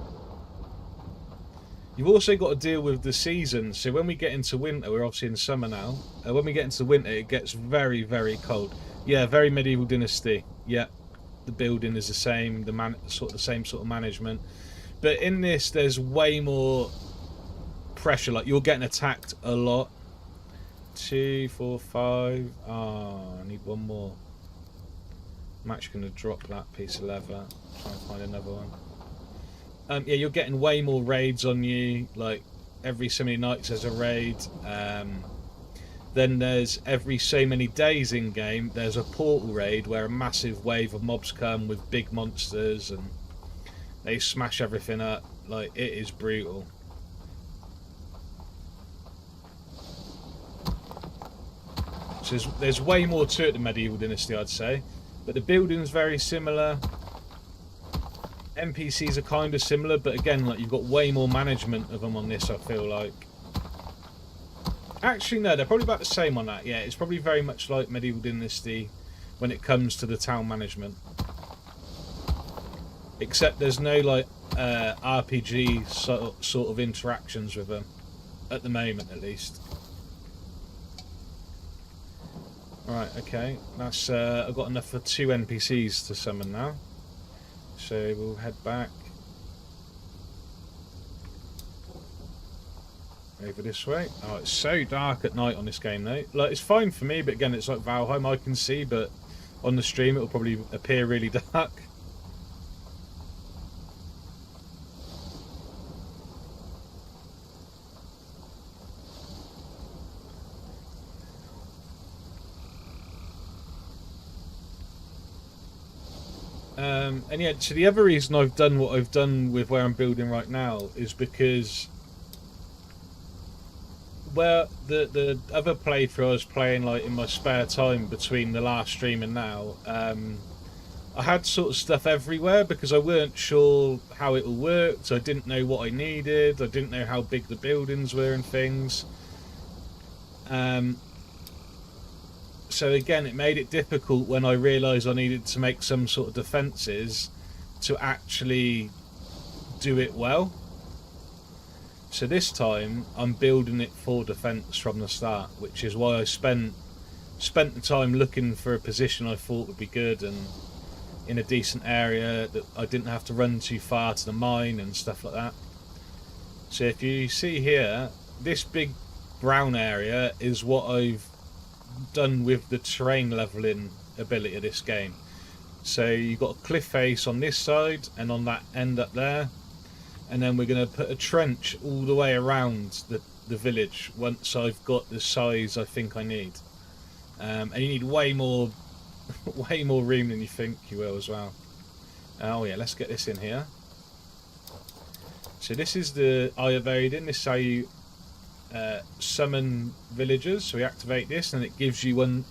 You've also got to deal with the seasons. So when we get into winter, we're obviously in summer now. When we get into winter, it gets very, very cold. Yeah, very medieval dynasty. Yeah, the building is the same, the same sort of management. But in this, there's way more pressure. Like, you're getting attacked a lot. 2, 4, 5. Ah, I need one more. I'm actually going to drop that piece of leather. Try and find another one. Yeah, you're getting way more raids on you. Like, every so many nights there's a raid. Then there's every so many days in game there's a portal raid where a massive wave of mobs come with big monsters and they smash everything up. Like, it is brutal. So there's way more to it than Medieval Dynasty, I'd say. But the building's very similar. NPCs are kind of similar, but again, like, you've got way more management of them on this, I feel like. Actually, no, they're probably about the same on that. Yeah, it's probably very much like Medieval Dynasty when it comes to the town management. Except there's no, like, RPG sort of interactions with them. At the moment, at least. Right, okay. That's I've got enough for 2 NPCs to summon now. So we'll head back over this way. Oh, it's so dark at night on this game though. Like, it's fine for me, but again, it's like Valheim, I can see, but on the stream it'll probably appear really dark. And yeah, so the other reason I've done what I've done with where I'm building right now is because where the other playthrough I was playing like in my spare time between the last stream and now, I had sort of stuff everywhere because I weren't sure how it all worked. I didn't know what I needed. I didn't know how big the buildings were and things. So again, it made it difficult when I realised I needed to make some sort of defences to actually do it well. So this time I'm building it for defence from the start, which is why I spent the time looking for a position I thought would be good and in a decent area that I didn't have to run too far to the mine and stuff like that. So if you see here, this big brown area is what I've done with the terrain leveling ability of this game. So you've got a cliff face on this side and on that end up there, and then we're going to put a trench all the way around the village once I've got the size I think I need. And you need way more room than you think you will as well. Oh yeah, let's get this in here. So this is the Eye of Odin. This is how you summon villagers. So we activate this and it gives you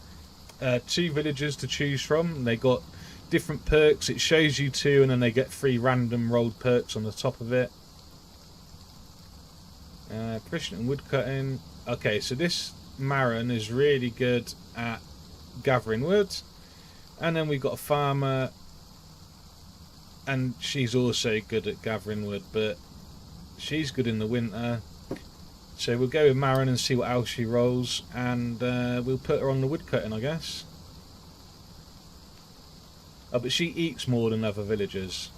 2 villagers to choose from. They got different perks. It shows you 2 and then they get 3 random rolled perks on the top of it. Proficient in woodcutting. Okay, so this Marin is really good at gathering wood. And then we've got a farmer, and she's also good at gathering wood, but she's good in the winter. So we'll go with Marin and see what else she rolls, and we'll put her on the woodcutting, I guess. Oh, but she eats more than other villagers.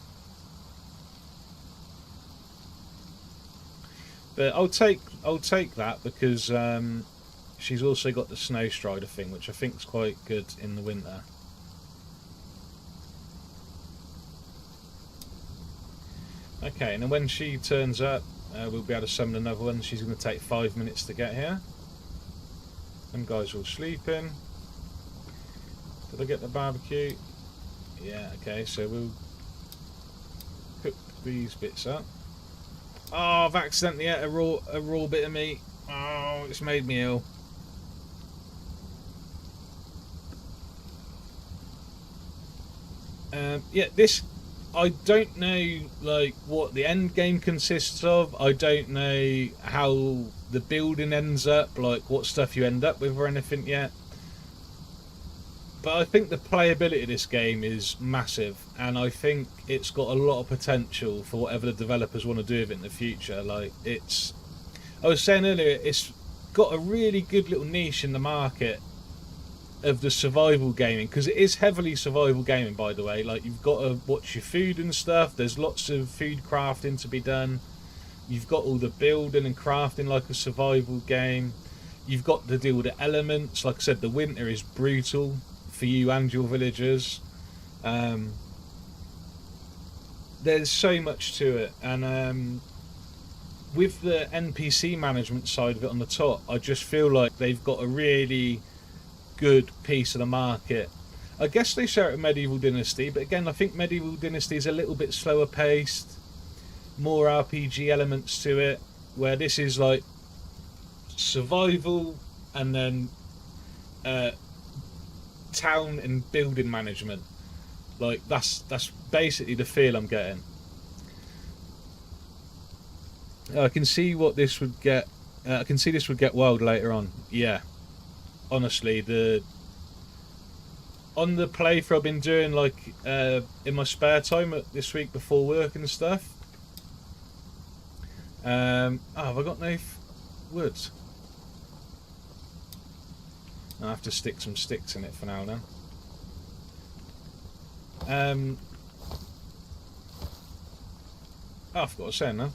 But I'll take that because she's also got the snow strider thing, which I think is quite good in the winter. Okay, and then when she turns up, we'll be able to summon another one. She's going to take 5 minutes to get here. Them guys are all sleeping. Did I get the barbecue? Yeah, okay, so we'll cook these bits up. Oh, I've accidentally ate a raw bit of meat. Oh, it's made me ill. Yeah, this... I don't know like what the end game consists of. I don't know how the building ends up, like what stuff you end up with or anything yet. But I think the playability of this game is massive, and I think it's got a lot of potential for whatever the developers want to do with it in the future. Like I was saying earlier, it's got a really good little niche in the market of the survival gaming, because it is heavily survival gaming, by the way. Like, you've got to watch your food and stuff. There's lots of food crafting to be done. You've got all the building and crafting like a survival game. You've got to deal with the elements. Like I said, the winter is brutal for you and your villagers. There's so much to it, and with the NPC management side of it on the top, I just feel like they've got a really good piece of the market. I guess they share it with Medieval Dynasty, but again, I think Medieval Dynasty is a little bit slower paced, more RPG elements to it, where this is like survival and then town and building management. Like that's basically the feel I'm getting. I can see what this would get. I can see this would get wild later on. Yeah. Honestly, on the playthrough I've been doing, like in my spare time this week before work and stuff. Oh, have I got no wood? I'll have to stick some sticks in it for now then. Oh, I forgot what I was saying now.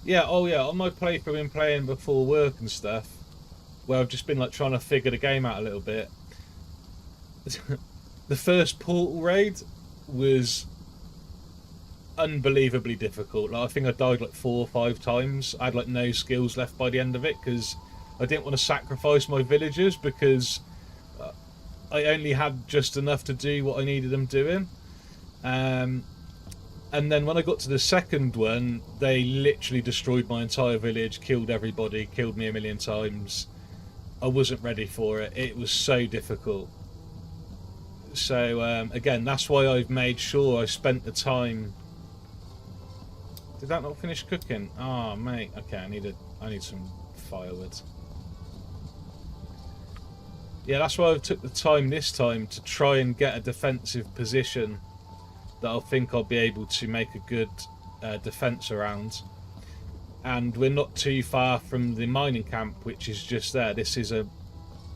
Yeah, oh yeah, on my playthrough I've been playing before work and stuff, where I've just been like trying to figure the game out a little bit. The first portal raid was unbelievably difficult. Like, I think I died like 4 or 5 times. I had like no skills left by the end of it because I didn't want to sacrifice my villagers, because I only had just enough to do what I needed them doing. And then when I got to the second one, they literally destroyed my entire village, killed everybody, killed me a million times. I wasn't ready for it. It was so difficult. So again, that's why I've made sure I spent the time. Did that not finish cooking? Oh, mate. Okay, I need some firewood. Yeah, that's why I took the time this time to try and get a defensive position that I think I'll be able to make a good defense around. And we're not too far from the mining camp, which is just there. This is a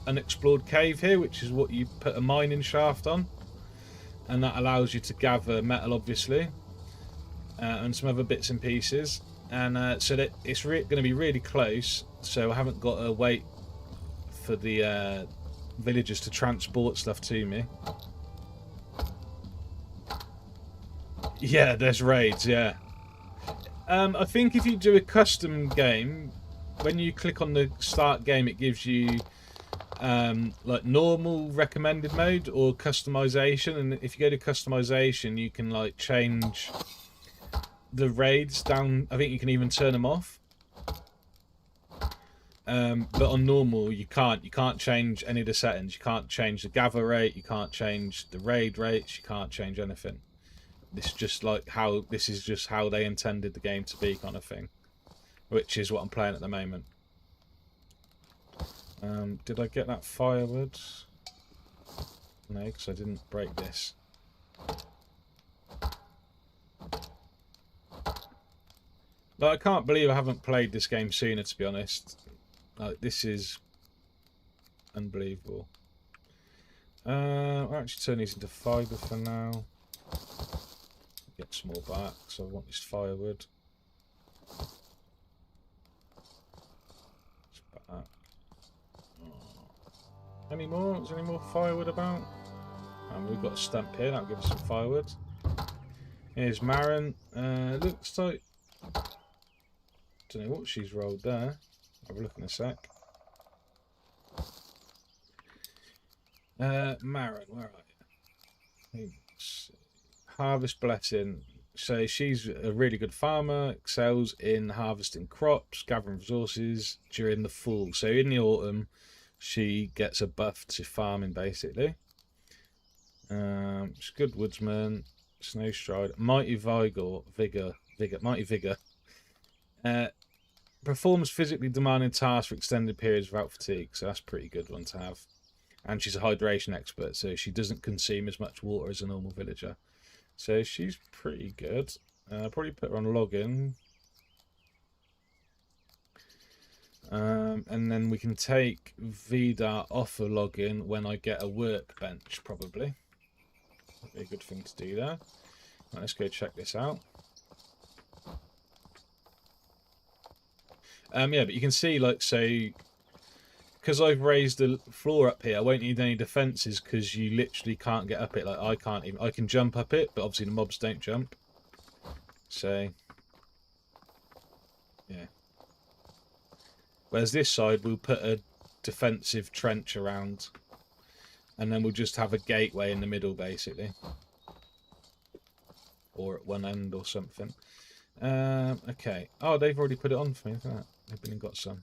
unexplored cave here, which is what you put a mining shaft on, and that allows you to gather metal, obviously, and some other bits and pieces. And so that it's going to be really close, so I haven't got to wait for the villagers to transport stuff to me. Yeah, there's raids, yeah. I think if you do a custom game, when you click on the start game, it gives you like normal recommended mode or customization, and if you go to customization, you can like change the raids down. I think you can even turn them off. But on normal, you can't change any of the settings. You can't change the gather rate, you can't change the raid rates, you can't change anything. This is just how they intended the game to be, kind of thing, which is what I'm playing at the moment. Did I get that firewood? No, because I didn't break this. Like, I can't believe I haven't played this game sooner, to be honest. Like, this is unbelievable. I'll actually turn these into fibre for now. Get some more back, so I want this firewood. It's back. Any more? Is there any more firewood about? And we've got a stump here, that'll give us some firewood. Here's Marin. Looks like... don't know what she's rolled there. Have a look in a sec. Marin, where are you? Harvest Blessing. So she's a really good farmer, excels in harvesting crops, gathering resources during the fall. So in the autumn, she gets a buff to farming, basically. She's a good woodsman, snow stride, mighty mighty vigor. Performs physically demanding tasks for extended periods without fatigue, so that's a pretty good one to have. And she's a hydration expert, so she doesn't consume as much water as a normal villager. So she's pretty good. Probably put her on login. And then we can take Vidar off of login when I get a workbench, probably. That'd be a good thing to do there. Right, let's go check this out. Yeah, but you can see, like, so... because I've raised the floor up here, I won't need any defences because you literally can't get up it. Like, I can't even... I can jump up it, but obviously the mobs don't jump. So... yeah. Whereas this side, we'll put a defensive trench around. And then we'll just have a gateway in the middle, basically. Or at one end or something. Okay. Oh, they've already put it on for me, isn't it? They've been and got some.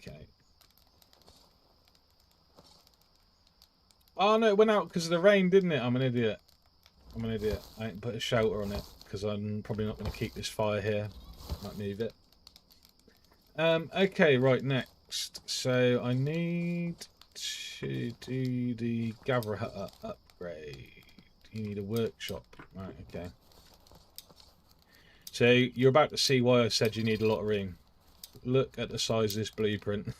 Okay. Oh no, it went out because of the rain, didn't it? I'm an idiot. I'm an idiot. I ain't put a shelter on it because I'm probably not going to keep this fire here. Might move it. Okay, right, next. So I need to do the Gather Hut upgrade. You need a workshop. Right, okay. So you're about to see why I said you need a lot of room. Look at the size of this blueprint.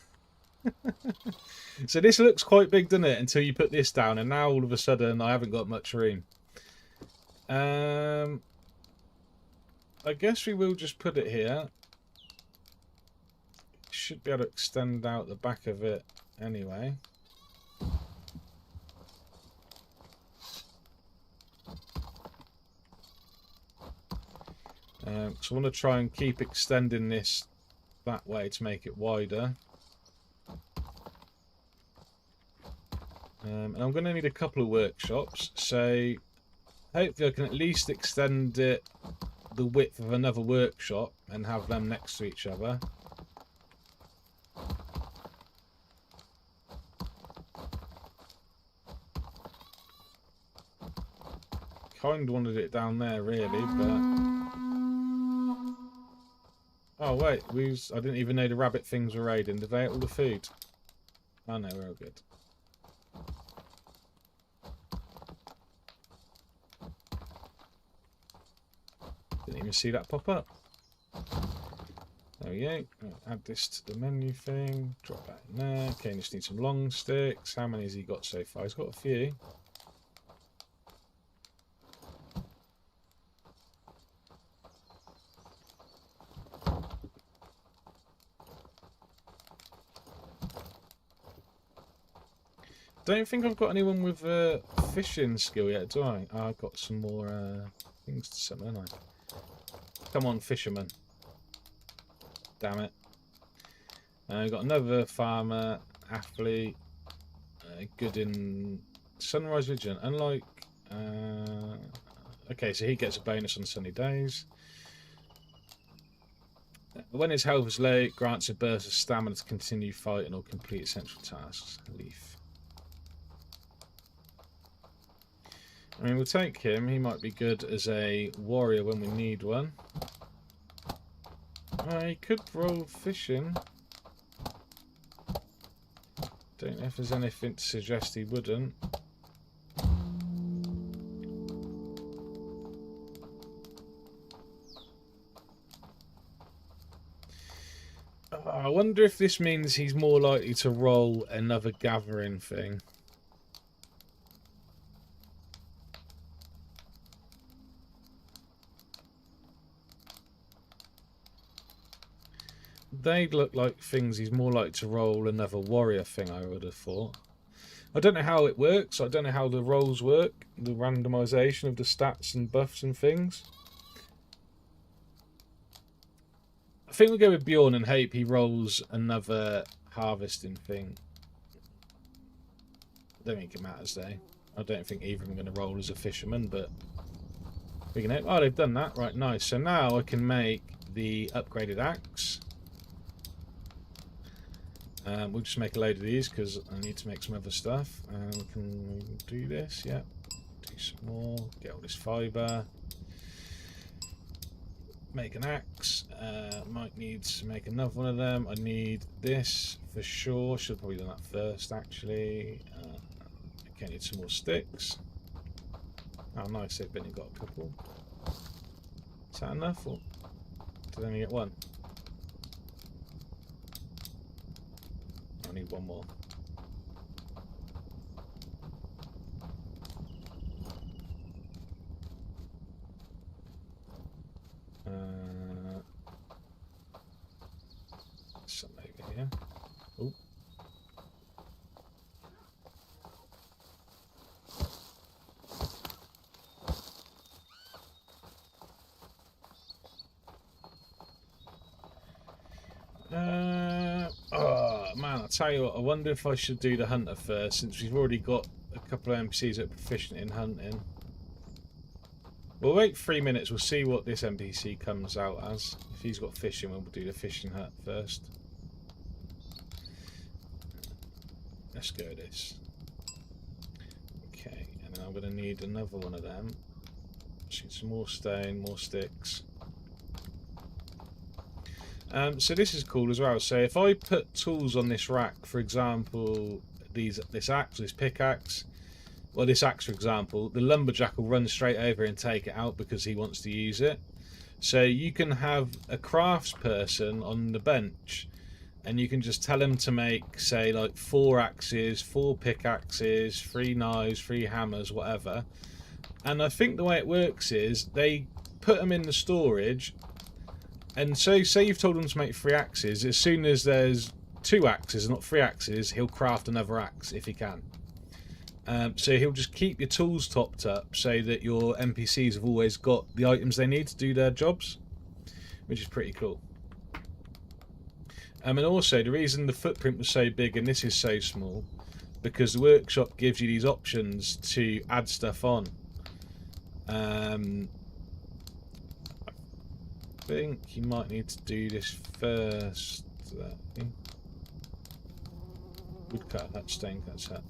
So this looks quite big, doesn't it? Until you put this down, and now all of a sudden I haven't got much room. I guess we will just put it here. Should be able to extend out the back of it anyway. So I want to try and keep extending this that way to make it wider. And I'm going to need a couple of workshops, so hopefully I can at least extend it the width of another workshop and have them next to each other. Kind of wanted it down there really, but... Oh wait, I didn't even know the rabbit things were raiding. Did they eat all the food? Oh no, we're all good. Didn't even see that pop up. There we go. Add this to the menu thing. Drop that in there. Okay, just need some long sticks. How many has he got so far? He's got a few. Don't think I've got anyone with fishing skill yet, do I? Oh, I've got some more things to summon, haven't I? Come on, fisherman. Damn it. I've got another farmer, athlete, good in sunrise vigilant. Unlike... okay, so he gets a bonus on sunny days. When his health is low, it grants a burst of stamina to continue fighting or complete essential tasks. Leaf. I mean, we'll take him. He might be good as a warrior when we need one. He could roll fishing. Don't know if there's anything to suggest he wouldn't. I wonder if this means he's more likely to roll another gathering thing. They look like things he's more likely to roll another warrior thing, I would have thought. I don't know how it works. I don't know how the rolls work. The randomization of the stats and buffs and things. I think we'll go with Bjorn and hope he rolls another harvesting thing. I don't think it matters though. I don't think either of them are going to roll as a fisherman, but we can hope. Oh, they've done that. Right, nice. So now I can make the upgraded axe. We'll just make a load of these because I need to make some other stuff. We can do this, yeah. Do some more, get all this fibre. Make an axe. Might need to make another one of them. I need this for sure. Should have probably done that first actually. Okay, need some more sticks. Oh nice, they've been and got a couple. Is that enough or did I only get one? I need one more. Some over here. Oh. Oh man, I'll tell you what, I wonder if I should do the hunter first, since we've already got a couple of NPCs that are proficient in hunting. We'll wait 3 minutes, we'll see what this NPC comes out as. If he's got fishing, we'll do the fishing hut first. Let's go with this. Okay, and then I'm going to need another one of them. Just need some more stone, more sticks. So this is cool as well. So if I put tools on this rack, for example, this axe, this pickaxe, well, this axe, for example, the lumberjack will run straight over and take it out because he wants to use it. So you can have a crafts person on the bench, and you can just tell them to make, say, like 4 axes, 4 pickaxes, 3 knives, 3 hammers, whatever. And I think the way it works is they put them in the storage, and so say you've told them to make 3 axes. As soon as there's 2 axes, not 3 axes, he'll craft another axe if he can. So he'll just keep your tools topped up so that your NPCs have always got the items they need to do their jobs, which is pretty cool. And also, the reason the footprint was so big and this is so small, because the workshop gives you these options to add stuff on. I think you might need to do this first. Woodcutter hut, stonecutter's hut.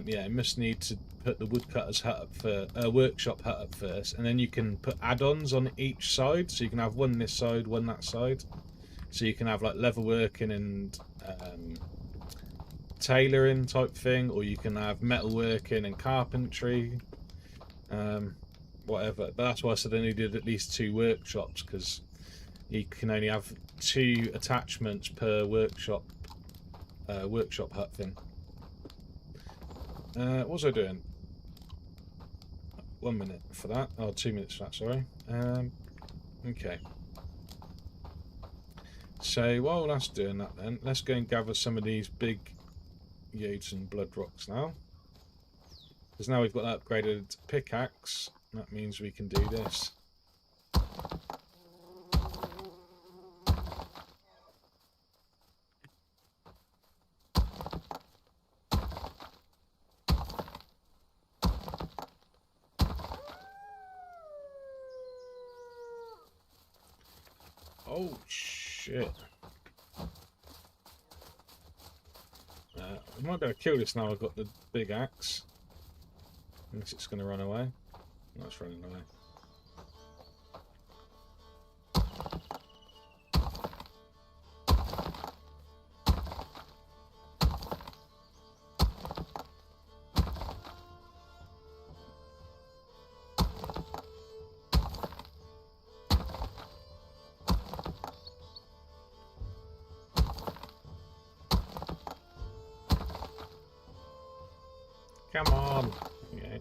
Yeah, you must need to put the woodcutter's hut up for workshop hut up first, and then you can put add-ons on each side. So you can have one this side, one that side. So you can have like leatherworking and tailoring type thing, or you can have metalworking and carpentry, whatever. But that's why I said I needed at least 2 workshops, because you can only have 2 attachments per workshop hut thing. What was I doing? 1 minute for that. Oh, 2 minutes for that, sorry. Okay. So while that's doing that then, let's go and gather some of these big yodes and blood rocks now. Because now we've got that upgraded pickaxe, that means we can do this. Oh shit. I might be able to kill this now I've got the big axe. Unless it's going to run away. No, it's running away. Come on. Yeah.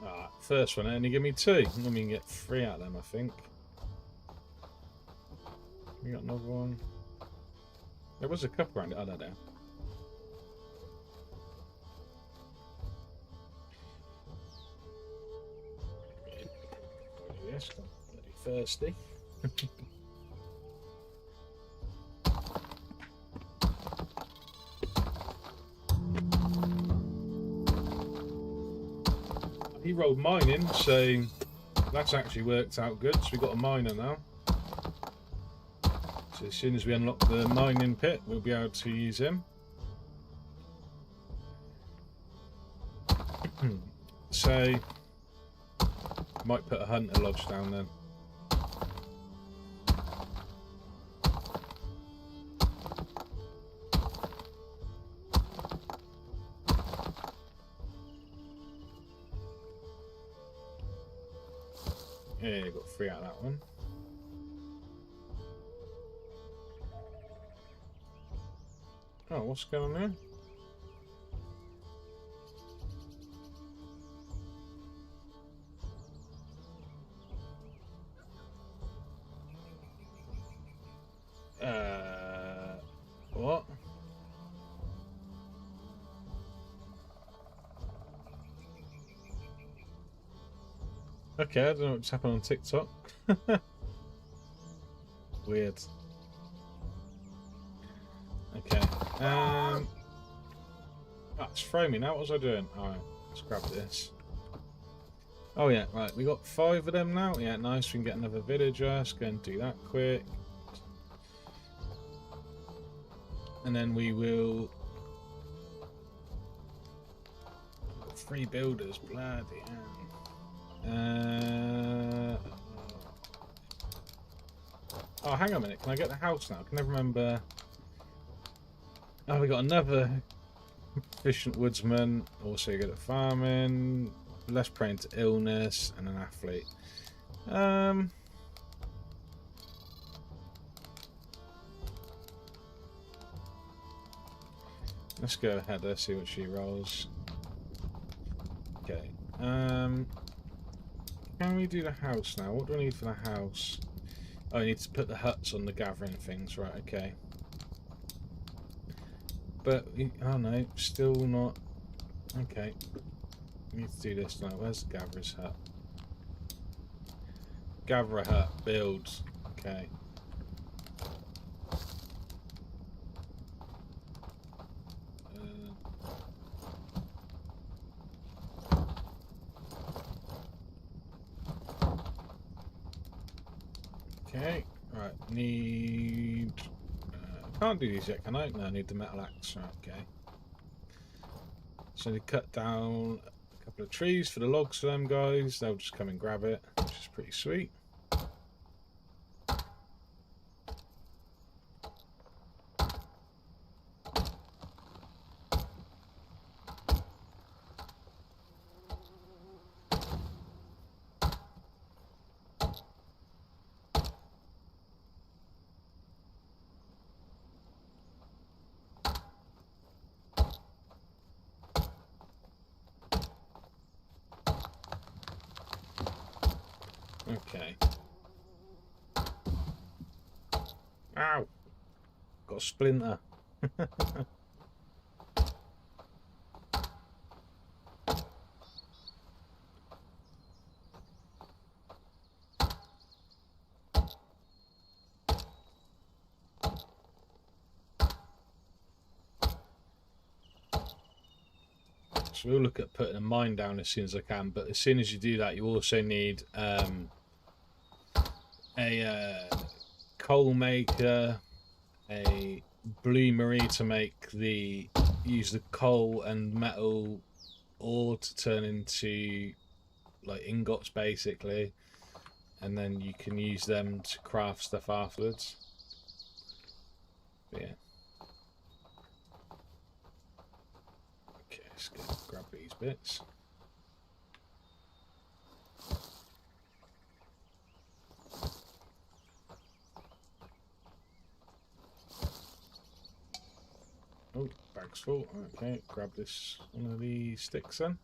Ah, first one only give me 2. Let me get 3 out of them, I think. We got another one. There was a couple around it. Oh, no, there. Yes, I'm bloody thirsty. He rolled mining, so that's actually worked out good. So we've got a miner now. So as soon as we unlock the mining pit, we'll be able to use him. So might put a hunter lodge down then. Yeah, got 3 out of that one. Oh, what's going on there? What? Okay, I don't know what's happened on TikTok. Weird. Okay. That's throw me now. What was I doing? Alright, let's grab this. Oh yeah, right. We got 5 of them now. Yeah, nice. We can get another villager. Let's go and do that quick. And then we will... 3 builders. Bloody hell. Oh, hang on a minute. Can I get the house now? I can never remember. Oh, we got another efficient woodsman. Also good at farming. less prone to illness, and an athlete. Let's go ahead. Let's see what she rolls. Okay. Can we do the house now? What do I need for the house? Oh, I need to put the huts on the gathering things. Right, okay. But, oh no, still not. Okay. We need to do this now. Where's the gatherer's hut? Gatherer hut, build. Okay. Okay, right, need... can't do these yet, can I? No, I need the metal axe, right, okay. So I need to cut down a couple of trees for the logs for them guys. They'll just come and grab it, which is pretty sweet. Okay. Ow! Got a splinter. So we'll look at putting a mine down as soon as I can, but as soon as you do that, you also need a coal maker, a blue marie to make use the coal and metal ore to turn into like ingots basically, and then you can use them to craft stuff afterwards. But yeah. Okay, let's go grab these bits. Oh, bag's full. Okay, grab this one of these sticks then.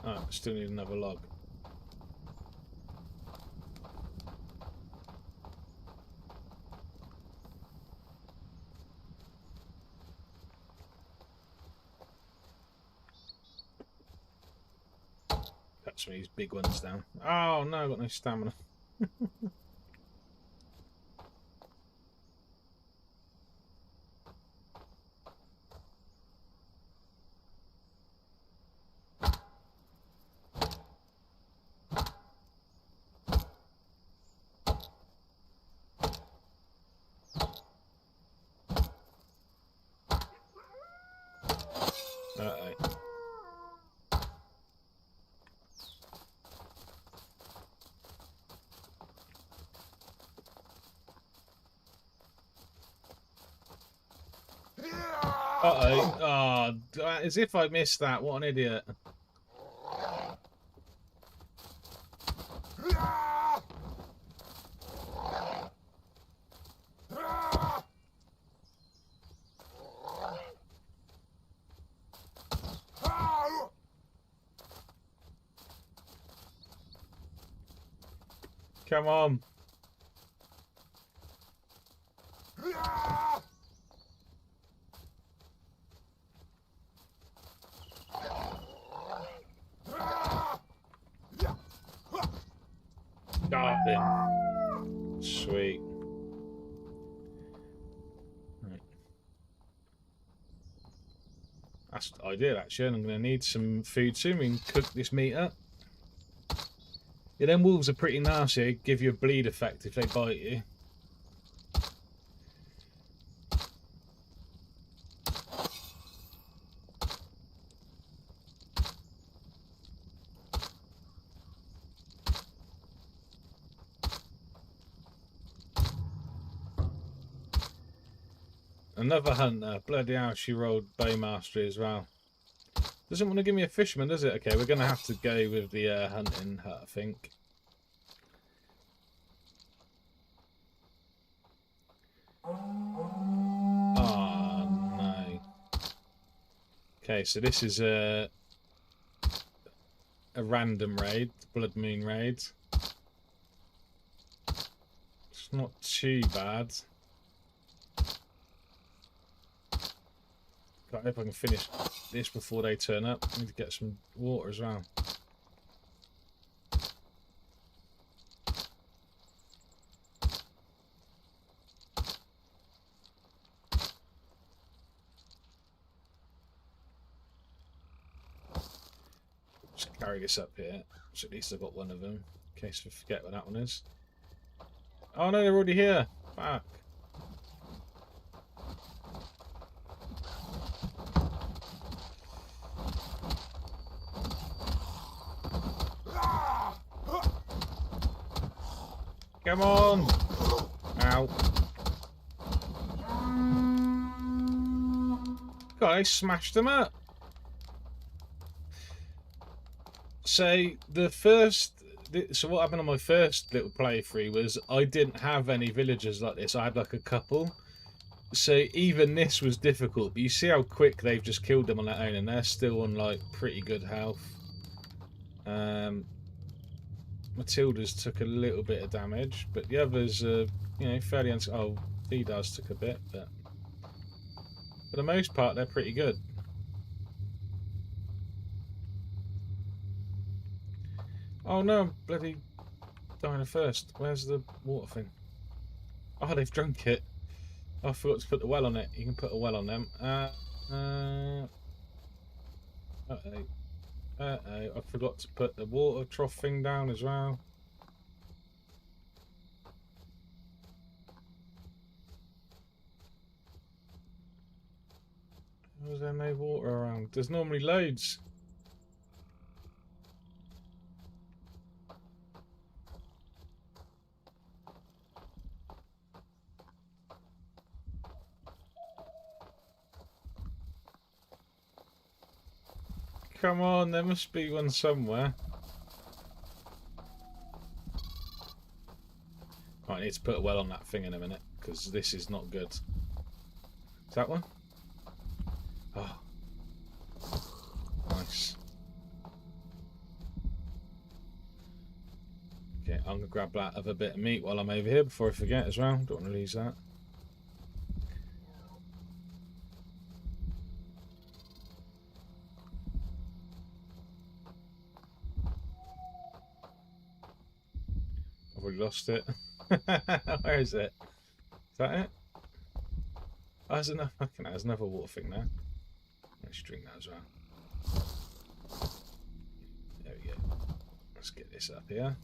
Oh, still need another log. Cut some of these big ones down. Oh no, I've got no stamina. Uh-oh. Uh-oh. Oh, as if I missed that. What an idiot. Come on. Got him. Sweet. Right. That's ideal actually, and I'm going to need some food soon. We can cook this meat up. Yeah, them wolves are pretty nasty. They give you a bleed effect if they bite you. Another hunter. Bloody hell, she rolled Bowmastery as well. Doesn't want to give me a fisherman, does it? Okay, we're going to have to go with the hunting hut, I think. Oh, no. Okay, so this is a random raid, Blood Moon raid. It's not too bad. I hope I can finish this before they turn up. I need to get some water as well. Just carry this up here, so at least I've got one of them, in case I forget what that one is. Oh no, they're already here. Fuck. Come on! Ow. God, I smashed them up. So what happened on my first little playthrough was I didn't have any villagers like this. I had like a couple. So even this was difficult. But you see how quick they've just killed them on their own, and they're still on like pretty good health. Matilda's took a little bit of damage, but the others are, you know, fairly oh, Vidar's took a bit, but for the most part, they're pretty good. Oh no, I'm bloody dying first. Where's the water thing? Oh, they've drunk it. Oh, I forgot to put the well on it. You can put a well on them. Uh-oh. I forgot to put the water trough thing down as well. Was there no water around? There's normally loads. Come on, there must be one somewhere. Oh, I need to put a well on that thing in a minute, because this is not good. Is that one? Oh. Nice. Okay, I'm going to grab that other bit of meat while I'm over here before I forget as well. Don't want to lose that. I've already lost it. Where is it? Is that it? Oh, there's enough. Okay, there's another water thing there. Let's drink that as well. There we go. Let's get this up here.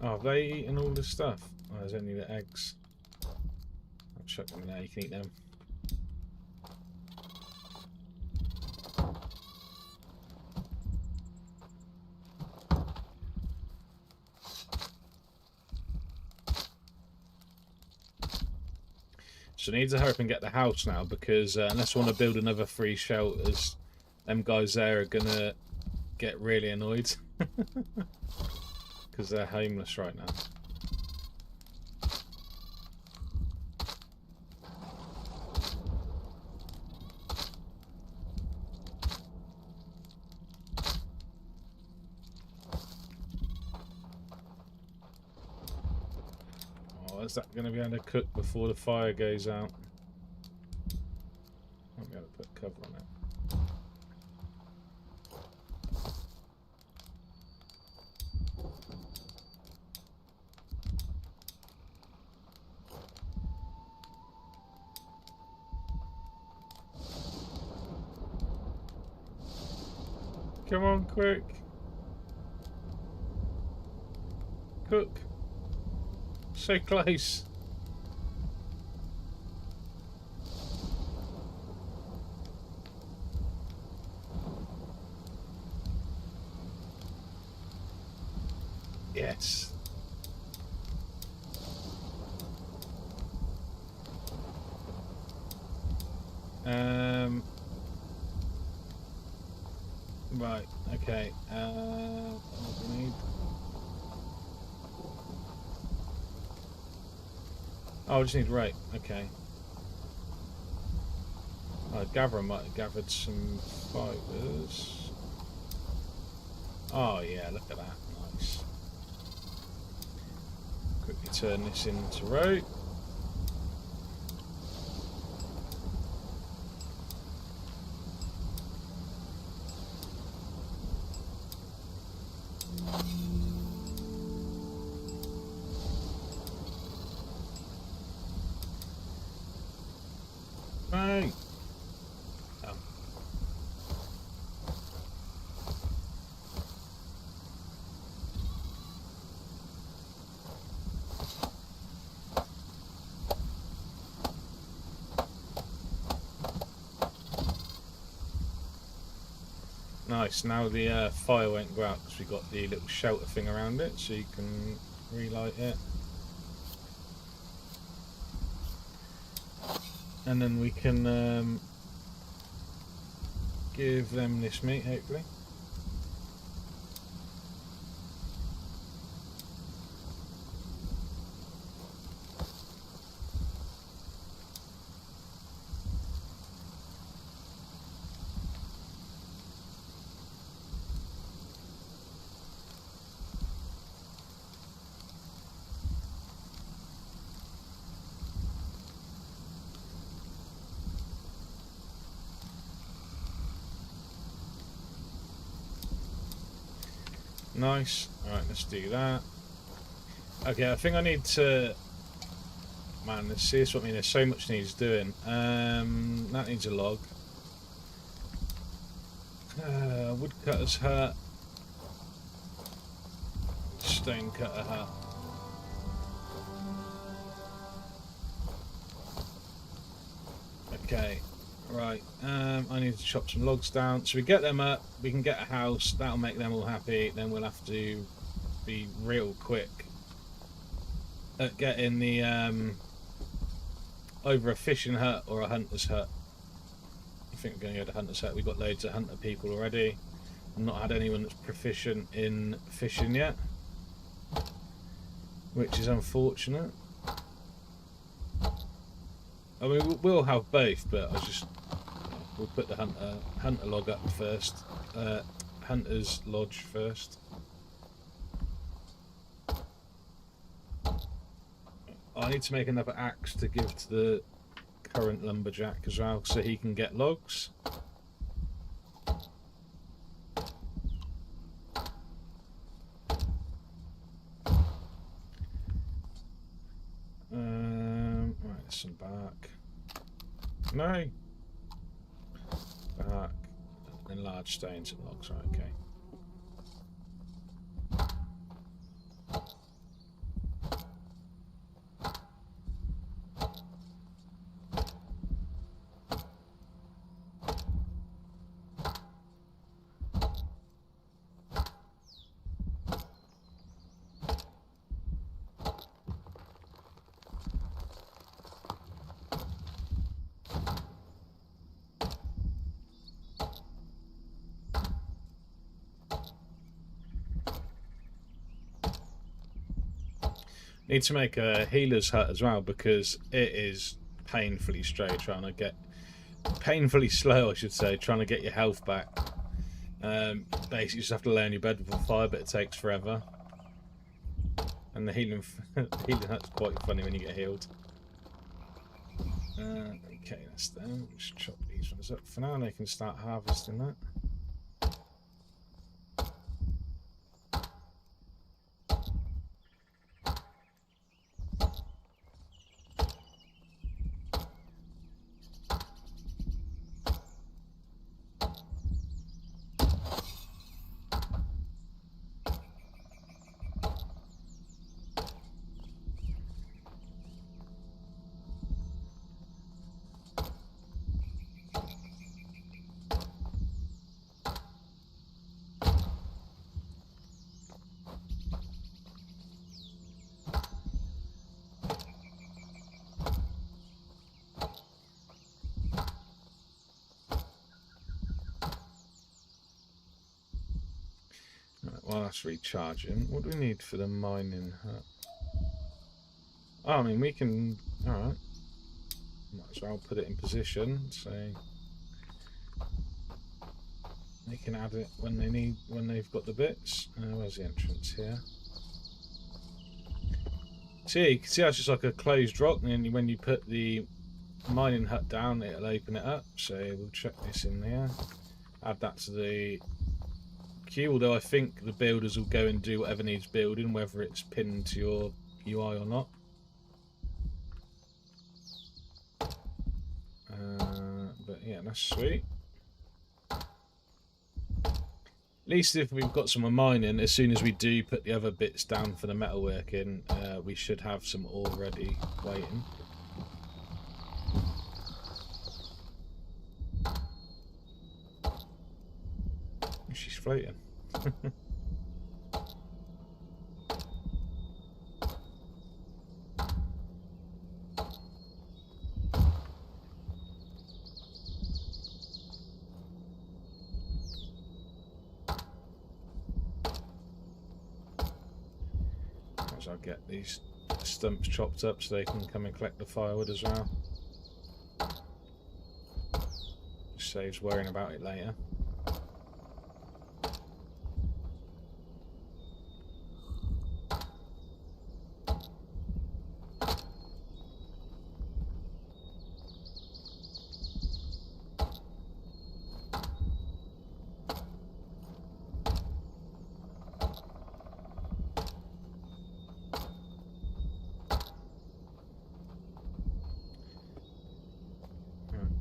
Oh, have they eaten all the stuff? Oh, there's only the eggs. I'll chuck them in there, you can eat them. So I need to hurry up and get the house now, because unless I want to build another 3 shelters, them guys there are gonna get really annoyed. Because they're homeless right now. Oh, is that going to be able to cook before the fire goes out? Might be able to put cover on it. Come on, quick. Cook. So close. Right. Okay. What do we need? Oh, I just need right. Okay. Gather might have gathered some fibres. Oh yeah, look at that. Nice. Quickly turn this into rope. Right. Nice. Now the fire won't go out because we got the little shelter thing around it, so you can relight it. And then we can give them this meat, hopefully. Nice. Alright, let's do that. Okay, I think I need to... Man, let's see what I mean. There's so much needs doing. That needs a log. Woodcutter's hut. Stonecutter hut. Okay. Right, I need to chop some logs down. So we get them up, we can get a house, that'll make them all happy. Then we'll have to be real quick at getting the either a fishing hut or a hunter's hut. I think we're going to go to hunter's hut. We've got loads of hunter people already. I've not had anyone that's proficient in fishing yet, which is unfortunate. I mean, we'll have both, but we'll put the hunter log up first. Hunter's lodge first. I need to make another axe to give to the current lumberjack as well, so he can get logs. Right, some bark. No. Bark. And large stones and logs. Right, okay. Need to make a healer's hut as well, because it is painfully slow trying to get your health back. Basically you just have to lay on your bed with a fire, but it takes forever. And the healing hut's quite funny when you get healed. Okay, that's them. Just chop these ones up for now and they can start harvesting that. while that's recharging, what do we need for the mining hut? Oh, I mean, we can... Alright. Might as well put it in position, so... They can add it when they need, when they've got the bits. Where's the entrance here? See, you can see that's just like a closed rock, and then when you put the mining hut down, it'll open it up. So we'll chuck this in there. Add that to the queue, although I think the builders will go and do whatever needs building, whether it's pinned to your UI or not. But yeah, that's sweet. At least if we've got some more mining, as soon as we do put the other bits down for the metalworking, we should have some ore ready waiting. She's floating. I'll get these stumps chopped up so they can come and collect the firewood as well. Just saves worrying about it later.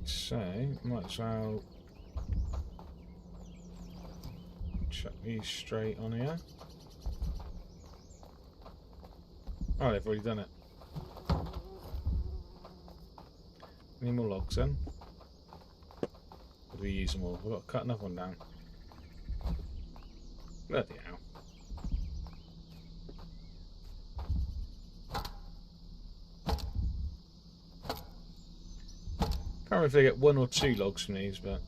So, might as well chuck these straight on here. Oh, they've already done it. Any more logs then? Or do we use them all? We've got to cut another one down. Bloody hell. Can't remember if they get 1 or 2 logs from these, but...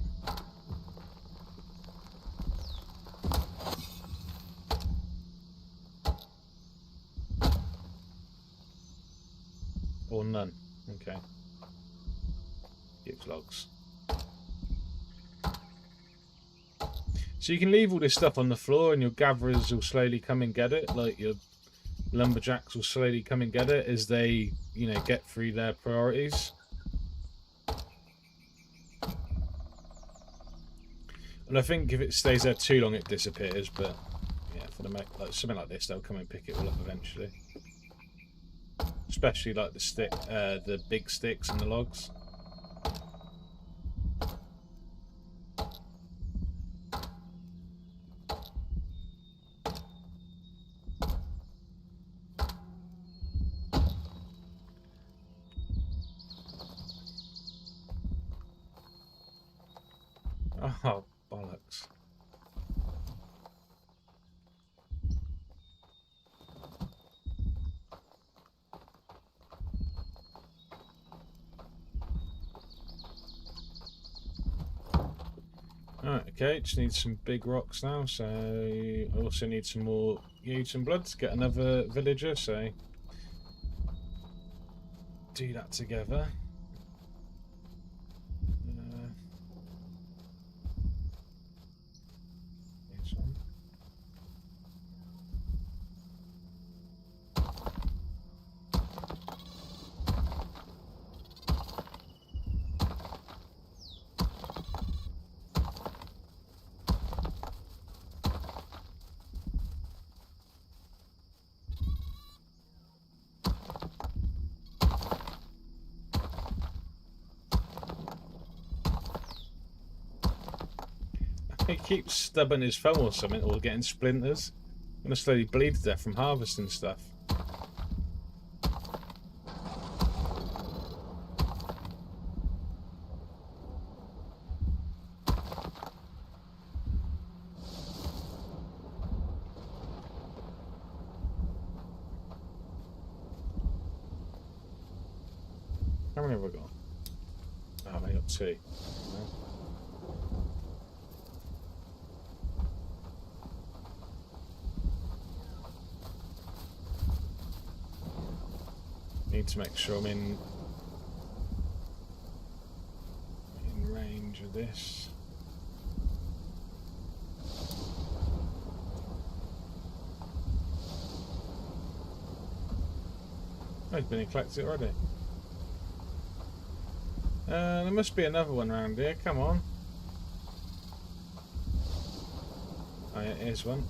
Or none. Okay. Gives logs. So you can leave all this stuff on the floor and your gatherers will slowly come and get it, like your lumberjacks will slowly come and get it as they, you know, get through their priorities. And I think if it stays there too long, it disappears. But yeah, for the like something like this, they'll come and pick it all up eventually. Especially like the big sticks and the logs. Oh, bollocks. Alright, okay, just need some big rocks now, so I also need some more utes and blood to get another villager, so do that together. He keeps stubbing his thumb or something, or getting splinters. I'm gonna slowly bleed to death from harvesting stuff. How many have I got? Oh, I've only got 2. Need to make sure I'm in range of this. Oh, he's been collected already. There must be another one around here. Come on. Oh yeah, here's one.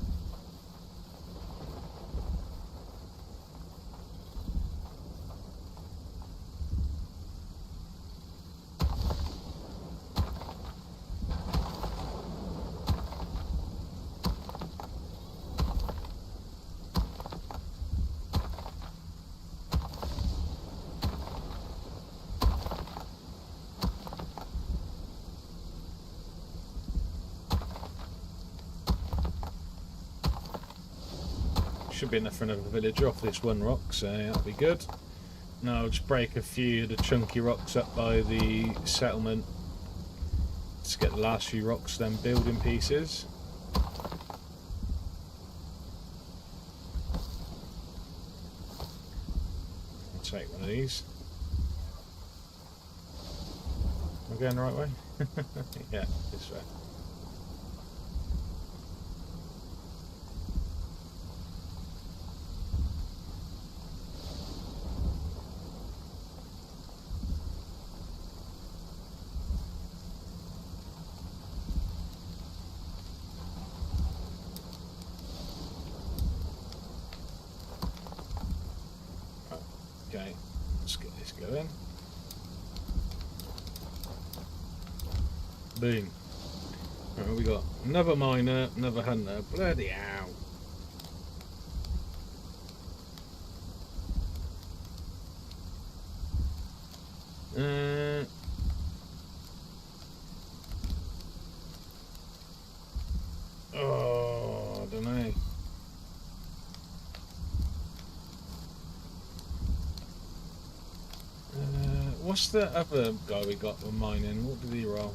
Should be enough for another villager off this one rock, so that'll be good. Now I'll just break a few of the chunky rocks up by the settlement. Just get the last few rocks, then building pieces. I'll take one of these. Am I going the right way? Yeah, this way. Okay, let's get this going. Boom. Right, we got another miner, another hunter. Bloody hell. Oh, I don't know. What's the other guy we got for mining? What did he roll?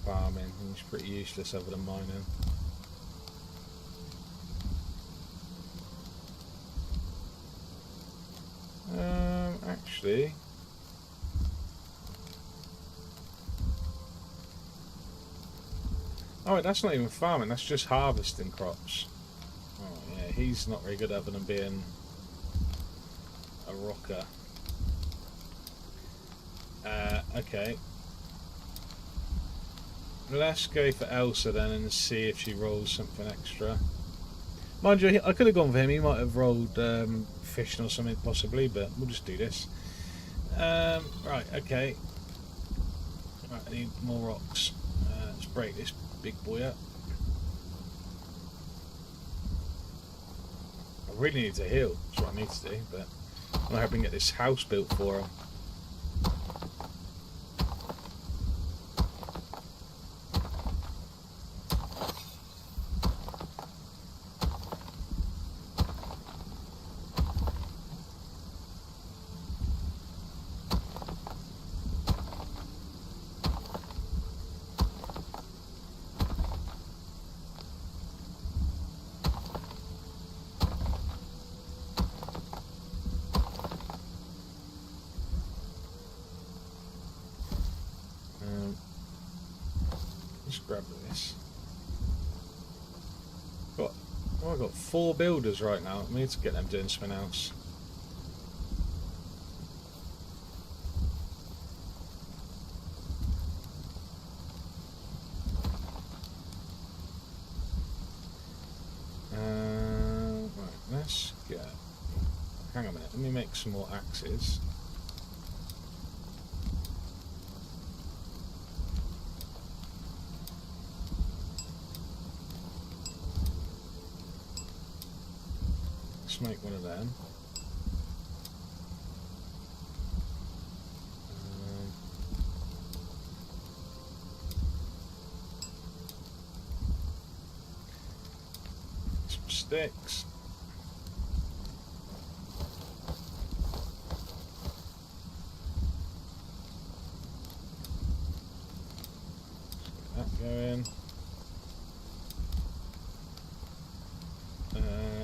Farming. He's pretty useless other than mining. Actually, oh wait, that's not even farming. That's just harvesting crops. Oh yeah, he's not very good other than being a rocker. Okay. Let's go for Elsa then and see if she rolls something extra. Mind you, I could have gone for him. He might have rolled fishing or something possibly, but we'll just do this. Right, okay. Right, I need more rocks. Let's break this big boy up. I really need to heal. That's what I need to do, but I'm hoping to get this house built for him. Let's grab this. I've got 4 builders right now. I need to get them doing something else. Right, let's get. Hang on a minute. Let me make some more axes. Make one of them. Some sticks. Let's get that going.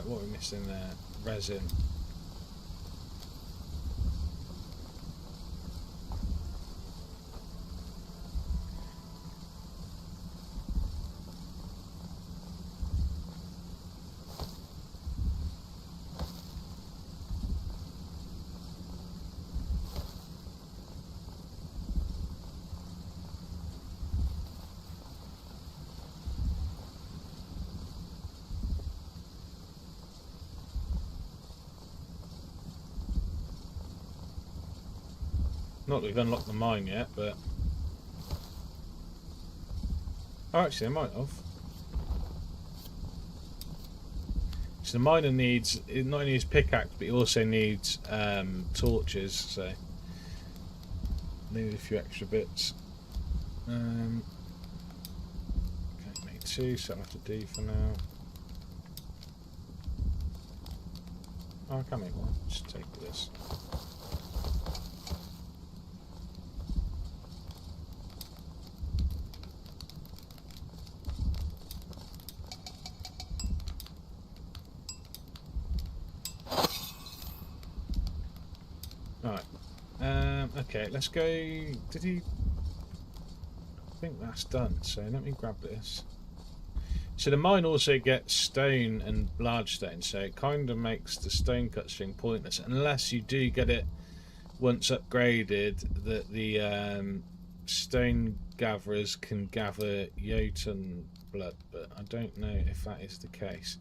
What are we missing there? resin. Not that we've unlocked the mine yet, but... Oh, actually, I might have. So the miner needs... It not only needs pickaxe, but he also needs torches, so... Need a few extra bits. Okay, make 2, so I'll have to do for now. Oh, I can make 1. Just take this. Right. Okay, let's go. Did he? I think that's done. So let me grab this. So the mine also gets stone and large stone, so it kind of makes the stone cut string pointless unless you do get it once upgraded that the stone gatherers can gather Jotun blood, but I don't know if that is the case.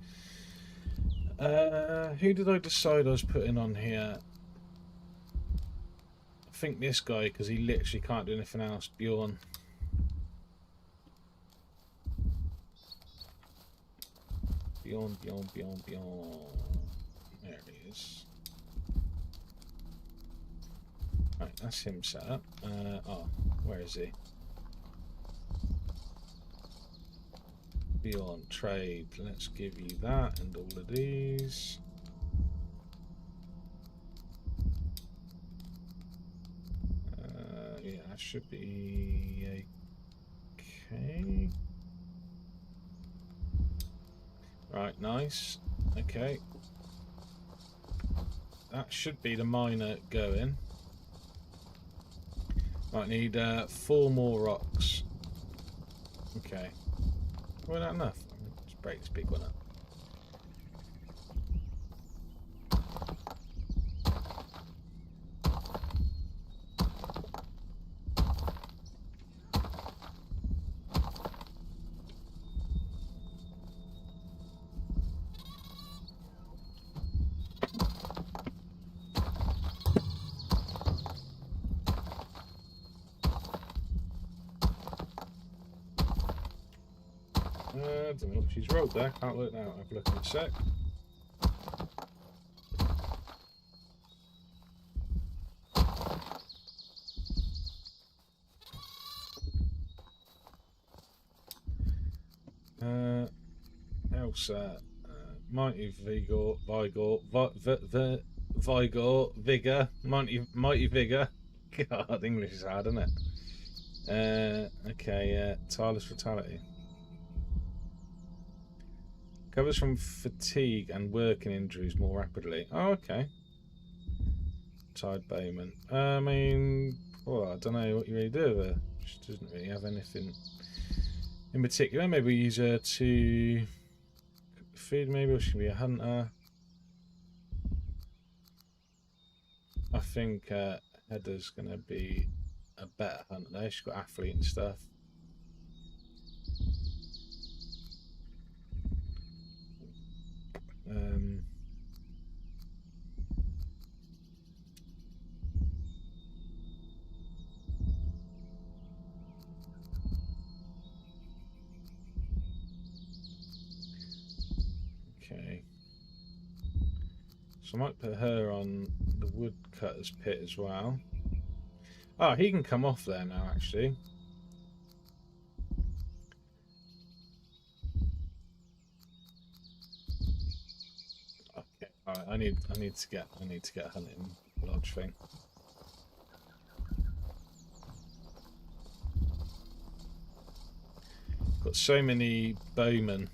Who did I decide I was putting on here? I think this guy, because he literally can't do anything else. Bjorn. Bjorn. There he is. Right, that's him set up. Oh, where is he? Bjorn, trade. Let's give you that and all of these. Yeah, that should be okay. Right, nice. Okay. That should be the miner going. Right, need 4 more rocks. Okay. Well, not enough. Let's break this big one up. I don't know if she's rolled there, can't look now. Have a look in a sec. Elsa, Mighty Vigor, Vigor, Mighty Vigor. God, English is hard, isn't it? Okay, Tireless Vitality. Covers from fatigue and working injuries more rapidly. Oh, okay. Tired Bayman. I mean, well, I don't know what you really do with her. She doesn't really have anything in particular. Maybe we use her to feed, maybe, or she can be a hunter. I think Heather's going to be a better hunter there. She's got athlete and stuff. Okay. So I might put her on the woodcutter's pit as well. Oh, he can come off there now, actually. Okay. All right. I need to get a hunting lodge thing. Got so many bowmen.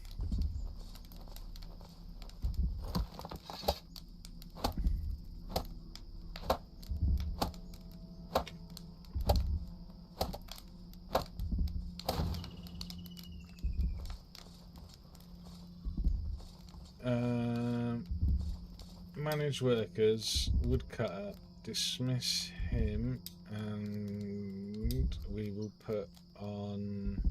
manage workers, woodcutter, dismiss him, and we will put on.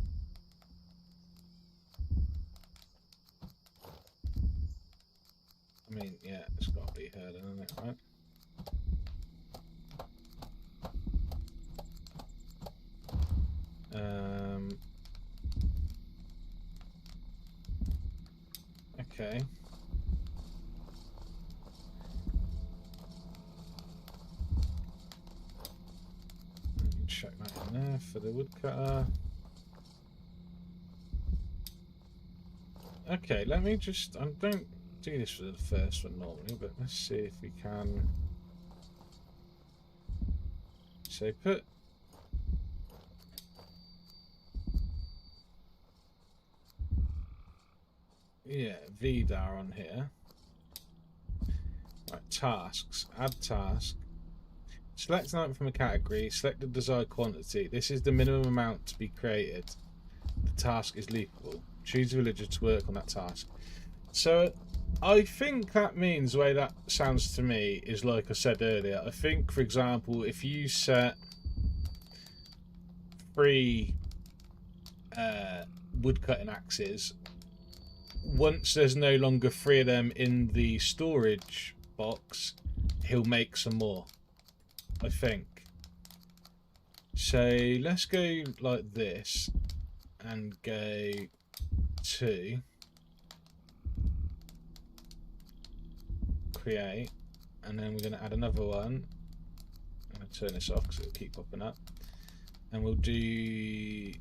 I mean, yeah, it's got to be her, then, isn't it, right? Okay. Check that in there for the woodcutter. Okay, let me just. I don't do this for the first one normally, but let's see if we can. So put. Yeah, VDAR on here. Right, tasks. Add task. Select an item from a category. Select the desired quantity. This is the minimum amount to be created. The task is leapable. Choose a villager to work on that task. So I think that means the way that sounds to me is like I said earlier. I think, for example, if you set 3 woodcutting axes, once there's no longer 3 of them in the storage box, he'll make some more, I think. So let's go like this and go 2, create, and then we're going to add another one. I'm going to turn this off because it'll keep popping up, and we'll do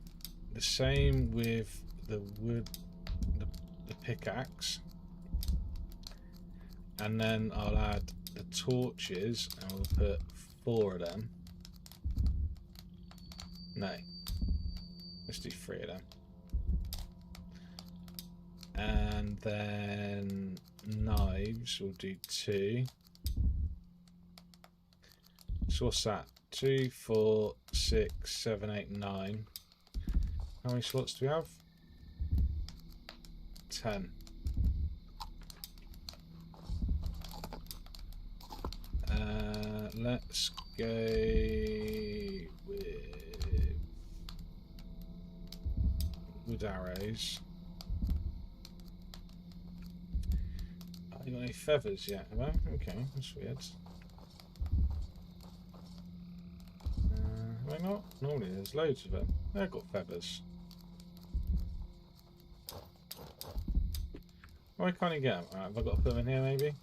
the same with the wood, the pickaxe, and then I'll add the torches, and we'll put 4 of them. No, let's do 3 of them. And then knives, we'll do 2. So what's that? 2, 4, 6, 7, 8, 9. How many slots do we have? 10. Let's go with arrows. I haven't got any feathers yet, have I? Okay, that's weird. Have I not? Normally there's loads of them. I've got feathers. Why can't you get them? Alright, have I got to put them in here maybe?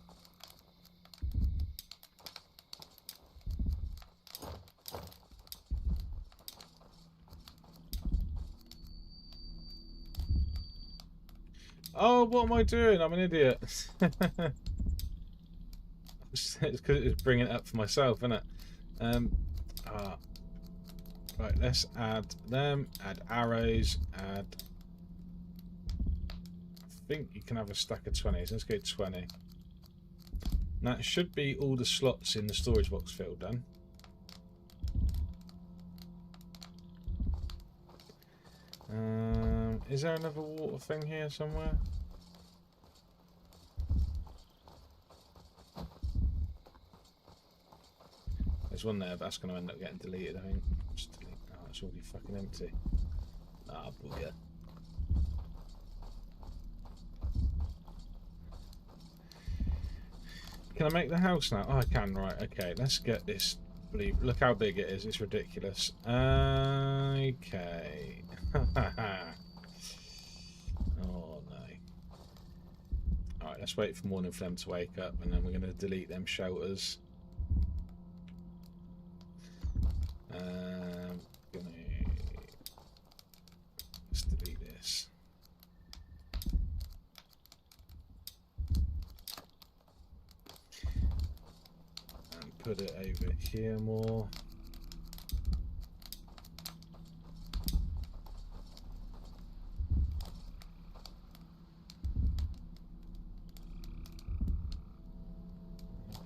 Oh, what am I doing? I'm an idiot. It's because it's bringing it up for myself, isn't it? Right, let's add them, add arrows, add... I think you can have a stack of 20s. Let's go 20. Now, it should be all the slots in the storage box filled then. Is there another water thing here somewhere? There's one there, but that's going to end up getting deleted, I think. Just delete. Oh, it's already fucking empty. Ah, bugger. Can I make the house now? Oh, I can, right. Okay, let's get this. Look how big it is. It's ridiculous. Okay. Oh, no. Alright, let's wait for morning for them to wake up, and then we're going to delete them shelters. Let's delete this. And put it over here more.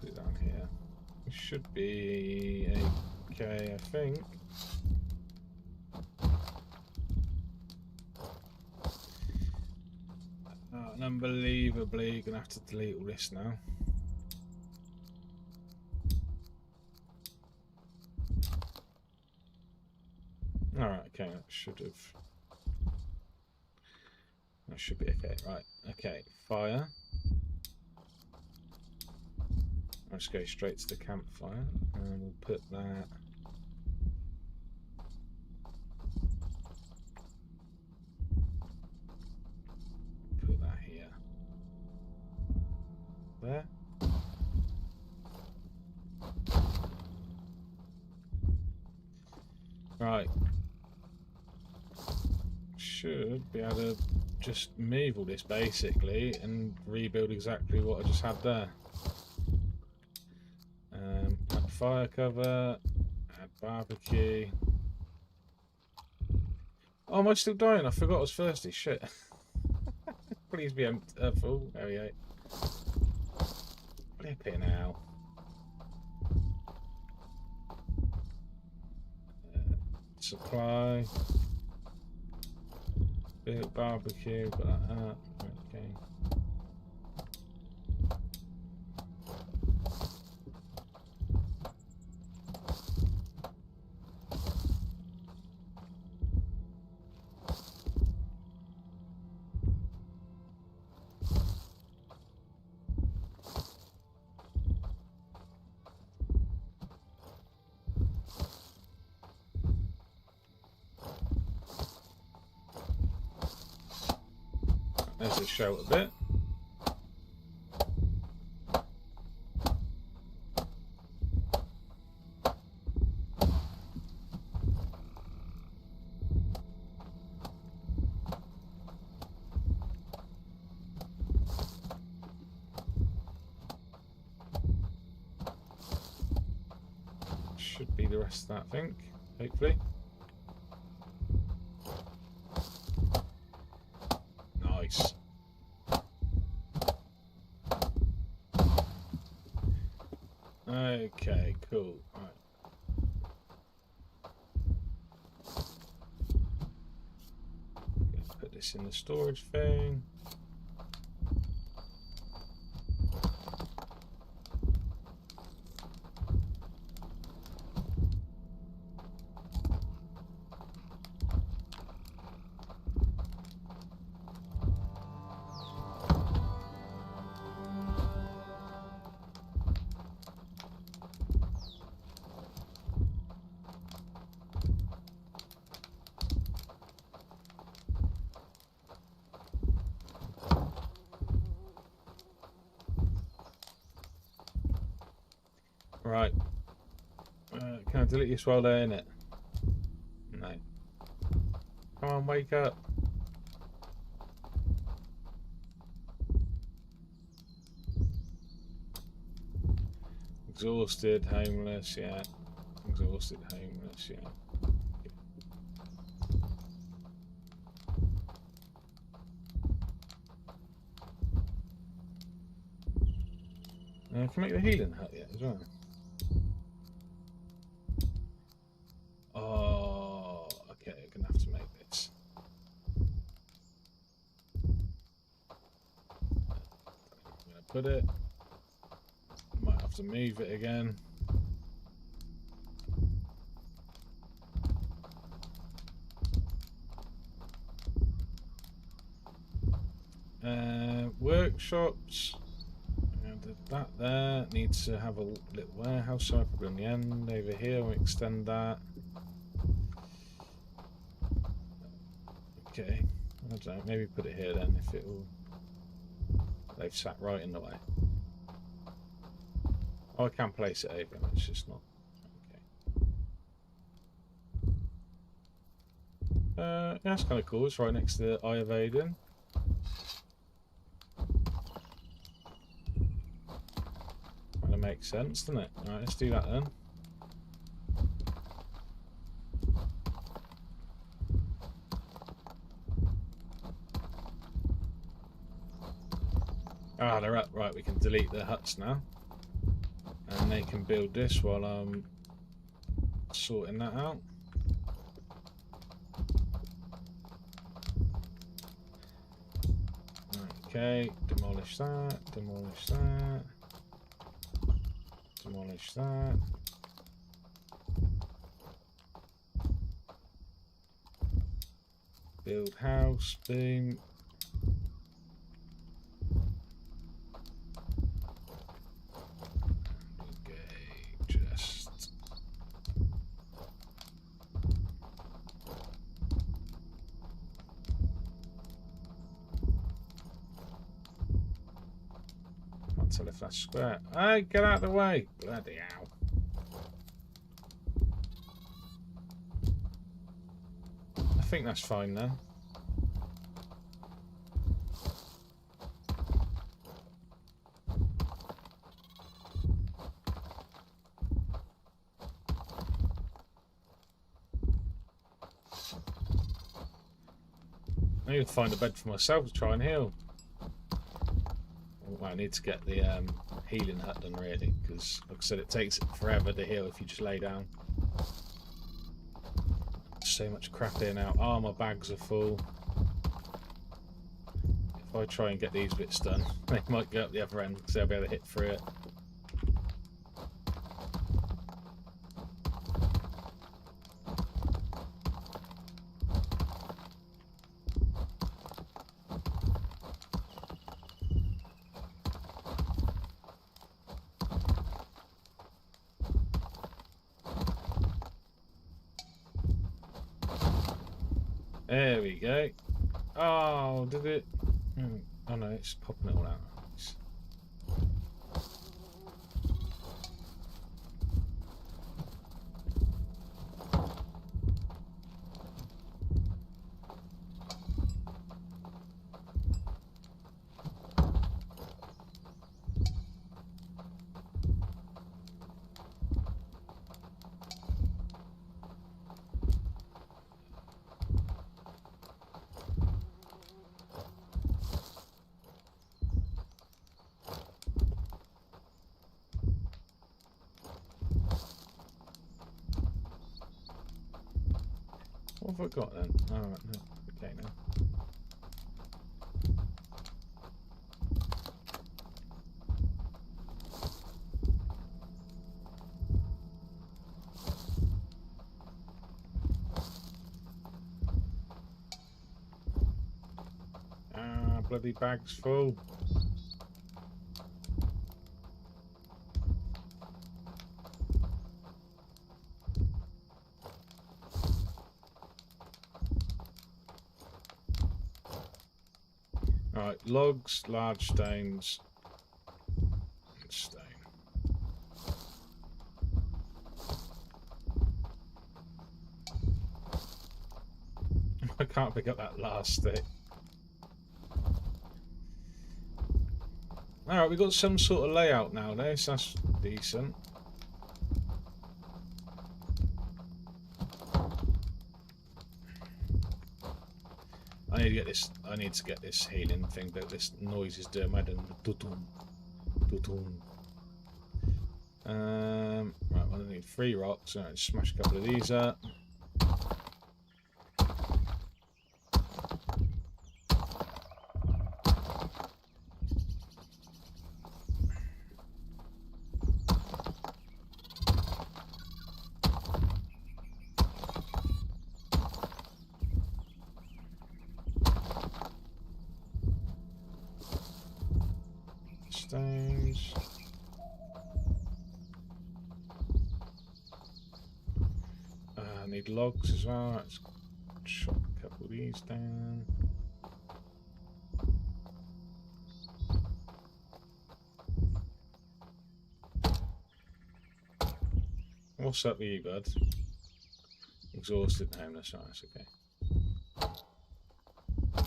Put it down here. It should be okay, I think. And unbelievably, gonna have to delete all this now. okay, that should be okay. Right, okay, fire. Let's go straight to the campfire, and we'll put that. Put that here. There. Right. Should be able to just move all this basically and rebuild exactly what I just had there. Add fire cover, add barbecue. Oh, am I still dying? I forgot I was thirsty. Shit. Please be full. There we go. Flip it now. Supply. Bit barbecue, put that up. Okay. There's a shelter bit. Should be the rest of that, I think, hopefully. Nice. Okay, cool. Right. Put this in the storage thing. Right. Can I delete this while they're in it? No. Come on, wake up. Exhausted, homeless, yeah. Exhausted, homeless, yeah. I can make the healing hut yet as well. Oh, okay, I'm gonna have to make this. I'm gonna put it. Might have to move it again. Workshops. That there needs to have a little warehouse, so probably on the end over here. We'll extend that. Okay, I don't know, maybe put it here then if it will. They've sat right in the way. Oh, I can place it over, it's just not. Okay. Yeah, that's kind of cool. It's right next to the Eye of Aden. Kind of makes sense, doesn't it? Alright, let's do that then. Ah, they're up. Right, we can delete the huts now. And they can build this while I'm sorting that out. Okay, demolish that, demolish that, demolish that. Build house, boom. Okay, just... Can't tell if that's square. Hey, get out of the way! Bloody hell. I think that's fine now. I need to find a bed for myself to try and heal. Well, I need to get the healing hut done really, because like I said, it takes forever to heal if you just lay down. So much crap here now. Oh, my bags are full. If I try and get these bits done, they might go up the other end because I'll be able to hit through it. There we go. Oh, did it? Oh no, it's popping it all out. What have I got then? Oh, no. Okay, now. Ah, bloody bag's full. Alright, logs, large stones, and stone. I can't pick up that last stick. Alright, we've got some sort of layout now, though, so that's decent. I need to get this healing thing that this noise is doing. Right, well, I need 3 rocks. Alright, smash a couple of these up. Stones. I need logs as well. Let's chop a couple of these down. What's up with you, bud? Exhausted and homeless. Right, that's okay.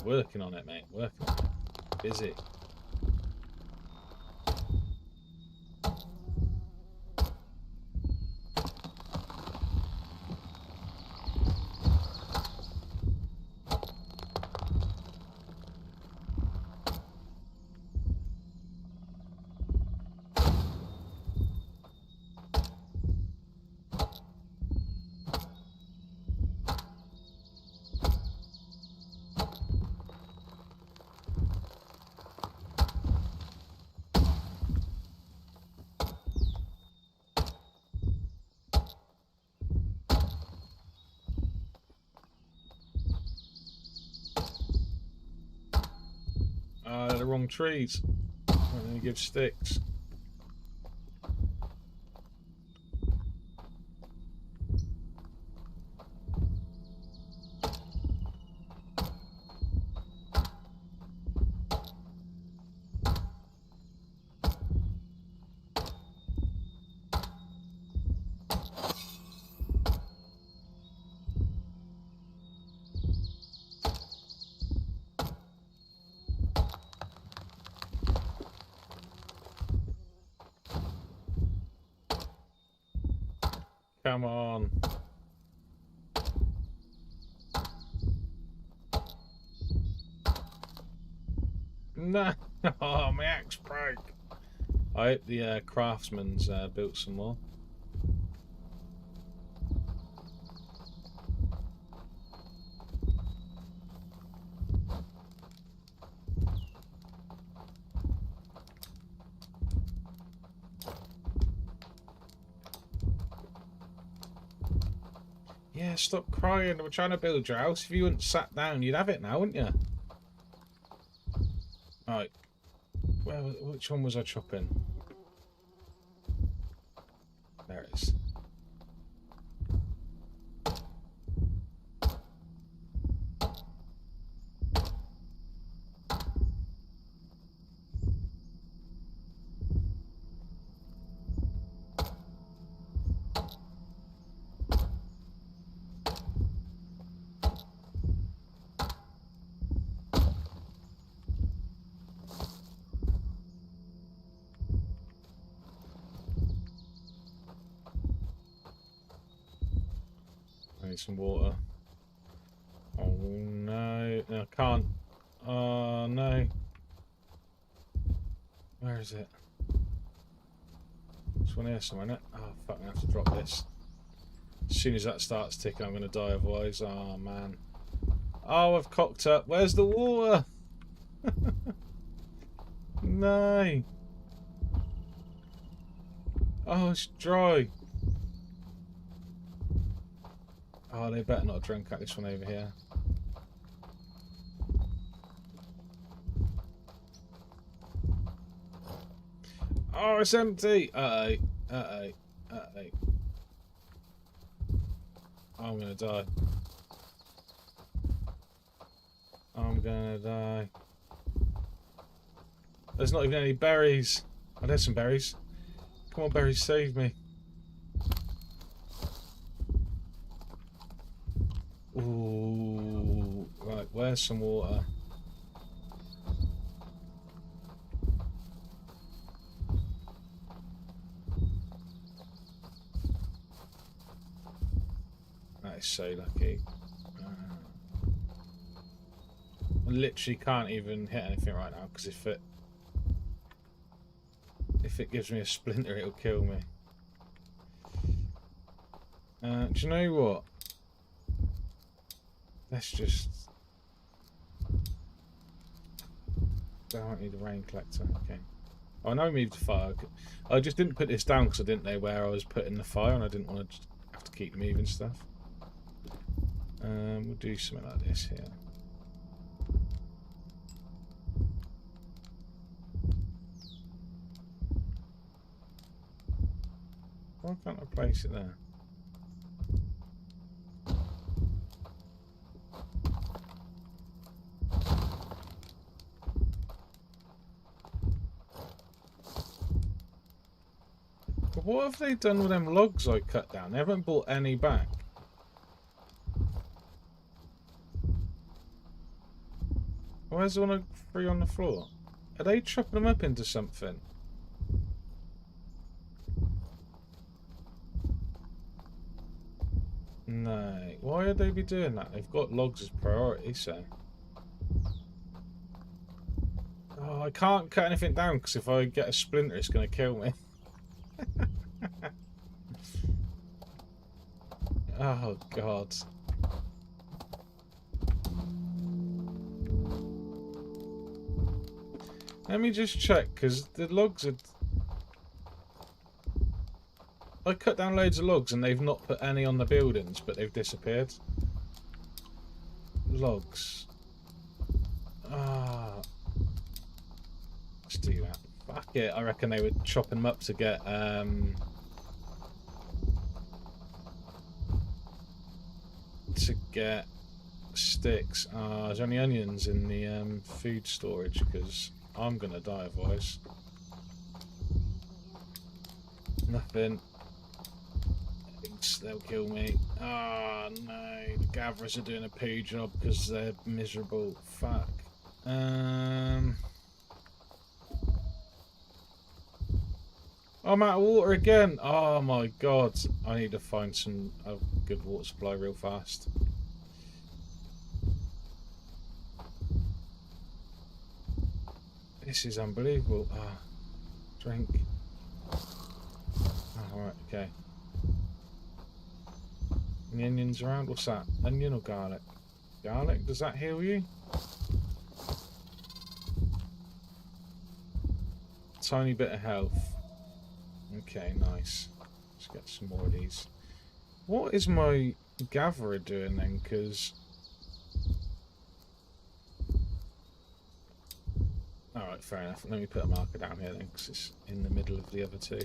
Working on it, mate. Working on it. Busy. the wrong trees. And then you give sticks. Come on. No. Oh, my axe broke. I hope the craftsman's built some more. Yeah, stop crying. We're trying to build your house. If you hadn't sat down, you'd have it now, wouldn't you? Right. Well, which one was I chopping? There it is. I need some water. Oh no, I can't. Oh no. Where is it? This one here somewhere, isn't it? Oh fuck, I have to drop this. As soon as that starts ticking, I'm going to die otherwise. Oh man. Oh, I've cocked up. Where's the water? No. Oh, it's dry. Oh, they better not have drunk out this one over here. Oh, it's empty. Uh-oh. Uh-oh. Uh-oh. I'm gonna die. I'm gonna die. There's not even any berries. Oh, there's some berries. Come on, berries, save me. Ooh. Right, where's some water? That is so lucky. I literally can't even hit anything right now because if it gives me a splinter, it'll kill me. Do you know what? Let's just... I don't need a rain collector. Okay. Oh, now I moved the fire. I just didn't put this down because I didn't know where I was putting the fire and I didn't want to just have to keep moving stuff. We'll do something like this here. Why can't I place it there? But what have they done with them logs I cut down? They haven't brought any back. Where's the one free on the floor? Are they chopping them up into something? No. Why would they be doing that? They've got logs as priority, so... Oh, I can't cut anything down because if I get a splinter, it's going to kill me. Oh, God. Let me just check, because the logs are... I cut down loads of logs and they've not put any on the buildings, but they've disappeared. Logs. Ah. Yeah, I reckon they were chopping them up to get sticks. There's only onions in the food storage because I'm gonna die otherwise. Nothing. Eggs, they'll kill me. Oh no, the gatherers are doing a poo job because they're miserable. Fuck. I'm out of water again. Oh my god. I need to find some good water supply real fast. This is unbelievable. Drink. Alright, okay. Any onions around? What's that? Onion or garlic? Garlic? Does that heal you? Tiny bit of health. Okay, nice. Let's get some more of these. What is my gatherer doing then? Because... Alright, fair enough. Let me put a marker down here then, because it's in the middle of the other two.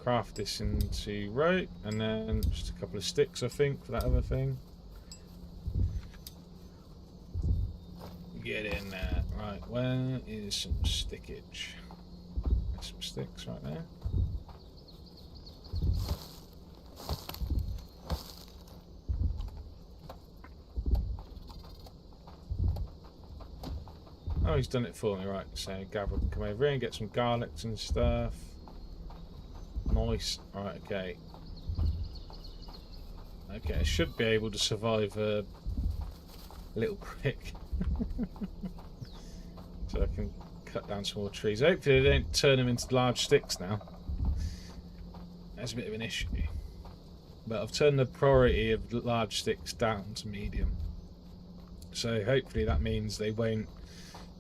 Craft this into rope, and then just a couple of sticks, I think, for that other thing. Get in there. Right, where is some stickage? There's some sticks right there. Oh, he's done it for me, right. So Gavin can come over here and get some garlics and stuff. Nice. Right, okay. Okay, I should be able to survive a little prick. So I can cut down some more trees. Hopefully they don't turn them into large sticks now. That's a bit of an issue. But I've turned the priority of large sticks down to medium. So hopefully that means they won't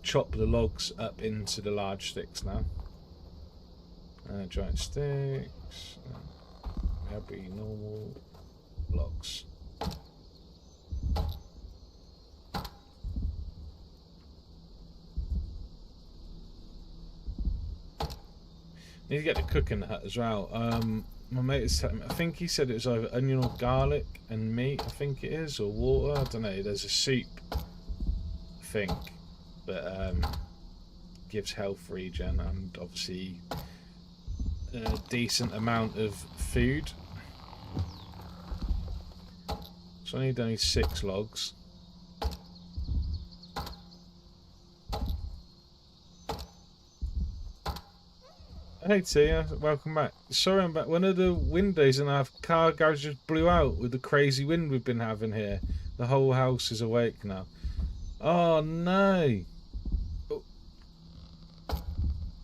chop the logs up into the large sticks now. Giant sticks. That'll be normal logs. Need to get the cooking hut as well. My mate is telling me, I think he said it was either onion or garlic and meat, I think it is, or water. I don't know. There's a soup, I think, that gives health regen and obviously a decent amount of food. So I need only 6 logs. Hey Tia, welcome back. Sorry I'm back. One of the windows in our car garage just blew out with the crazy wind we've been having here. The whole house is awake now. Oh no!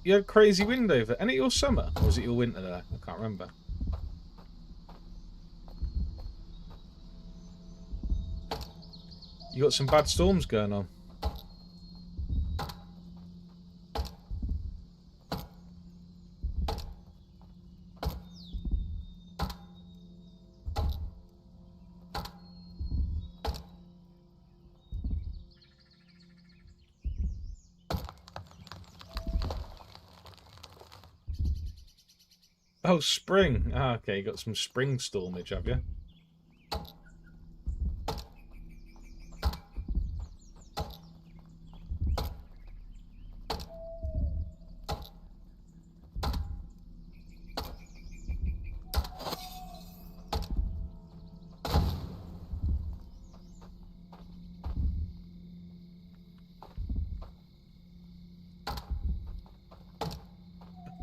You had crazy wind over. And it your summer? Or was it your winter there? I can't remember. You got some bad storms going on. Oh, spring. Ah, okay, you got some spring stormage, have you?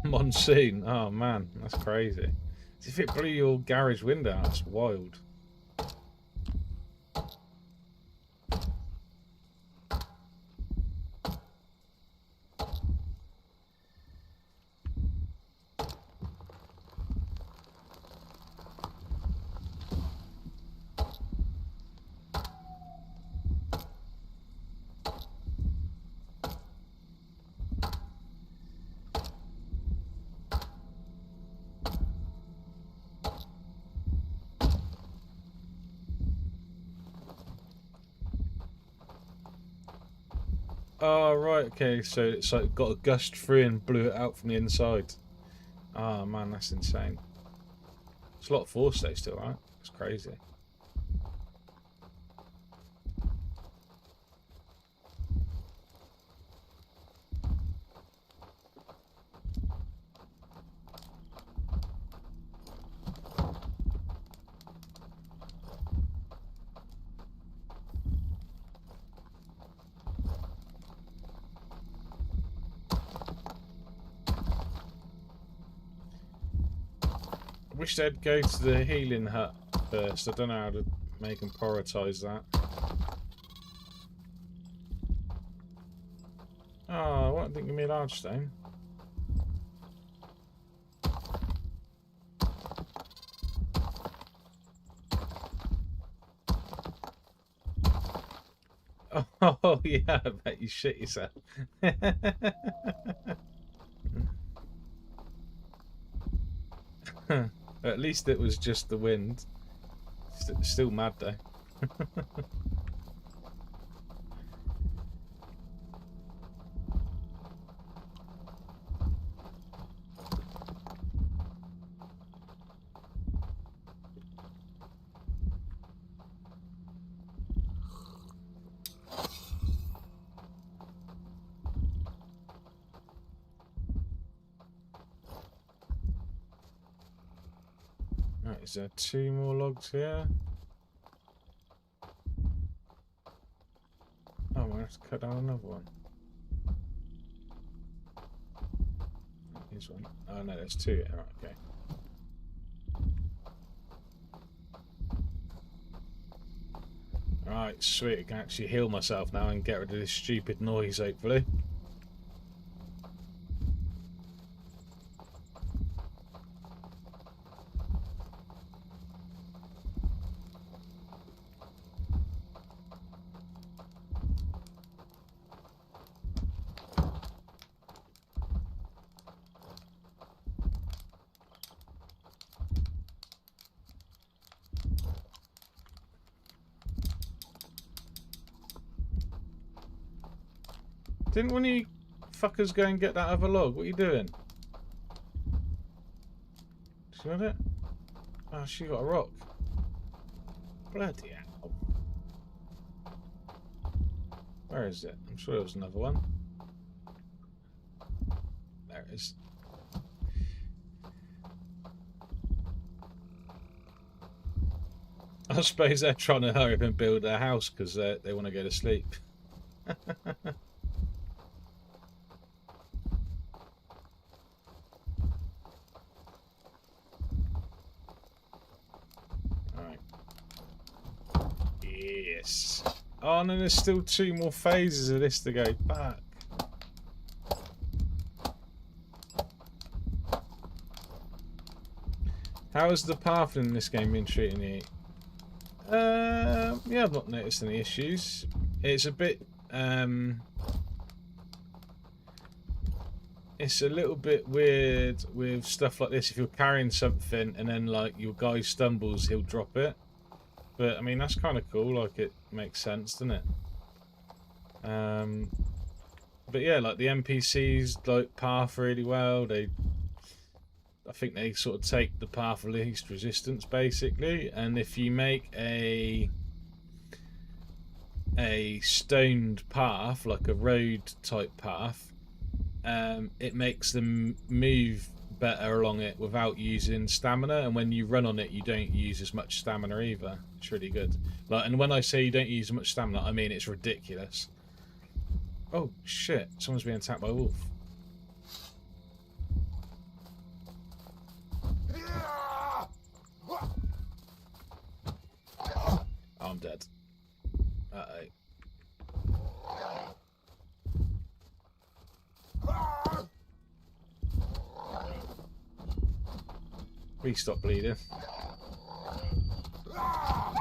Monsoon. Oh man, that's crazy. As if it blew your garage window out. That's wild. Oh, right, okay, so it's like got a gust through and blew it out from the inside. Oh, man, that's insane. It's a lot of force though still, right? It's crazy. I wish they'd go to the healing hut first. I don't know how to make them prioritise that. Oh, what didn't give me a large stone? Oh, yeah, I bet you shit yourself. At least it was just the wind. Still mad though. Right, is there 2 more logs here? Oh, we'll have to cut down another one. Here's one. Oh no, there's 2 here. Right, okay. Alright, sweet. I can actually heal myself now and get rid of this stupid noise, hopefully. Didn't one of you fuckers go and get that other log? What are you doing? She got it? Oh, she got a rock. Bloody hell. Where is it? I'm sure there was another one. There it is. I suppose they're trying to hurry up and build their house because they want to go to sleep. Yes. Oh, and then there's still 2 more phases of this to go back. How has the path in this game been treating you? Yeah, I've not noticed any issues. It's a bit, it's a little bit weird with stuff like this. If you're carrying something and then like your guy stumbles, he'll drop it. But I mean, that's kind of cool. Like, it makes sense, doesn't it? But yeah, like the NPCs like path really well. I think they sort of take the path of least resistance basically. And if you make a stoned path, like a road type path, it makes them move better along it without using stamina, and when you run on it you don't use as much stamina either. It's really good. Like, and when I say you don't use much stamina, I mean it's ridiculous. Oh shit, someone's being attacked by a wolf. Oh, I'm dead. Uh-oh. Please stop bleeding. Oh,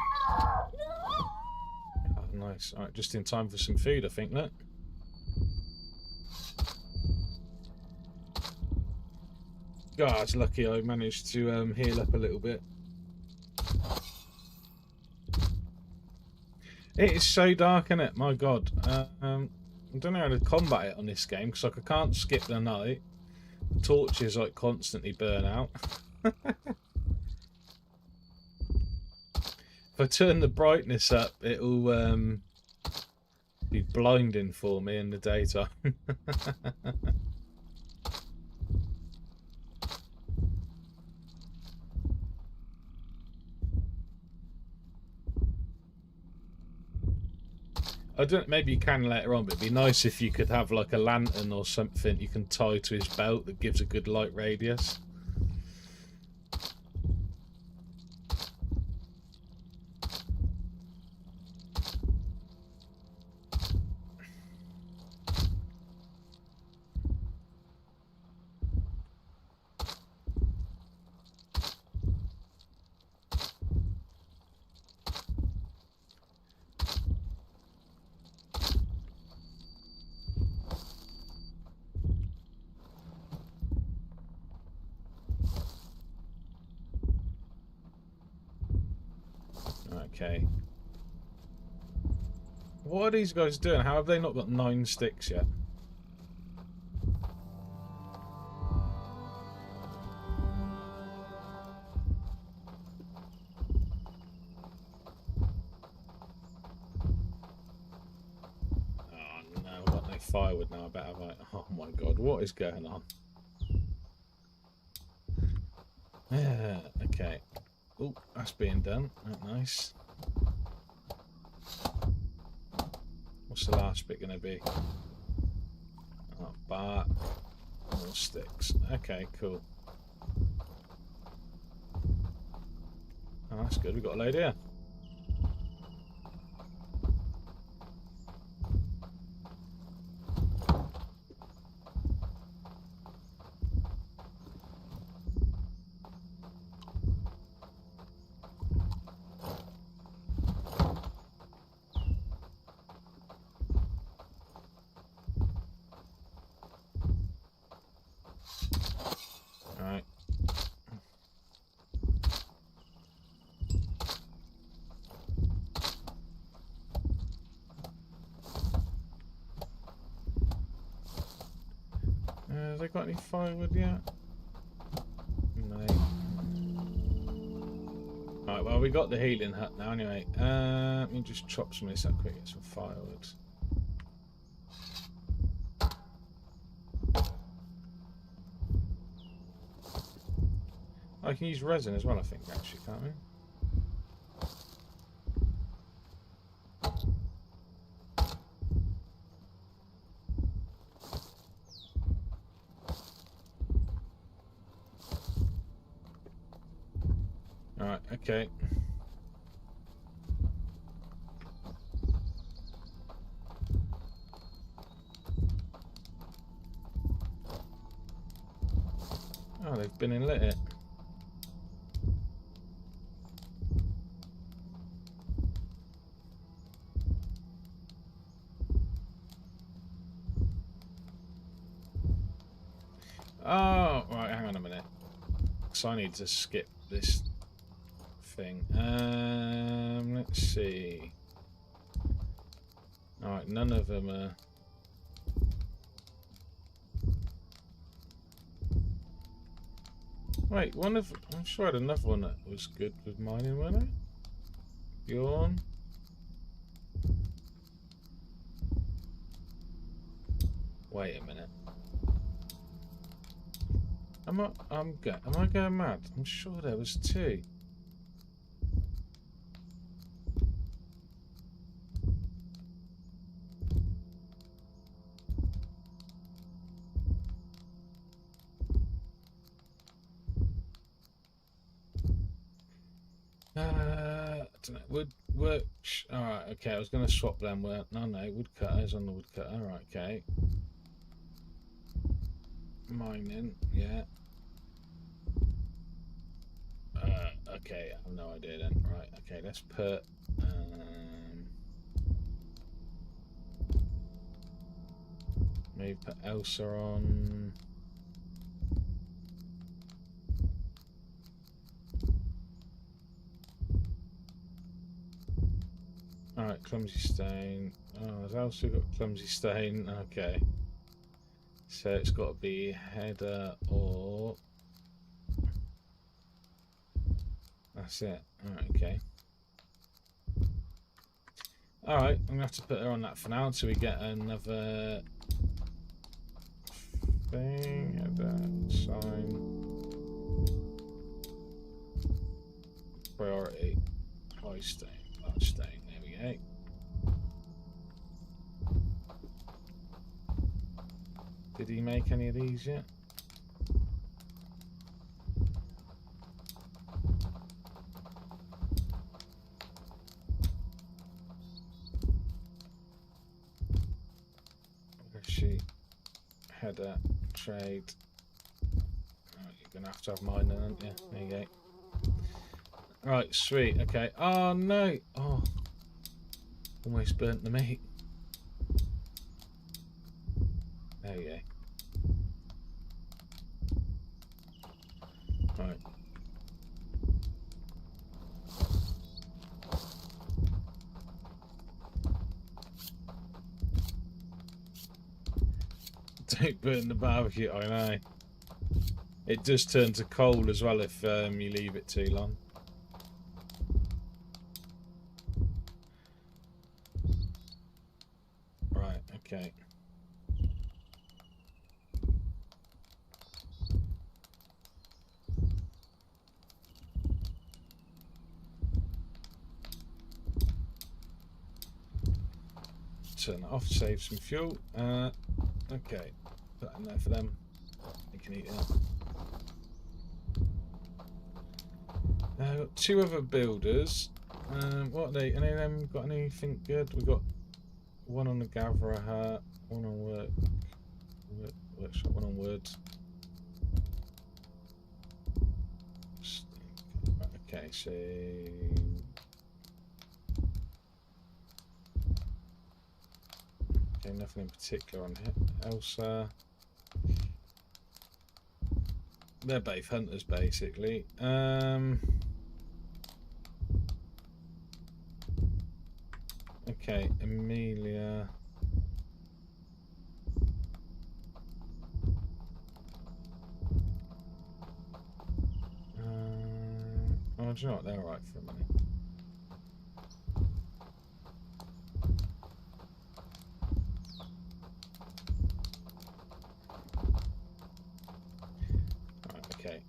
nice. Alright, just in time for some food, I think, look. God, it's lucky I managed to heal up a little bit. It is so dark, isn't it? My God. I don't know how to combat it on this game because like I can't skip the night. The torches like constantly burn out. If I turn the brightness up, it'll be blinding for me in the daytime. I don't. Maybe you can later on, but it'd be nice if you could have like a lantern or something you can tie to his belt that gives a good light radius. Okay. What are these guys doing? How have they not got 9 sticks yet? Oh no, I've got no firewood now. I bet have I. Oh my god, what is going on? Yeah, okay. Oh, that's being done. Oh, nice. What's the last bit going to be? Oh, bark. More sticks. Okay, cool. Oh, that's good. We've got a load here. Alright. Have they got any firewood yet? No. Alright, well, we got the healing hut now anyway. Let me just chop some of this up quick, get some firewood. I can use resin as well, I think, actually, can't we? Alright, okay. Oh, they've been and lit it. Oh, right, hang on a minute. So I need to skip this thing. Let's see. Alright, none of them are... Wait, one of... I'm sure I had another one that was good with mining, wasn't it? Yawn. Wait a minute. Am I going mad? I'm sure there was 2. I don't know. Wood. Alright, okay. I was going to swap them. No, woodcutters on the woodcutter. Alright, okay. Mining, yeah. Okay, I have no idea then. Right, okay, let's put maybe put Elsa on. Alright, clumsy stone. Oh, there's also got clumsy stone. Okay. So it's got to be header or... That's it. Alright, okay. Alright, I'm going to have to put her on that for now until we get another thing. Header, sign. Priority. High stone, large stone. There we go. Did he make any of these yet? Sheet, header, trade. Oh, you're gonna have to have mine then, aren't you? There you go. Right, sweet. Okay. Oh no! Oh, almost burnt the meat. There you go. Right. Don't burn the barbecue. I know. It does turn to coal as well if you leave it too long. Right. Okay. Turn it off. Save some fuel. Okay. Put that in there for them. They can eat it. Got two other builders. What are they? Any of them got anything good? We got one on the gatherer hut, one on workshop, one on wood. Okay, so okay, nothing in particular on Elsa. They're both hunters basically. Okay, Amelia. Oh, do you know what? They're alright for a minute. Right, okay.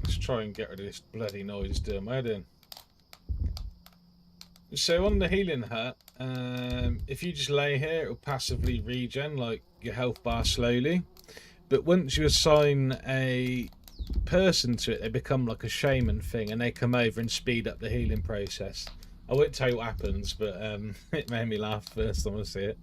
Let's try and get rid of this bloody noise doing my head in. So on the healing hut, if you just lay here, it'll passively regen like your health bar slowly. But once you assign a person to it, they become like a shaman thing, and they come over and speed up the healing process. I won't tell you what happens, but it made me laugh first time I see it.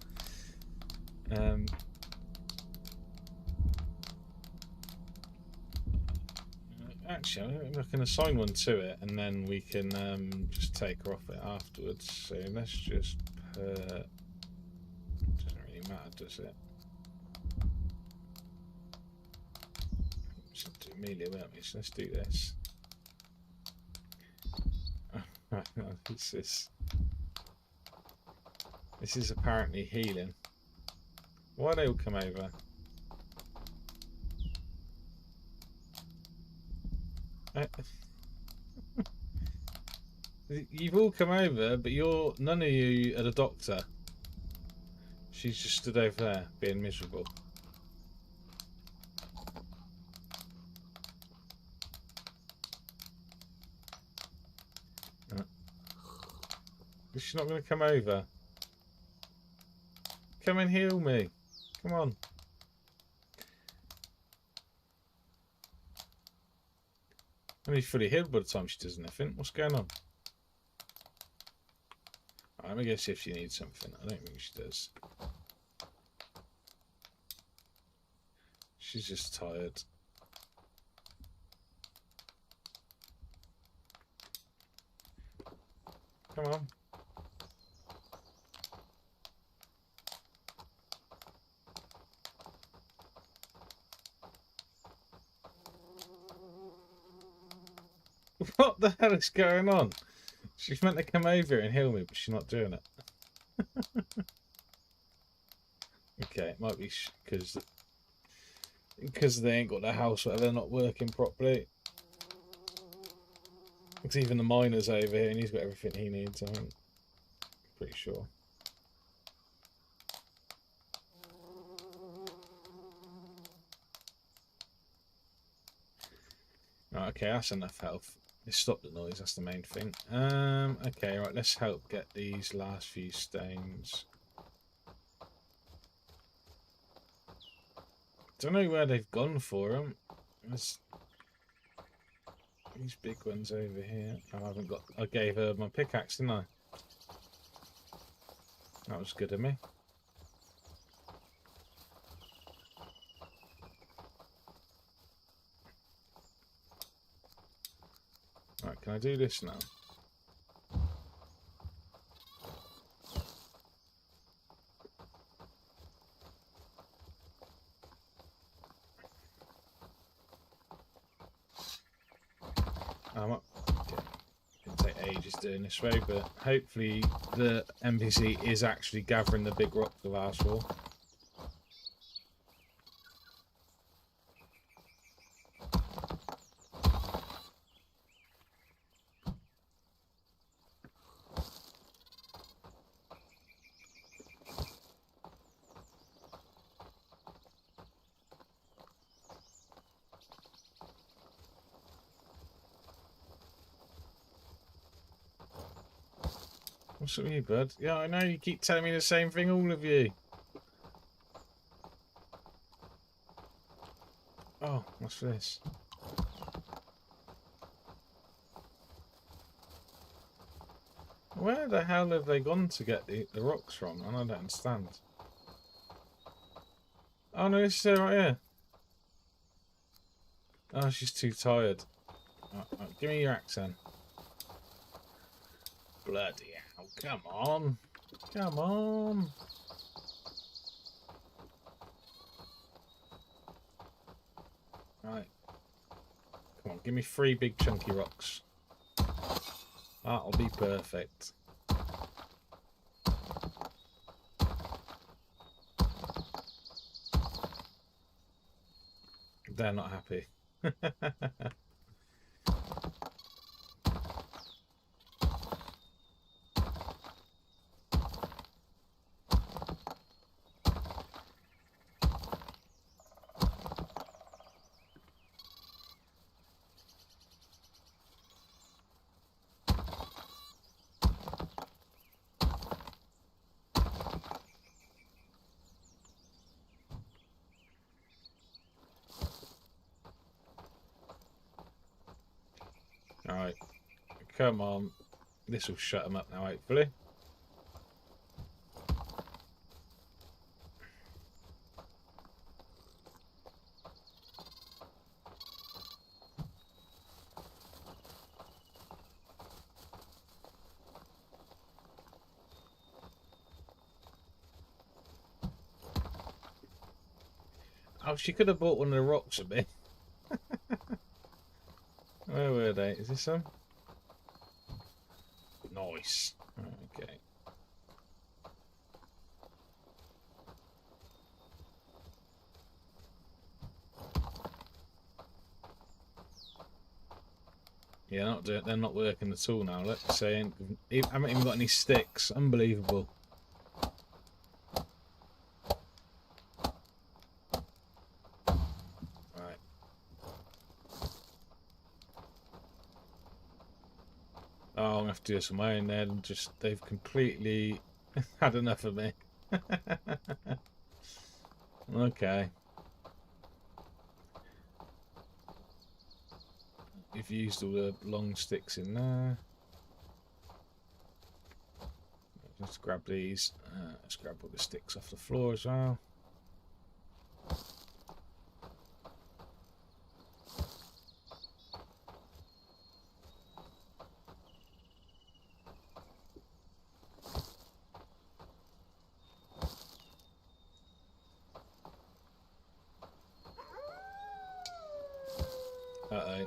Actually, I can assign one to it, and then we can just take her off it afterwards. So let's just put... It doesn't really matter, does it? Let's do Amelia, won't we? So let's do this. This is apparently healing. Why they all come over? You've all come over, but none of you are the doctor. She's just stood over there, being miserable. Is she not going to come over? Come and heal me. Come on. I'm only fully healed by the time she does anything. What's going on? Right, let me go see if she needs something. I don't think she does. She's just tired. Come on. What the hell is going on? She's meant to come over here and heal me, but she's not doing it. Okay, it might be because they ain't got the house, whatever, they're not working properly. It's even the miner's over here, and he's got everything he needs, I think. Pretty sure. Right, okay, that's enough health. Let's stop the noise, that's the main thing. Okay, right, let's help get these last few stones. Don't know where they've gone for them. There's these big ones over here. I haven't got. I gave her my pickaxe, didn't I? That was good of me. Right, can I do this now? Okay. Take ages doing this way, but hopefully the NPC is actually gathering the big rocks of asked for. What's up with you, bud? Yeah, I know, you keep telling me the same thing, all of you. Oh, what's this? Where the hell have they gone to get the rocks from? I don't understand. Oh no, this is her right here. Oh, she's too tired. Right, give me your axe then. Bloody hell, come on. Come on. Right. Come on, give me 3 big chunky rocks. That'll be perfect. They're not happy. Alright. Come on. This will shut them up now, hopefully. Oh, she could have bought one of the rocks a bit. Where were they? Is this some? Nice. Okay. Yeah, they're not working at all now. Let's say I haven't even got any sticks. Unbelievable. Right. Oh, I'm gonna have to do some way in there and they've completely had enough of me. Okay. You've used all the long sticks in there. Let's grab these. Let's grab all the sticks off the floor as well. Uh-oh.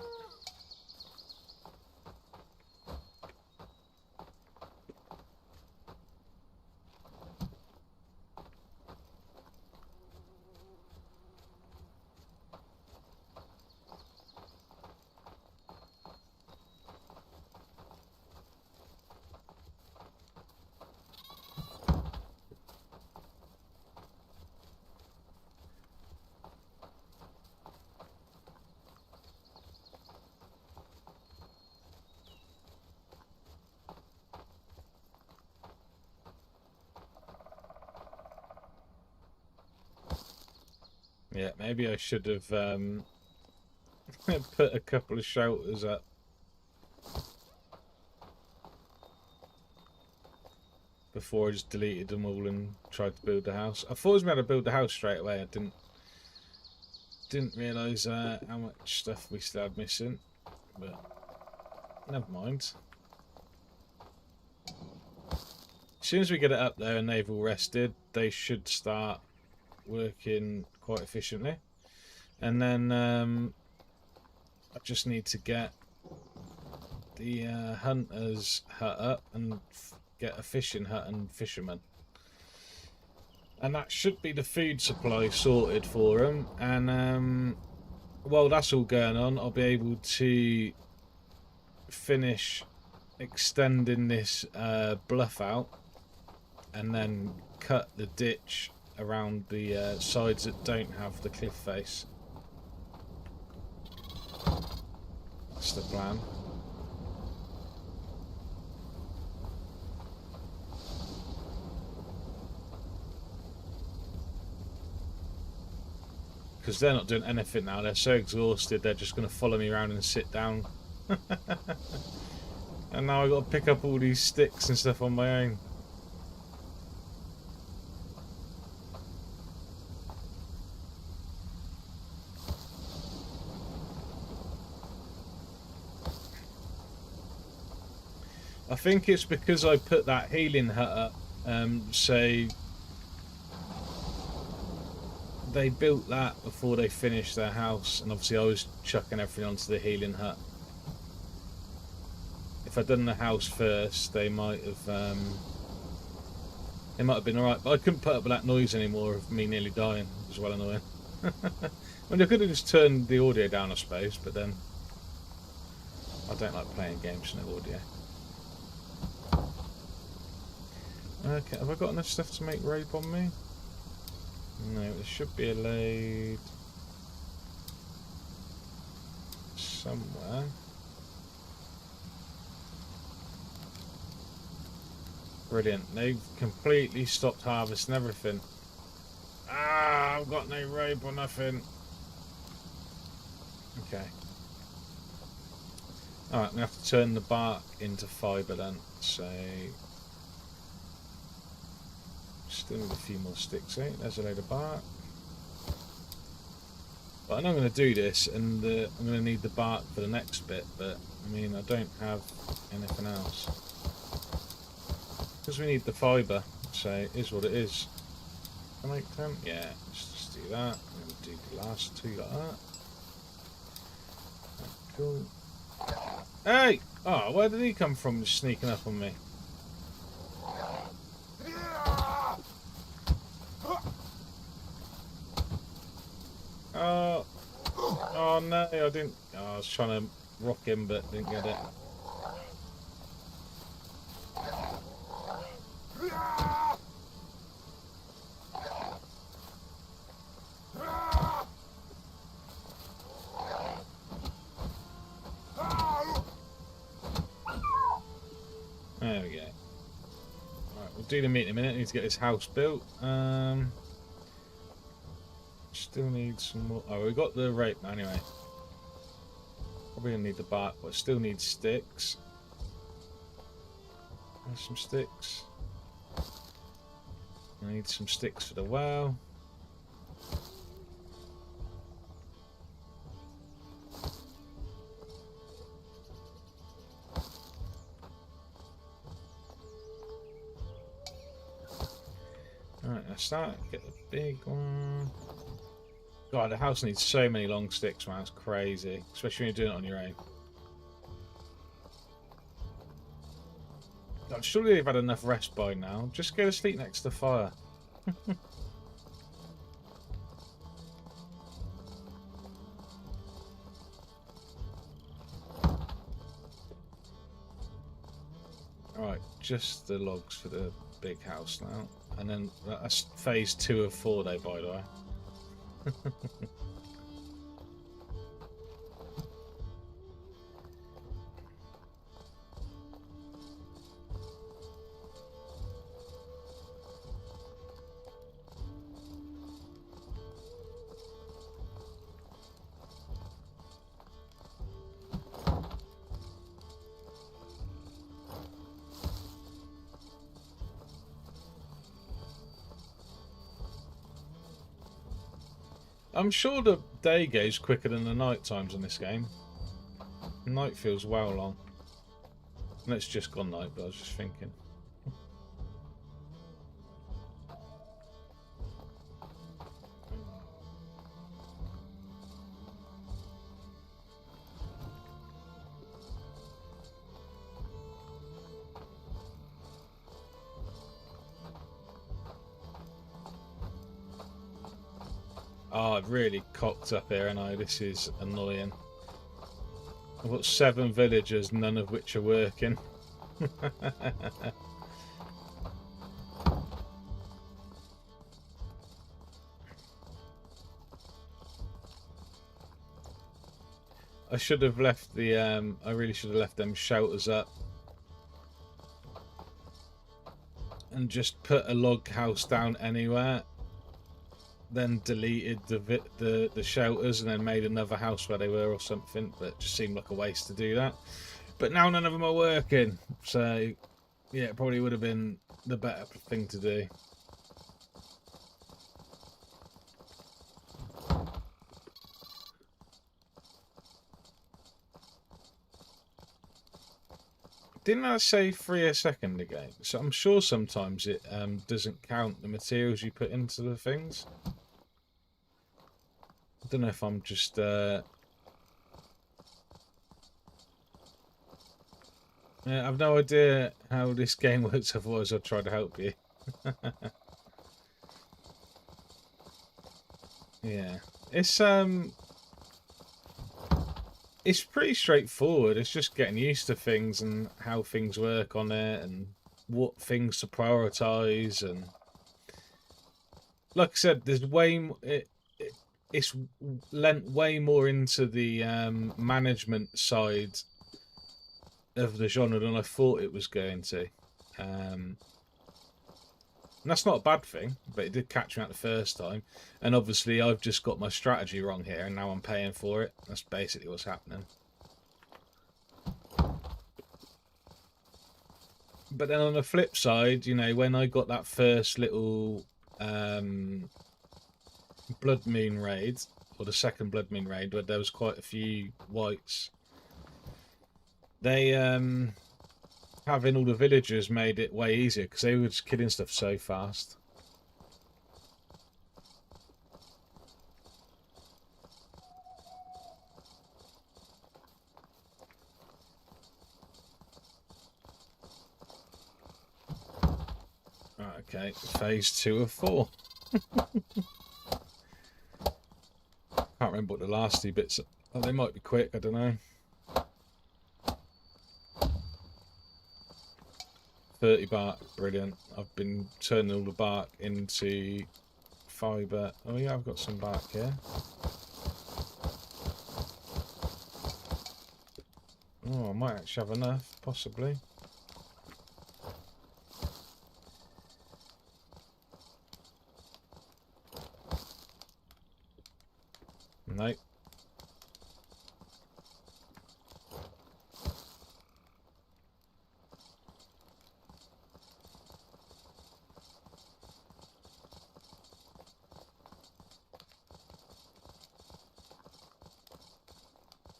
Yeah, maybe I should have put a couple of shelters up. Before I just deleted them all and tried to build the house. I thought I was going to build the house straight away. I didn't realise how much stuff we still had missing. But never mind. As soon as we get it up there and they've all rested, they should start working quite efficiently. And then I just need to get the hunter's hut up and get a fishing hut and fishermen. And that should be the food supply sorted for them. And while that's all going on, I'll be able to finish extending this bluff out and then cut the ditch around the sides that don't have the cliff face. That's the plan. Because they're not doing anything now. They're so exhausted, they're just going to follow me around and sit down. And now I've got to pick up all these sticks and stuff on my own. I think it's because I put that healing hut up, so they built that before they finished their house, and obviously I was chucking everything onto the healing hut. If I'd done the house first, they might have been alright, but I couldn't put up with that noise anymore of me nearly dying. It was well annoying. I mean, I could have just turned the audio down, I suppose, but then I don't like playing games with no audio. Okay, have I got enough stuff to make rope on me? No, there should be a load somewhere. Brilliant. They've completely stopped harvesting everything. Ah, I've got no rope or nothing. Okay. Alright, I'm going to have to turn the bark into fibre then. So still need a few more sticks, eh? There's a load of bark. But I know I'm going to do this, and I'm going to need the bark for the next bit, but I mean, I don't have anything else. Because we need the fibre, so it is what it is. Can I make 10? Yeah, let's just do that. I'm going to do the last two like that. Cool. Hey! Oh, where did he come from just sneaking up on me? Oh no, I didn't. Oh, I was trying to rock him, but didn't get it. There we go. Alright, we'll do the meat in a minute. I need to get this house built. Still need some more. Oh, we got the rope anyway. Probably gonna need the bark, but still need sticks. There's some sticks. I need some sticks for the well. Alright, let's start. Get the big one. God, the house needs so many long sticks, man. It's crazy. Especially when you're doing it on your own. God, surely they've had enough rest by now. Just go to sleep next to the fire. Alright, just the logs for the big house now. And then that's phase 2 of 4 though, by the way. I'm sure the day goes quicker than the night times on this game. Night feels well long. And it's just gone night, but I was just thinking. Oh, I've really cocked up here, and this is annoying. I've got 7 villagers, none of which are working. I should have left the I really should have left them shelters up and just put a log house down anywhere, then deleted the shelters and then made another house where they were or something. But it just seemed like a waste to do that. But now none of them are working, so yeah, it probably would have been the better thing to do. Didn't I say 3 a second ago? So I'm sure sometimes it doesn't count the materials you put into the things. I don't know if I'm just I've no idea how this game works, otherwise I'd try to help you. Yeah. It's pretty straightforward. It's just getting used to things and how things work on it and what things to prioritize. And like I said, there's it's lent way more into the management side of the genre than I thought it was going to. And that's not a bad thing, but it did catch me out the first time. And obviously I've just got my strategy wrong here and now I'm paying for it. That's basically what's happening. But then on the flip side, you know, when I got that first little blood moon raid, or the second blood moon raid, where there was quite a few whites, they having all the villagers made it way easier because they were just killing stuff so fast. Okay, phase 2 of 4. Can't remember what the last 2 bits are. Oh, they might be quick, I don't know. 30 bark, brilliant. I've been turning all the bark into fibre. Oh yeah, I've got some bark here. Oh, I might actually have enough, possibly. Nope.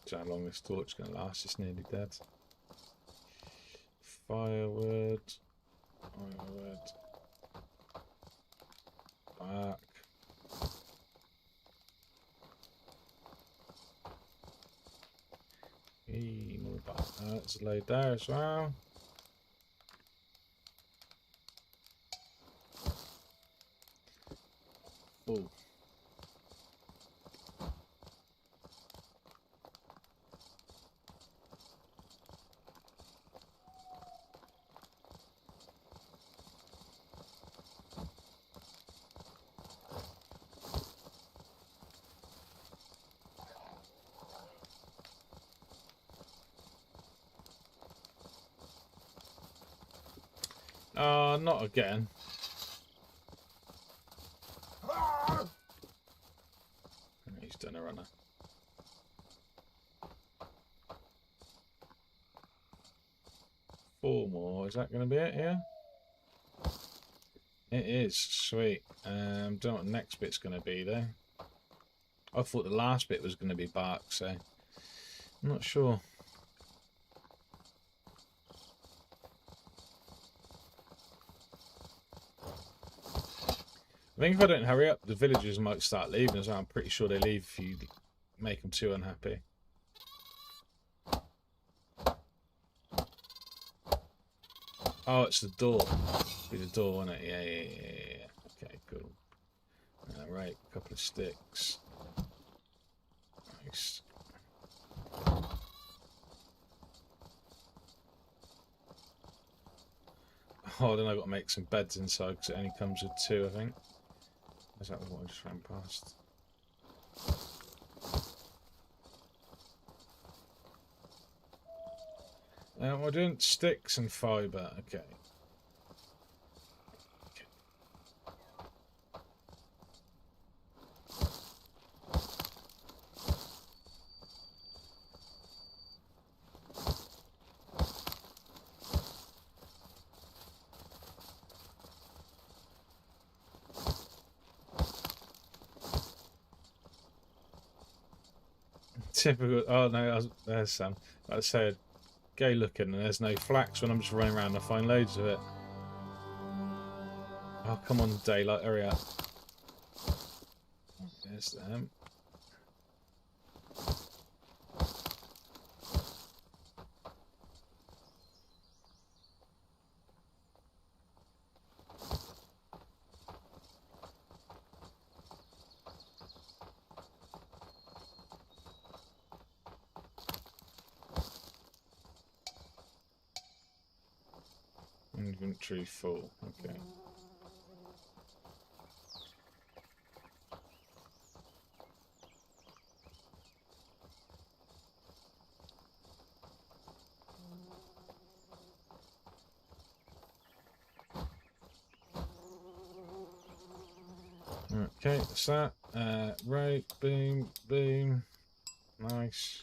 So how long this torch is going to last? It's nearly dead. Firewood. Bark. More bark. That's laid there as well. Oh. Not again. He's done a runner. Four more. Is that going to be it here? It is. Sweet. Don't know what the next bit's going to be though. I thought the last bit was going to be bark, so I'm not sure. I think if I don't hurry up, the villagers might start leaving as well. I'm pretty sure they leave if you make them too unhappy. Oh, it's the door. Be the door, isn't it? Yeah. Okay, cool. Right, a couple of sticks. Nice. Oh, then I've got to make some beds inside because it only comes with 2, I think. Is that what I just ran past? We're doing sticks and fibre. Okay. Typical. Oh no, there's some. Like I said, go looking and there's no flax when I'm just running around and I find loads of it. Oh, come on, daylight, hurry up. There's them. Inventory full. Okay. Okay, that's that. Right, boom, boom. Nice.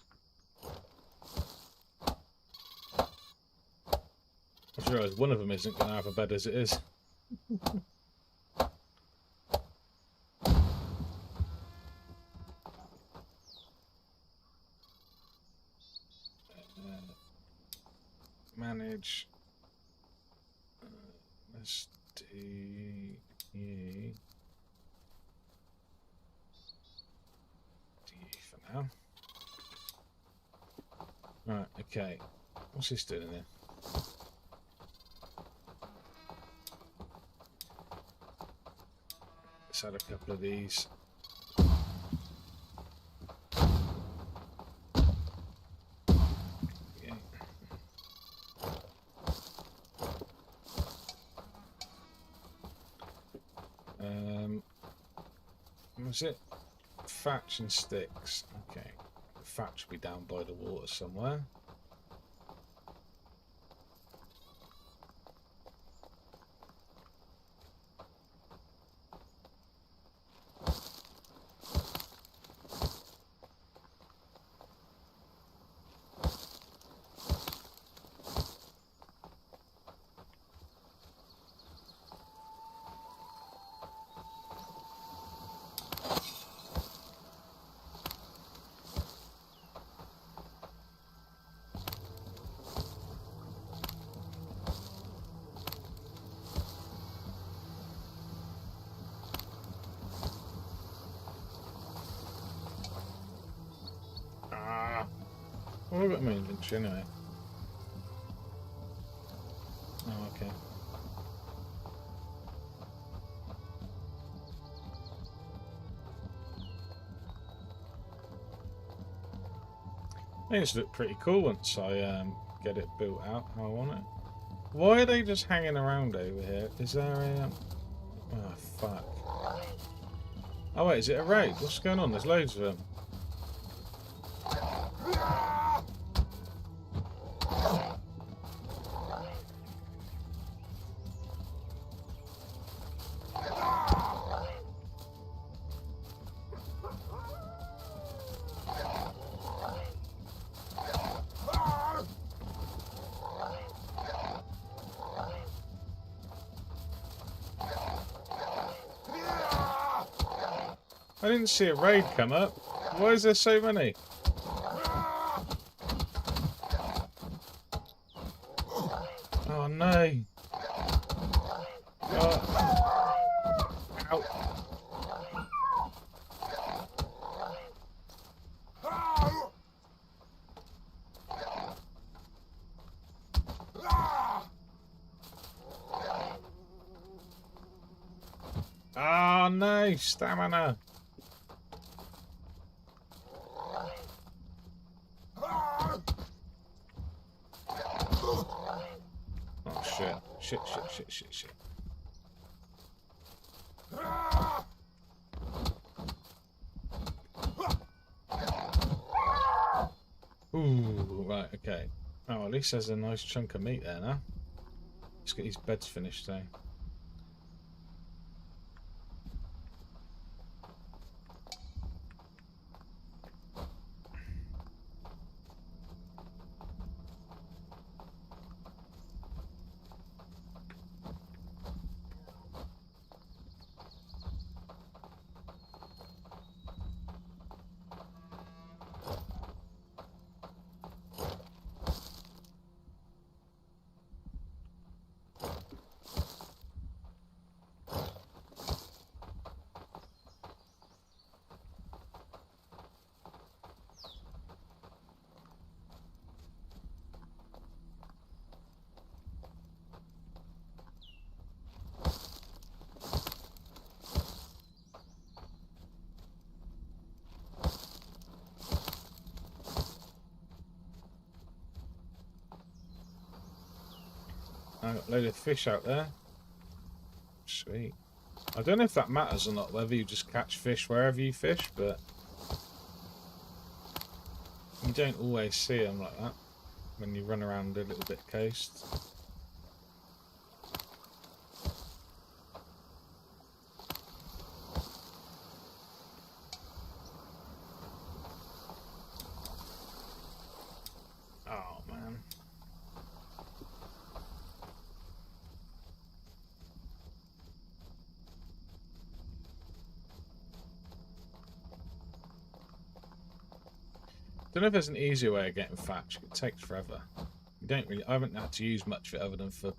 I just realised one of them isn't going to have a bed as it is. Manage. Let's do you. For now. Right, okay. What's this doing in there? Let's add a couple of these. Yeah. What was it? Thatch and sticks. Okay. The thatch will be down by the water somewhere. Well, I've got my inventory anyway. Oh, okay. I think this looks pretty cool once I get it built out how I want it. Why are they just hanging around over here? Is there a... Oh, fuck. Oh, wait, is it a raid? What's going on? There's loads of them. I didn't see a raid come up. Why is there so many? Oh no. Oh. Ow. Oh no, stamina. Oh shit. Shit. Ooh, right, okay. Oh, at least there's a nice chunk of meat there now. Let's get these beds finished though. I got a load of fish out there. Sweet. I don't know if that matters or not, whether you just catch fish wherever you fish, but you don't always see them like that when you run around a little bit coast. Oh man. Don't know if there's an easier way of getting thatch. It takes forever. You don't really. I haven't had to use much of it other than for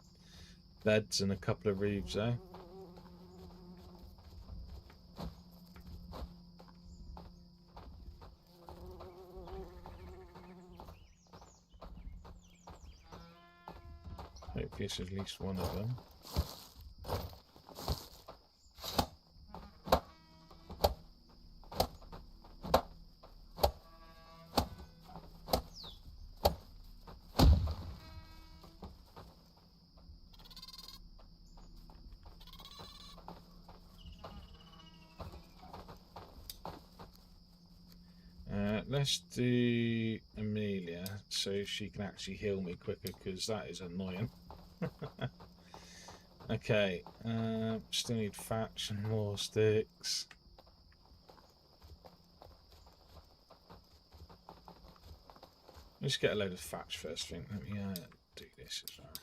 beds and a couple of reeves, though. Hopefully, it's at least one of them. Let's do Amelia so she can actually heal me quicker, because that is annoying. Okay, still need thatch and more sticks. Let's get a load of thatch first thing. Let me do this as well.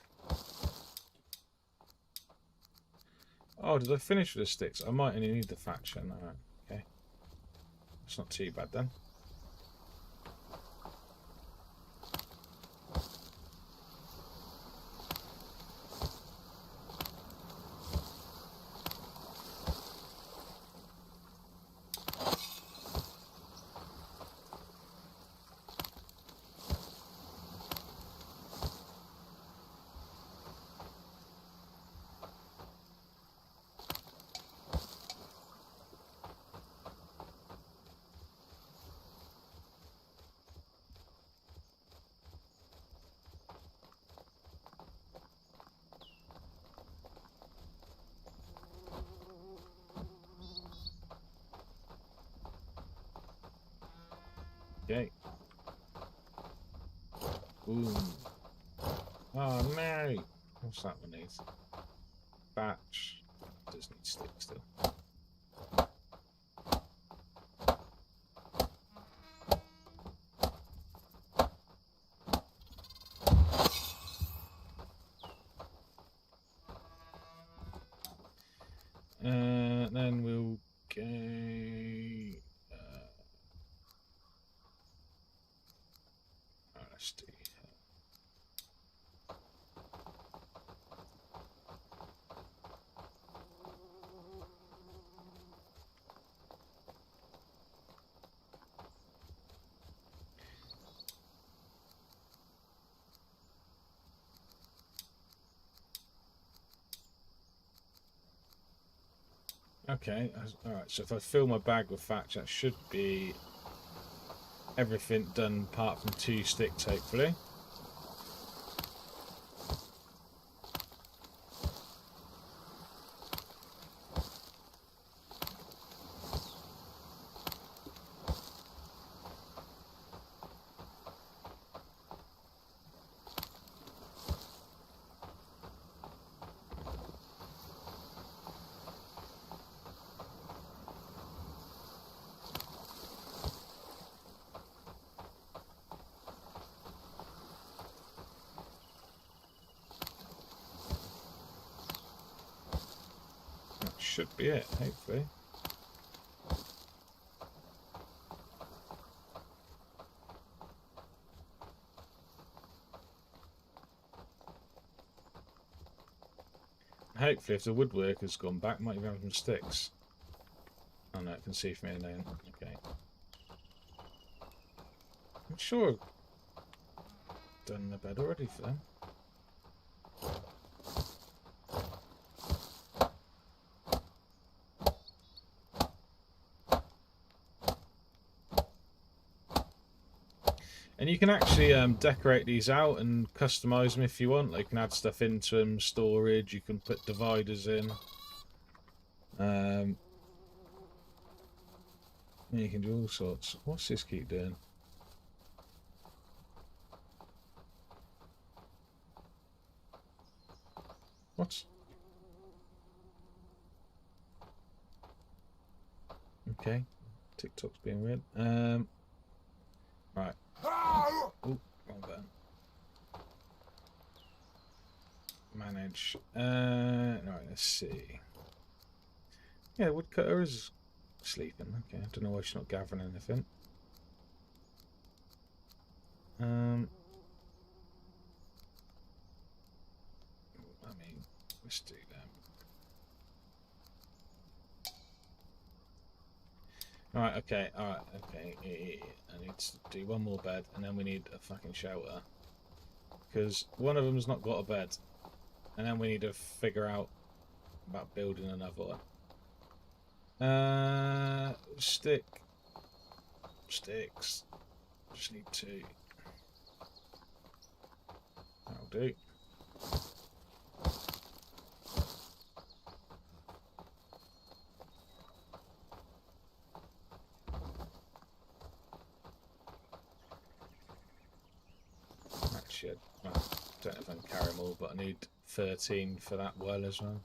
Oh, did I finish with the sticks? I might only need the thatch then. Alright, okay. That's not too bad then. Okay. Boom. Oh no! What's that one need? Batch. Does need sticks still. Then we'll go Okay, alright, so if I fill my bag with thatch, that should be everything done apart from 2 sticks, hopefully. Should be it, hopefully. Hopefully, if the woodworker's gone back, might even have some sticks. Oh no, I can see from here now. Okay. I'm sure I've done the bed already for them. And you can actually decorate these out and customize them if you want. Like, you can add stuff into them, storage. You can put dividers in. You can do all sorts. What's this keep doing? What? Okay. TikTok's being weird. Right. Oh, wrong button. Manage. Right, let's see. Yeah, woodcutter is sleeping. Okay, I don't know why she's not gathering anything. I mean, let's do that. Alright, okay, alright, okay. I need to do one more bed, and then we need a fucking shelter. Because one of them's not got a bed. And then we need to figure out about building another one. Sticks. Just need 2. That'll do. Actually, I don't know if I can carry them all, but I need 13 for that well as well.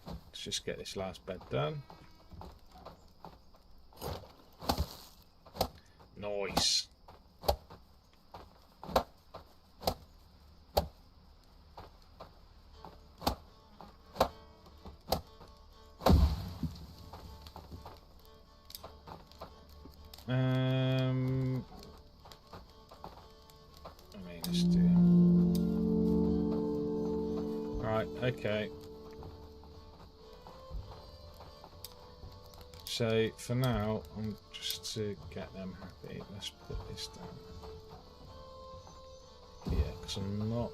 Let's just get this last bed done. Nice. I mean, let's do. Right, okay. So for now, I'm just to get them happy. Let's put this down. Yeah, because I'm not.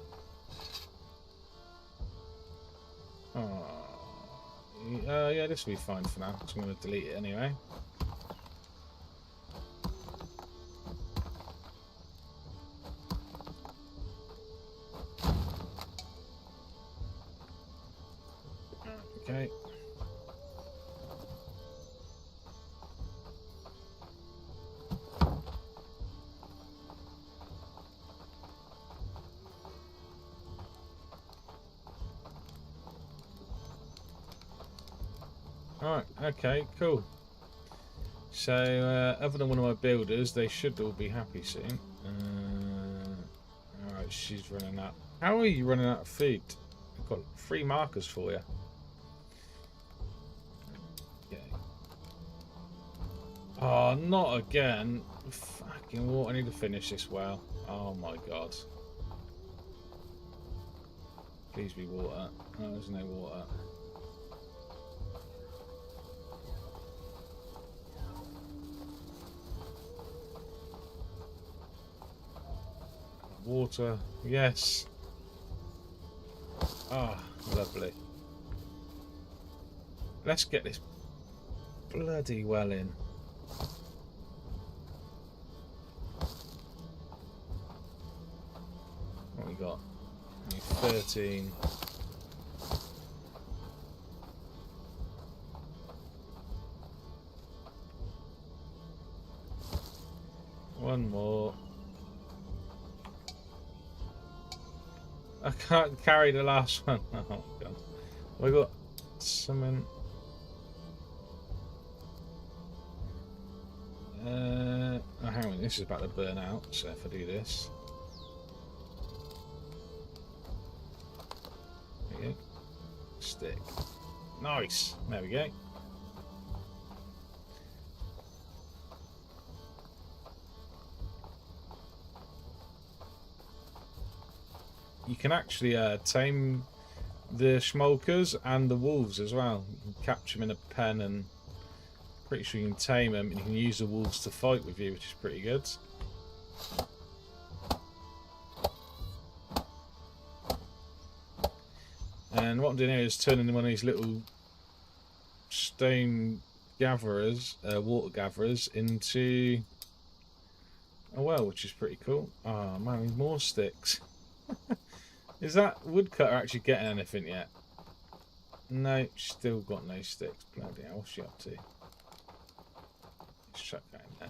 Oh, yeah, this will be fine for now. Because I'm going to delete it anyway. Okay. Alright, okay, cool. So, other than one of my builders, they should all be happy soon. Alright, she's running out. How are you running out of food? I've got 3 markers for you. Okay. Oh, not again. Fucking water. I need to finish this well. Oh my god. Please be water. No, there's no water. water. Yes. Ah, lovely. Let's get this bloody well in. What we got? 13. One more. I can't carry the last one. Oh god. We got something. Oh, hang on. This is about to burn out. So if I do this, there we go. Stick. Nice. There we go. You can actually tame the schmolkers and the wolves as well. You can capture them in a pen, and pretty sure you can tame them, and you can use the wolves to fight with you, which is pretty good. And what I'm doing here is turning one of these little stone gatherers, water gatherers, into a well, which is pretty cool. Oh man, we need more sticks. Is that woodcutter actually getting anything yet? No, still got no sticks. Bloody hell, what's she up to? Let's chuck that in there.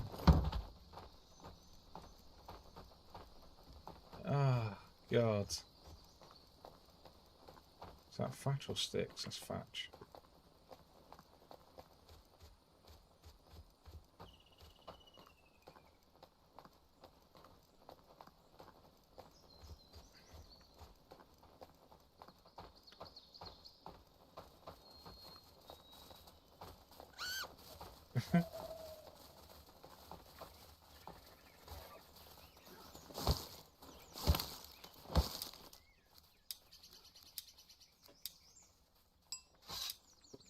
Ah, God. Is that thatch or sticks? That's thatch.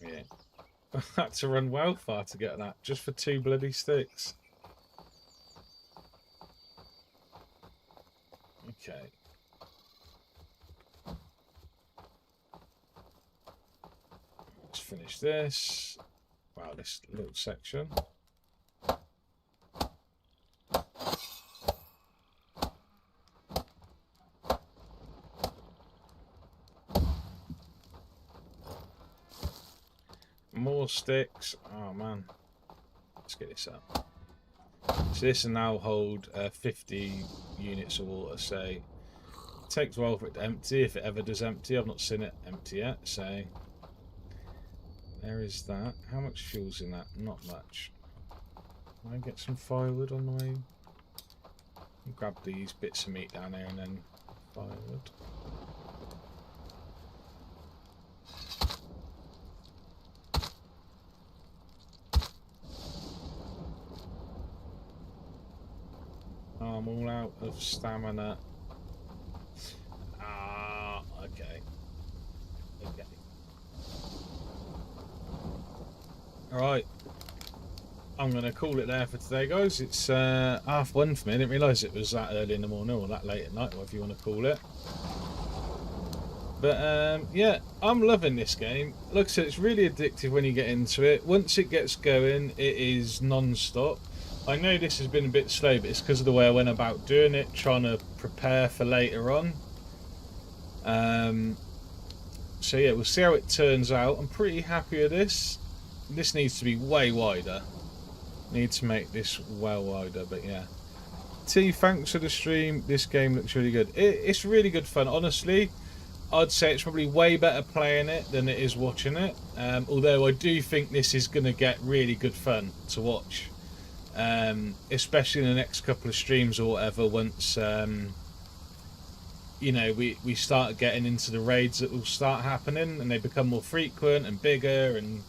Yeah. I had to run well far to get that, just for 2 bloody sticks. Okay. Let's finish this. Wow, this little section. More sticks. Oh man. Let's get this up. So this will now hold 50 units of water. So it takes a while for it to empty, if it ever does empty. I've not seen it empty yet. So there is that. How much fuel's in that? Not much. Can I get some firewood on the way? I'll grab these bits of meat down there and then firewood. I'm all out of stamina. Ah, okay. Okay. Alright. I'm going to call it there for today, guys. It's 1:30 for me. I didn't realise it was that early in the morning or that late at night, whatever you want to call it. But yeah, I'm loving this game. Like I said, it's really addictive when you get into it. Once it gets going, it is non-stop. I know this has been a bit slow, but it's because of the way I went about doing it, trying to prepare for later on. So yeah, we'll see how it turns out. I'm pretty happy with this. This needs to be way wider. Need to make this well wider, but yeah. T, thanks for the stream. This game looks really good. It's really good fun, honestly. I'd say it's probably way better playing it than it is watching it. Although I do think this is going to get really good fun to watch. Especially in the next couple of streams or whatever, once you know, we start getting into the raids that will start happening, and they become more frequent and bigger, and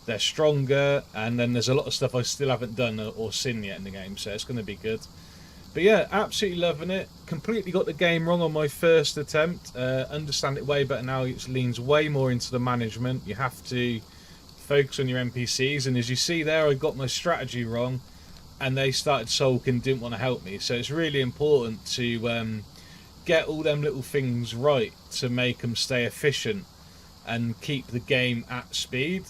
they're stronger, and then there's a lot of stuff I still haven't done or seen yet in the game, so it's going to be good. But yeah, absolutely loving it. Completely got the game wrong on my first attempt. Understand it way better now. It leans way more into the management. You have to focus on your NPCs, and as you see there, I got my strategy wrong, and they started sulking, didn't want to help me. So it's really important to get all them little things right to make them stay efficient and keep the game at speed.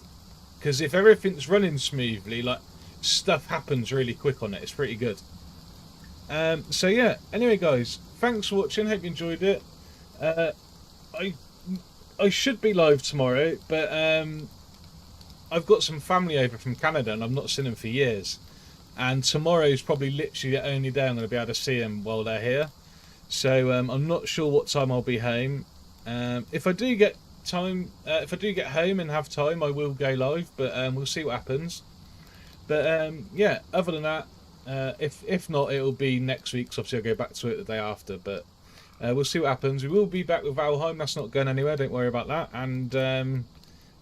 Because if everything's running smoothly, like, stuff happens really quick on it. It's pretty good. So yeah, anyway guys, thanks for watching, hope you enjoyed it. I should be live tomorrow, but I've got some family over from Canada and I've not seen them for years. And tomorrow's probably literally the only day I'm going to be able to see them while they're here. So I'm not sure what time I'll be home. If I do get time, if I do get home and have time, I will go live, but we'll see what happens. But yeah, other than that, if not, it'll be next week, so obviously I'll go back to it the day after, but we'll see what happens. We will be back with Valheim, that's not going anywhere, don't worry about that. And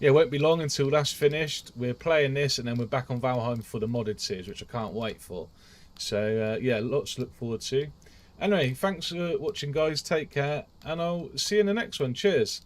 yeah, it won't be long until that's finished. We're playing this and then we're back on Valheim for the modded series, which I can't wait for. So yeah, lots to look forward to. Anyway, thanks for watching guys, take care, and I'll see you in the next one. Cheers.